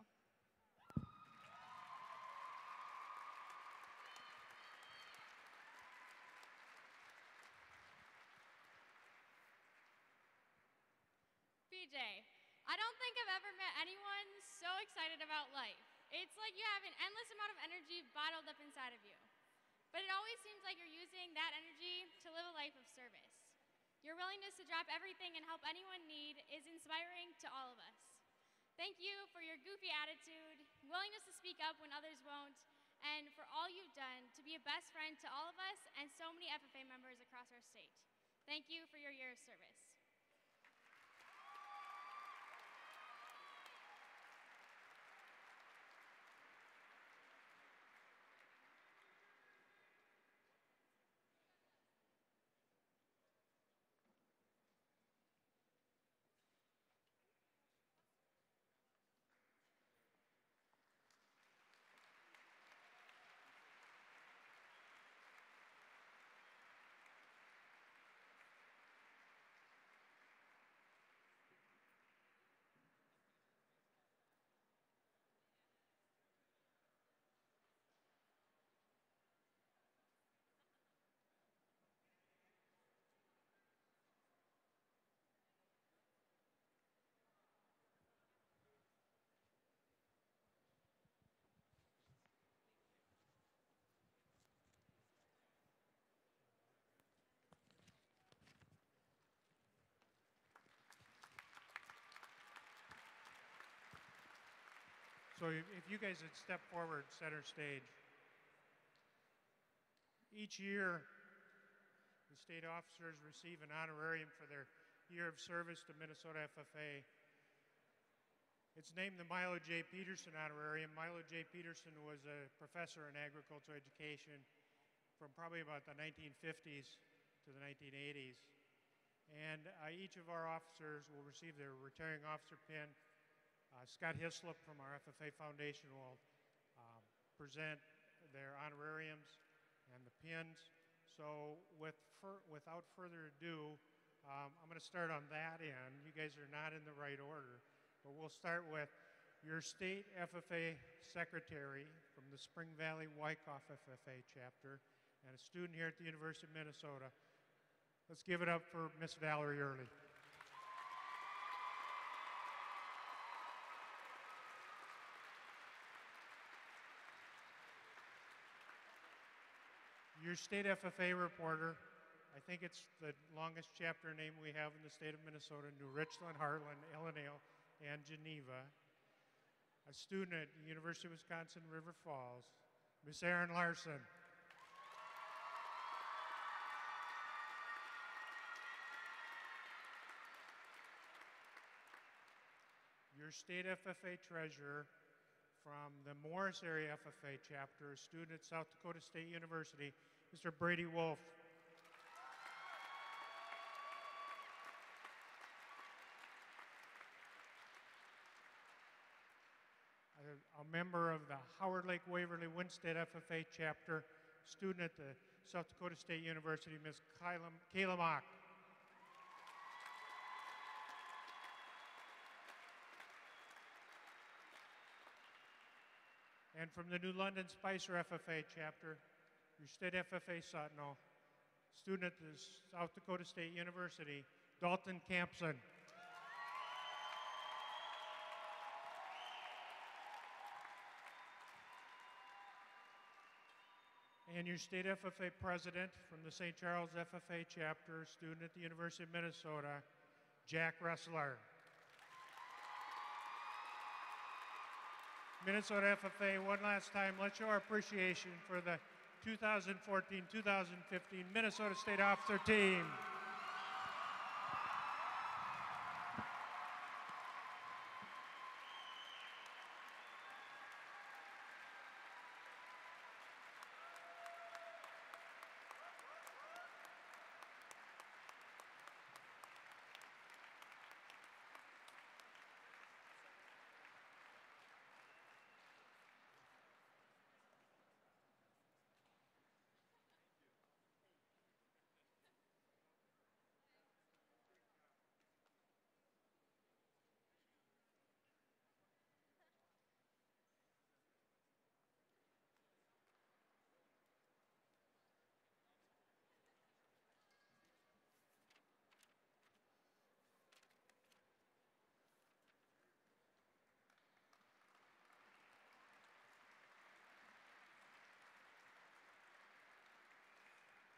BJ, I don't think I've ever met anyone so excited about life. It's like you have an endless amount of energy bottled up inside of you. But it always seems like you're using that energy to live a life of service. Your willingness to drop everything and help anyone in need is inspiring to all of us. Thank you for your goofy attitude, willingness to speak up when others won't, and for all you've done to be a best friend to all of us and so many FFA members across our state. Thank you for your year of service. So if you guys would step forward, center stage. Each year, the state officers receive an honorarium for their year of service to Minnesota FFA. It's named the Milo J. Peterson Honorarium. Milo J. Peterson was a professor in agricultural education from probably about the 1950s to the 1980s. And each of our officers will receive their retiring officer pin. Scott Hislop from our FFA Foundation will present their honorariums and the pins. So without further ado, I'm going to start on that end. You guys are not in the right order, but we'll start with your state FFA secretary from the Spring Valley Wyckoff FFA chapter and a student here at the University of Minnesota. Let's give it up for Miss Valerie Early. Your state FFA reporter, I think it's the longest chapter name we have in the state of Minnesota, New Richland, Heartland, Illinois, and Geneva. A student at the University of Wisconsin, River Falls, Miss Erin Larson. Your state FFA treasurer from the Morris area FFA chapter, a student at South Dakota State University, Mr. Brady Wolf. A member of the Howard Lake Waverly Winstead FFA chapter, student at the South Dakota State University, Ms. Kayla Mock. And from the New London Spicer FFA chapter, your state FFA Sutno, student at the South Dakota State University, Dalton Campson. And your state FFA president from the St. Charles FFA chapter, student at the University of Minnesota, Jack Ressler. Minnesota FFA, one last time, let's show our appreciation for the 2014-2015 Minnesota State Officer Team.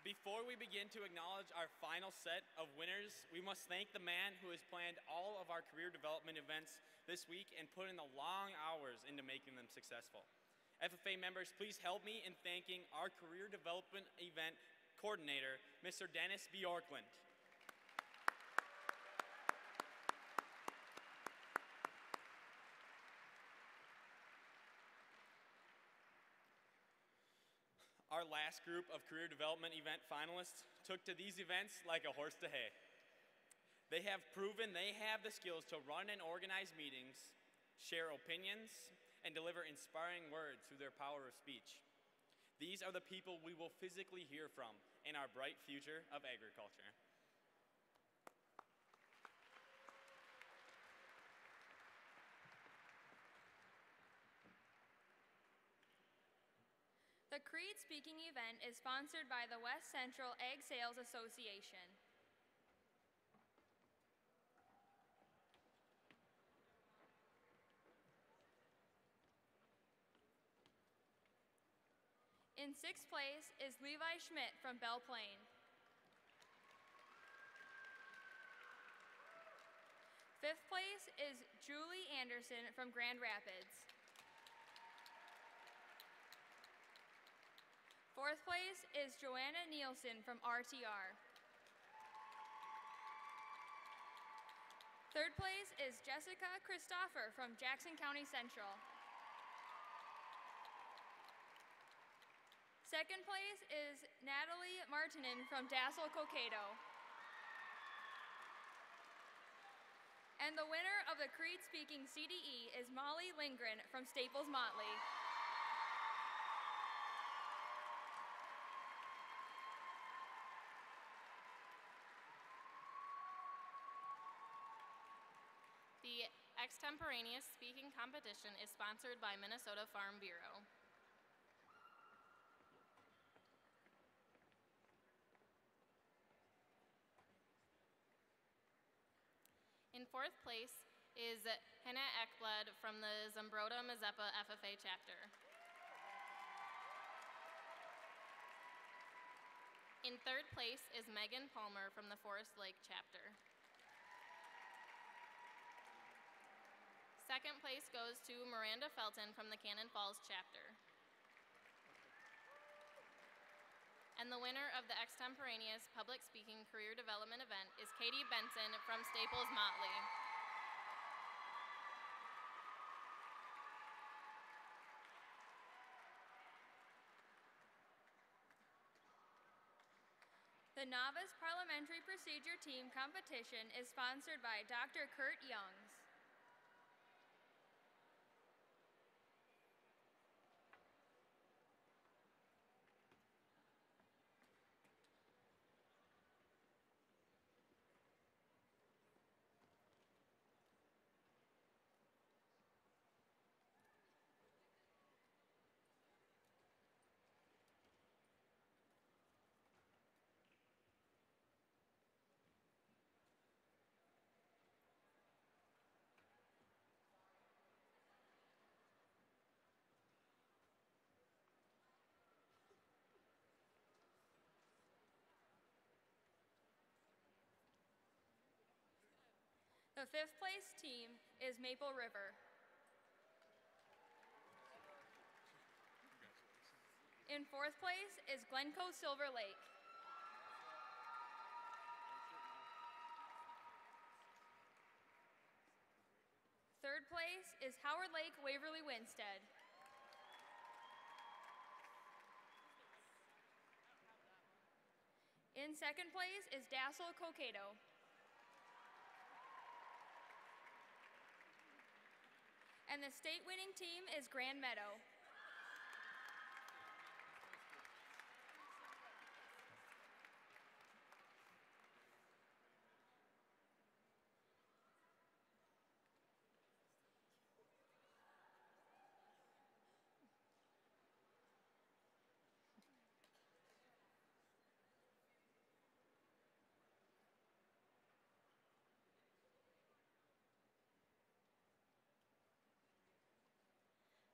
Before we begin to acknowledge our final set of winners, we must thank the man who has planned all of our career development events this week and put in the long hours into making them successful. FFA members, please help me in thanking our career development event coordinator, Mr. Dennis Bjorklund. Our last group of career development event finalists took to these events like a horse to hay. They have proven they have the skills to run and organize meetings, share opinions, and deliver inspiring words through their power of speech. These are the people we will physically hear from in our bright future of agriculture. The Creed speaking event is sponsored by the West Central Ag Sales Association. In sixth place is Levi Schmidt from Belle Plaine. Fifth place is Julie Anderson from Grand Rapids. Fourth place is Joanna Nielsen from RTR. Third place is Jessica Christopher from Jackson County Central. Second place is Natalie Martinen from Dassel Cokato. And the winner of the Creed-speaking CDE is Molly Lindgren from Staples Motley. The Extemporaneous Speaking Competition is sponsored by Minnesota Farm Bureau. In fourth place is Hannah Ekblad from the Zumbrota Mazeppa FFA chapter. In third place is Megan Palmer from the Forest Lake chapter. Second place goes to Miranda Felton from the Cannon Falls chapter. And the winner of the Extemporaneous Public Speaking Career Development event is Katie Benson from Staples Motley. The Novice Parliamentary Procedure Team competition is sponsored by Dr. Kurt Youngs. The fifth place team is Maple River. In fourth place is Glencoe Silver Lake. Third place is Howard Lake Waverly Winstead. In second place is Dassel Cokato. And the state winning team is Grand Meadow.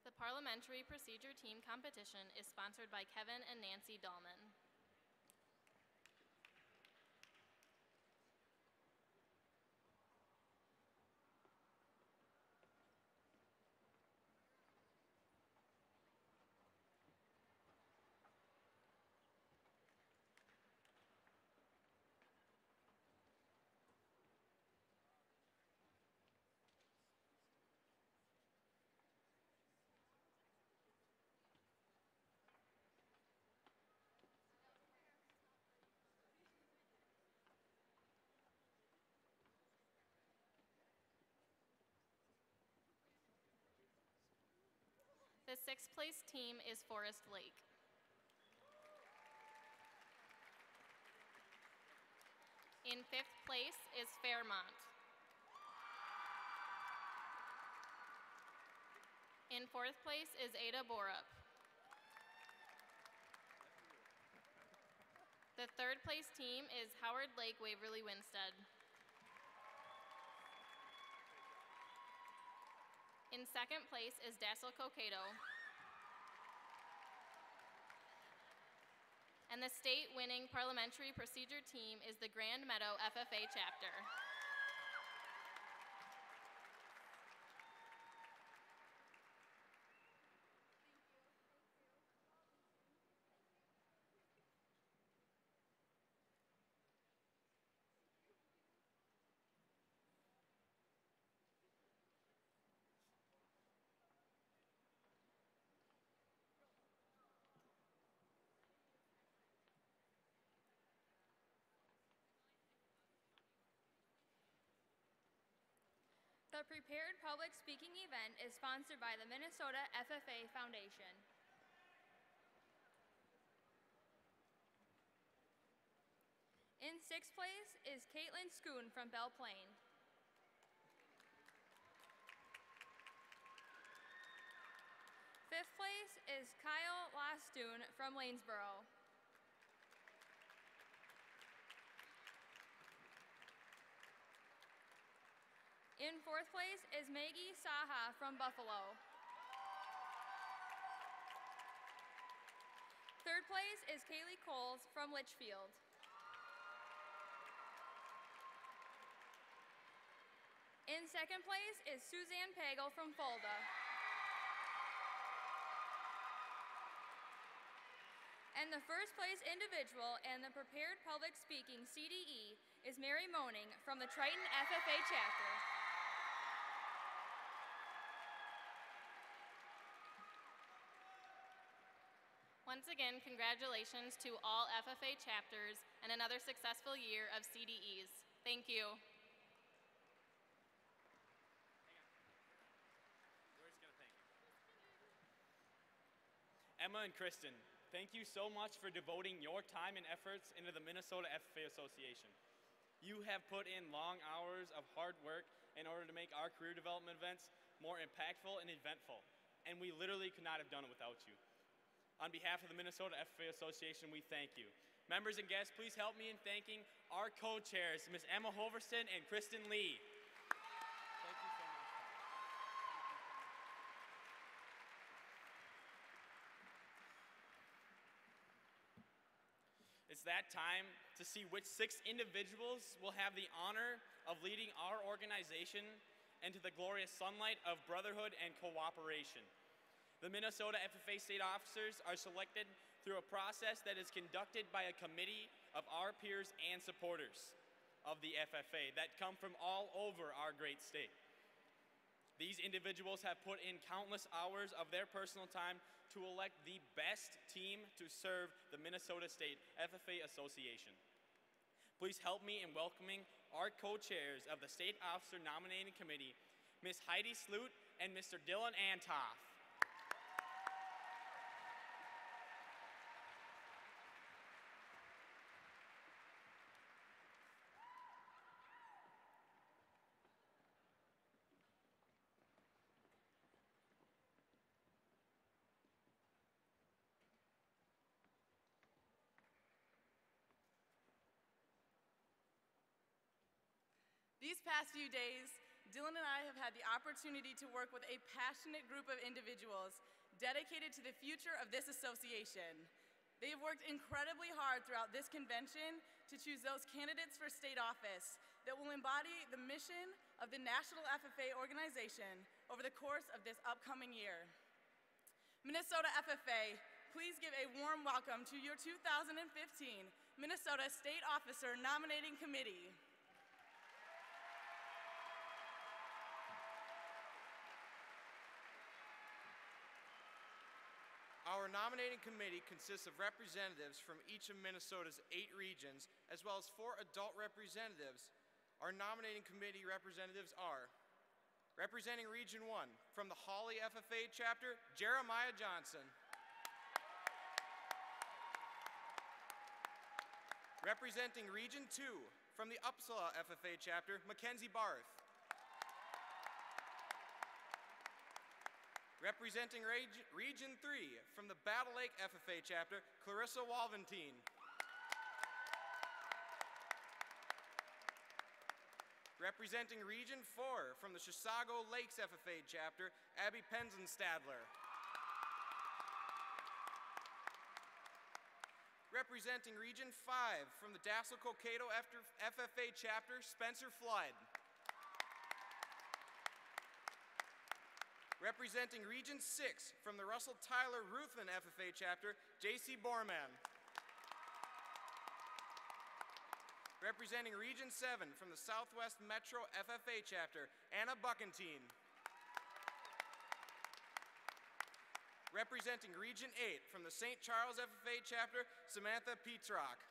The Parliamentary Procedure Team competition is sponsored by Kevin and Nancy Dahlman. The sixth place team is Forest Lake. In fifth place is Fairmont. In fourth place is Ada Borup. The third place team is Howard Lake Waverly Winstead. In second place is Dassel Cokato. And the state winning parliamentary procedure team is the Grand Meadow FFA chapter. The Prepared Public Speaking event is sponsored by the Minnesota FFA Foundation. In sixth place is Caitlin Schoon from Belle Plaine. Fifth place is Kyle Lastoon from Lanesboro. In fourth place is Maggie Saha from Buffalo. Third place is Kaylee Coles from Litchfield. In second place is Suzanne Pagel from Fulda. And the first place individual in the Prepared Public Speaking CDE is Mary Moaning from the Triton FFA chapter. Once again, congratulations to all FFA chapters and another successful year of CDEs. Thank you. Emma and Kristen, thank you so much for devoting your time and efforts into the Minnesota FFA Association. You have put in long hours of hard work in order to make our career development events more impactful and eventful, and we literally could not have done it without you. On behalf of the Minnesota FFA Association, we thank you. Members and guests, please help me in thanking our co-chairs, Ms. Emma Hoverson and Kristen Lee. Thank you so much. It's that time to see which 6 individuals will have the honor of leading our organization into the glorious sunlight of brotherhood and cooperation. The Minnesota FFA state officers are selected through a process that is conducted by a committee of our peers and supporters of the FFA that come from all over our great state. These individuals have put in countless hours of their personal time to elect the best team to serve the Minnesota State FFA Association. Please help me in welcoming our co-chairs of the State Officer Nominating Committee, Ms. Heidi Sloot and Mr. Dylan Antoff. These past few days, Dylan and I have had the opportunity to work with a passionate group of individuals dedicated to the future of this association. They have worked incredibly hard throughout this convention to choose those candidates for state office that will embody the mission of the National FFA organization over the course of this upcoming year. Minnesota FFA, please give a warm welcome to your 2015 Minnesota State Officer Nominating Committee. Our nominating committee consists of representatives from each of Minnesota's 8 regions, as well as 4 adult representatives. Our nominating committee representatives are, representing Region 1, from the Hawley FFA chapter, Jeremiah Johnson. Representing Region 2, from the Uppsala FFA chapter, Mackenzie Barth. Representing Region 3, from the Battle Lake FFA chapter, Clarissa Walventine. Representing Region 4, from the Chisago Lakes FFA chapter, Abby Penzenstadler. Representing Region 5, from the Dassel-Cokato FFA chapter, Spencer Flood. Representing Region 6, from the Russell Tyler Ruthven FFA chapter, J.C. Borman. Representing Region 7, from the Southwest Metro FFA chapter, Anna Buckentine. Representing Region 8, from the St. Charles FFA chapter, Samantha Pietrock.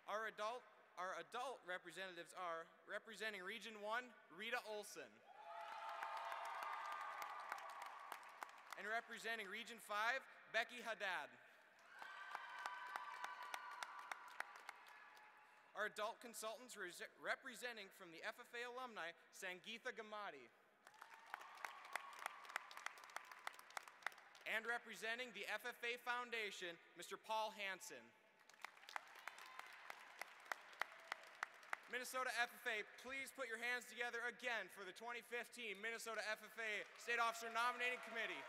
Our adult our adult representatives are, representing Region 1, Rita Olson. And representing Region 5, Becky Haddad. Our adult consultants representing from the FFA alumni, Sangeetha Gamadi. And representing the FFA Foundation, Mr. Paul Hansen. Minnesota FFA, please put your hands together again for the 2015 Minnesota FFA State Officer Nominating Committee.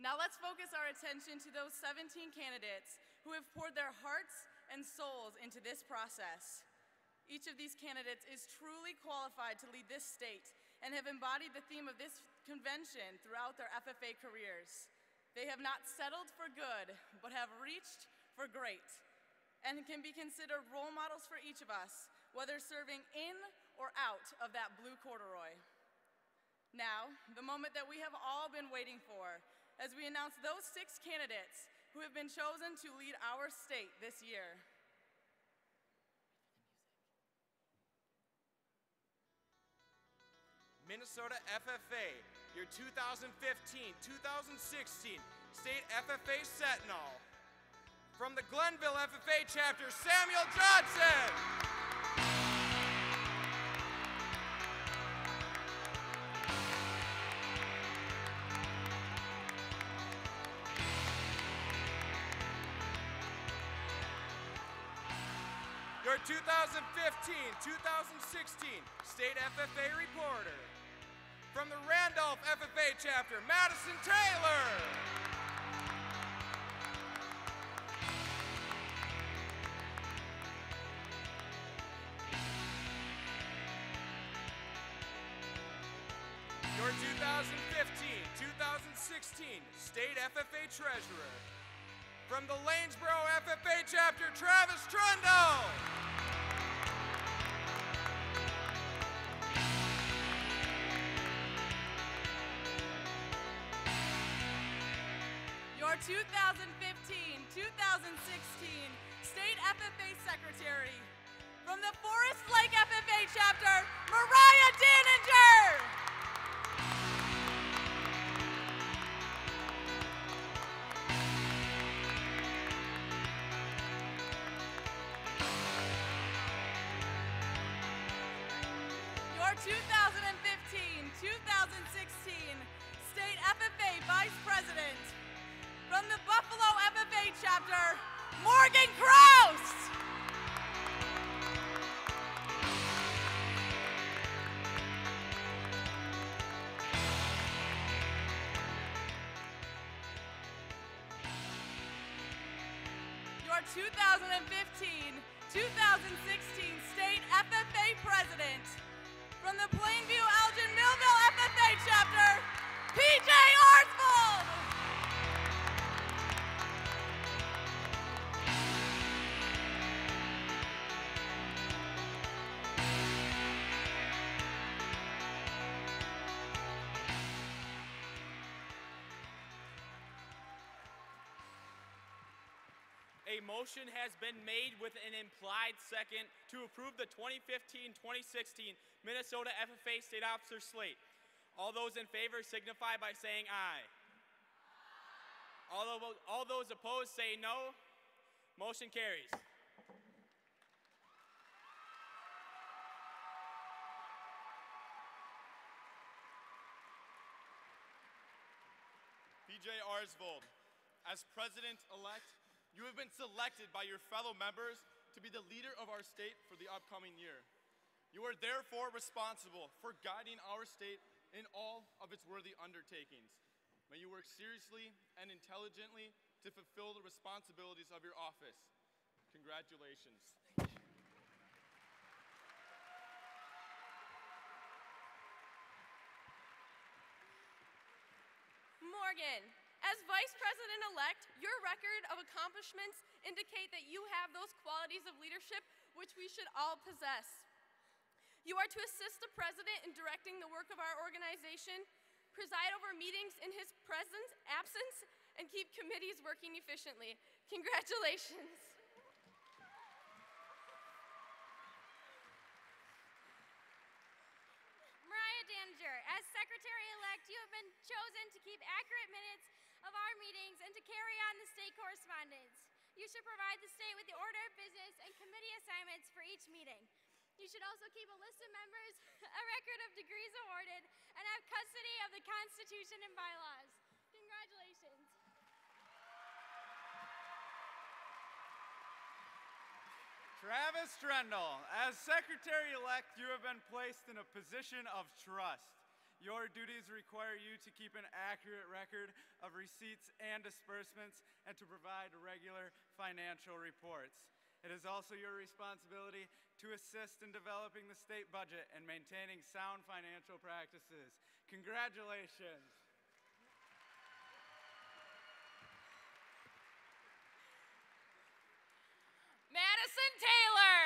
Now let's focus our attention to those 17 candidates who have poured their hearts and souls into this process. Each of these candidates is truly qualified to lead this state and have embodied the theme of this convention throughout their FFA careers. They have not settled for good, but have reached for great, and can be considered role models for each of us, whether serving in or out of that blue corduroy. Now, the moment that we have all been waiting for, as we announce those 6 candidates who have been chosen to lead our state this year. Minnesota FFA, your 2015-2016 State FFA Sentinel. From the Glenville FFA chapter, Samuel Johnson. Your 2015-2016 State FFA Reporter. From the Randolph FFA chapter, Madison Taylor. Your 2015-2016 State FFA Treasurer. From the Lanesboro FFA chapter, Travis Trundle. Your 2015-2016 State FFA Secretary. From the Forest Lake FFA chapter, Mariah Daninger. Your 2015-2016 State FFA Vice President. From the Buffalo FFA chapter, Morgan Kraus. Your 2015-2016 State FFA President. From the Plainview Elgin Millville FFA chapter, PJ Artsvold. A motion has been made with an implied second to approve the 2015-2016 Minnesota FFA State Officer slate. All those in favor signify by saying aye. All those opposed say no. Motion carries. PJ Arsvold, as president-elect, you have been selected by your fellow members to be the leader of our state for the upcoming year. You are therefore responsible for guiding our state in all of its worthy undertakings. May you work seriously and intelligently to fulfill the responsibilities of your office. Congratulations. Morgan, as Vice President-elect, your record of accomplishments indicate that you have those qualities of leadership which we should all possess. You are to assist the president in directing the work of our organization, preside over meetings in his absence, and keep committees working efficiently. Congratulations. Mariah Danger, as Secretary-elect, you have been chosen to keep accurate minutes of our meetings and to carry on the state correspondence. You should provide the state with the order of business and committee assignments for each meeting. You should also keep a list of members, a record of degrees awarded, and have custody of the Constitution and bylaws. Congratulations. Travis Trendle, as Secretary-elect, you have been placed in a position of trust. Your duties require you to keep an accurate record of receipts and disbursements and to provide regular financial reports. It is also your responsibility to assist in developing the state budget and maintaining sound financial practices. Congratulations. Madison Taylor.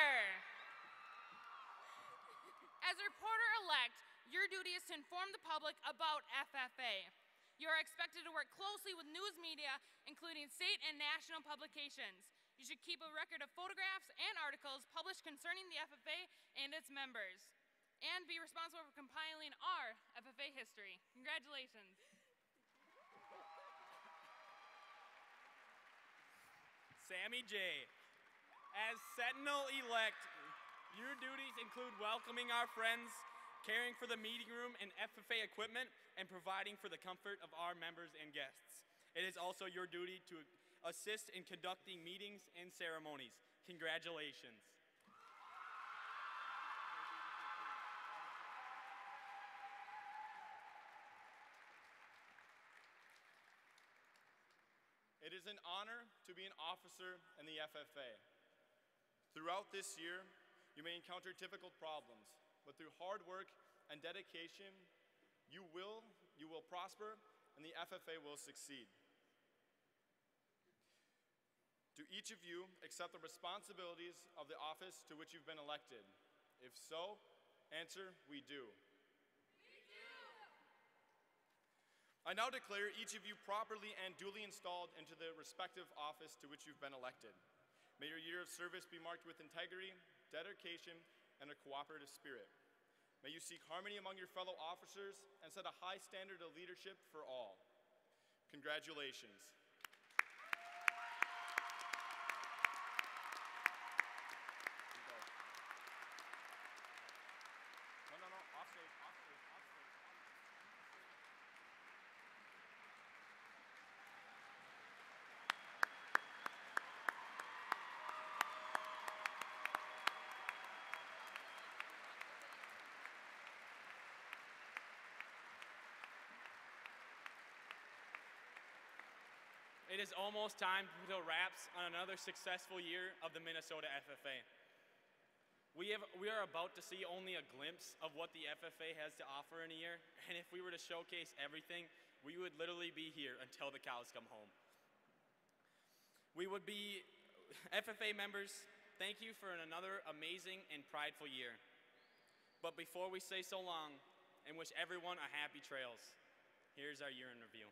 As reporter-elect, your duty is to inform the public about FFA. You are expected to work closely with news media, including state and national publications. You should keep a record of photographs and articles published concerning the FFA and its members, and be responsible for compiling our FFA history. Congratulations. Sammy J. As Sentinel-elect, your duties include welcoming our friends, caring for the meeting room and FFA equipment, and providing for the comfort of our members and guests. It is also your duty to assist in conducting meetings and ceremonies. Congratulations. It is an honor to be an officer in the FFA. Throughout this year, you may encounter difficult problems, but through hard work and dedication, you will prosper and the FFA will succeed. Do each of you accept the responsibilities of the office to which you've been elected? If so, answer, we do. We do. I now declare each of you properly and duly installed into the respective office to which you've been elected. May your year of service be marked with integrity, dedication, and a cooperative spirit. May you seek harmony among your fellow officers and set a high standard of leadership for all. Congratulations. It is almost time to put wraps on another successful year of the Minnesota FFA. We are about to see only a glimpse of what the FFA has to offer in a year, and if we were to showcase everything, we would literally be here until the cows come home. FFA members, thank you for another amazing and prideful year. But before we say so long and wish everyone a happy trails, here's our year in review.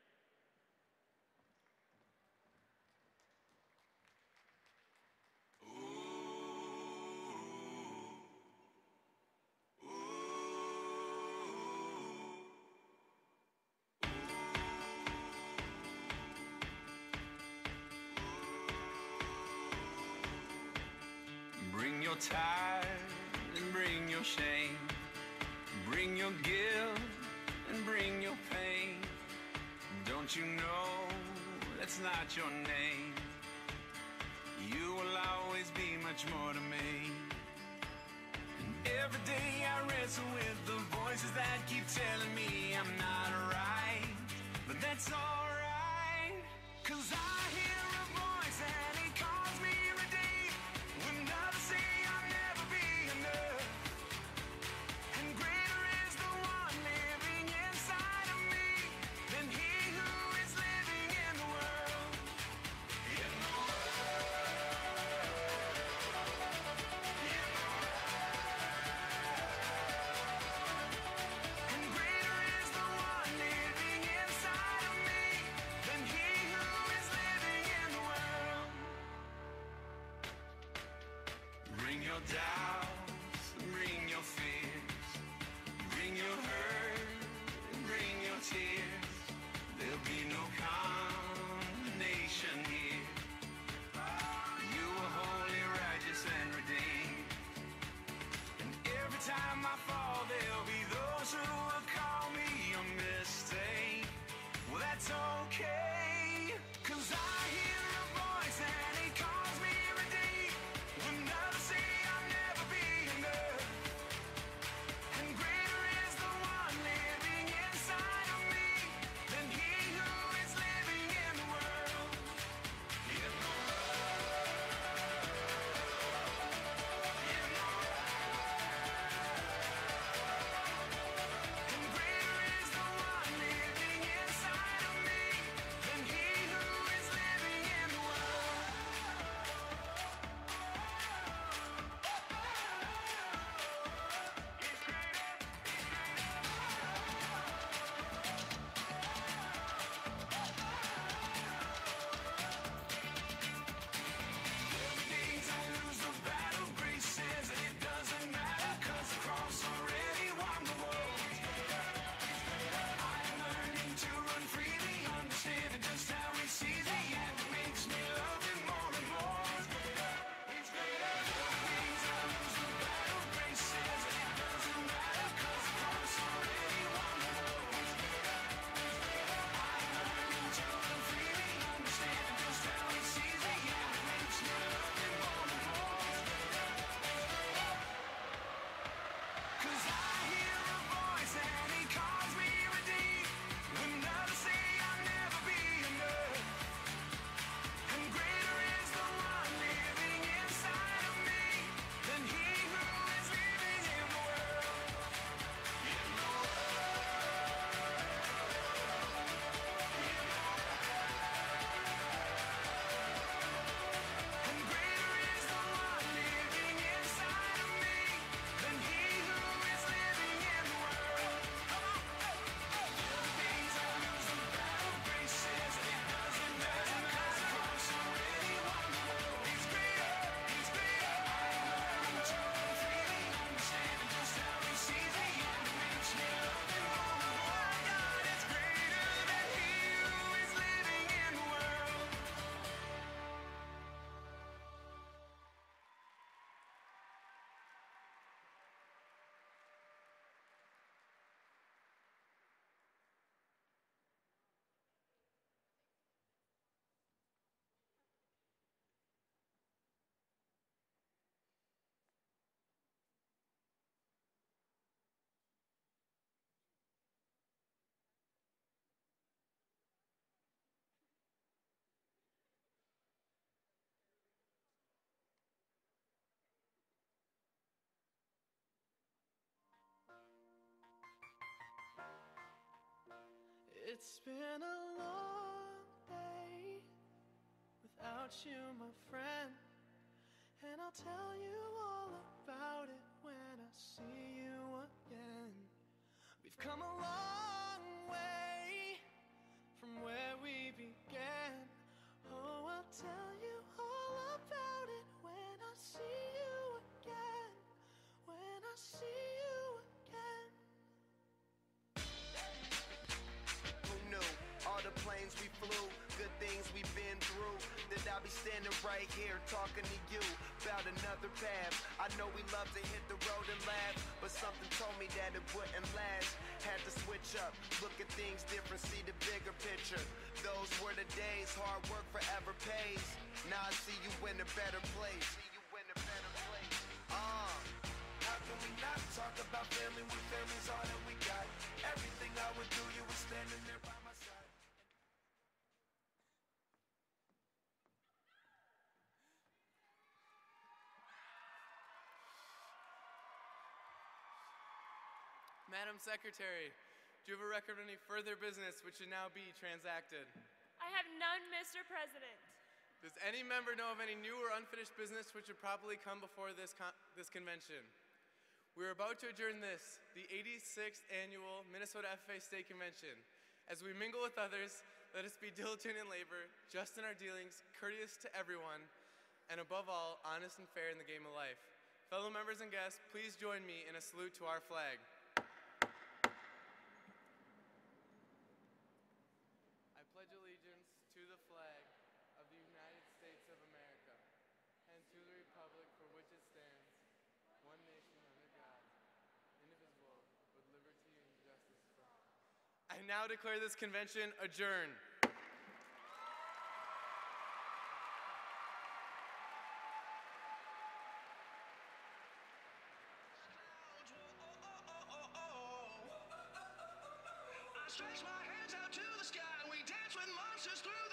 Bring your tide and bring your shame. Bring your guilt and bring your pain. Don't you know that's not your name? You will always be much more to me. And every day I wrestle with the voices that keep telling me I'm not right. But that's alright, 'cause I hear a voice and it calls me redeemed. When others say I'll never be enough, and greater is the one living inside of me than he who is living in the world. In the world. In doubts and bring your fears. Bring your hurt and bring your tears. There'll be no condemnation here. You are holy, righteous, and redeemed. And every time I fall, there'll be those who will call me a mistake. Well, that's okay, 'cause I hear a voice and he calls me redeemed. When others say I'll never be enough, and greater is the one living inside of me than he who is living in the world. In the And greater is the one living inside of me than he who is living in the world. Every day I lose the battle, grace says that it doesn't matter, 'cause the cross already won the war. I'm learning to run freely, understanding just how he sees me, and it makes me love him more and more. He's greater. Every day I lose the battle, grace says that it doesn't matter, 'cause the cross already won the war. I'm learning to run freely, understanding just how he sees me, and it makes me love him more and more. 'Cause I hear a voice and he calls me redeemed. When others say I'll never be enough, and greater is the one living inside of me than he who is living in the world. In the And greater is the one living inside of me than he who is living in the world. Days I lose the battle, grace says that it doesn't matter, 'cause the cross already won the war. He's greater, he's greater. I'm learning to run freely, understanding just how he sees me, and it makes me love him more and more. God is greater than he who is living in the world. It's been a long day without you, my friend, and I'll tell you all about it when I see you again. We've come a long way from where we began. Oh, I'll tell you all about it when I see you again. When I see you again. Who knew all the planes we flew, good things we've been through, that I'll be standing right here talking to you about another path. I know we love to hit the road and laugh, but something told me that it wouldn't last. Had to switch up, look at things different, see the bigger picture. Those were the days, hard work forever pays. Now I see you in a better place. How can we not talk about family when family's all that we got? Everything I would do, you were standing there by my side. Madam Secretary, do you have a record of any further business which should now be transacted? I have none, Mr. President. Does any member know of any new or unfinished business which should properly come before this convention? We are about to adjourn this, the 86th Annual Minnesota FFA State Convention. As we mingle with others, let us be diligent in labor, just in our dealings, courteous to everyone, and above all, honest and fair in the game of life. Fellow members and guests, please join me in a salute to our flag. I pledge allegiance to the flag of the United States of America and to the republic for which it stands, one nation under God, indivisible, with liberty and justice for all. I now declare this convention adjourned. I stretch my hands out to the sky. We dance with monsters through the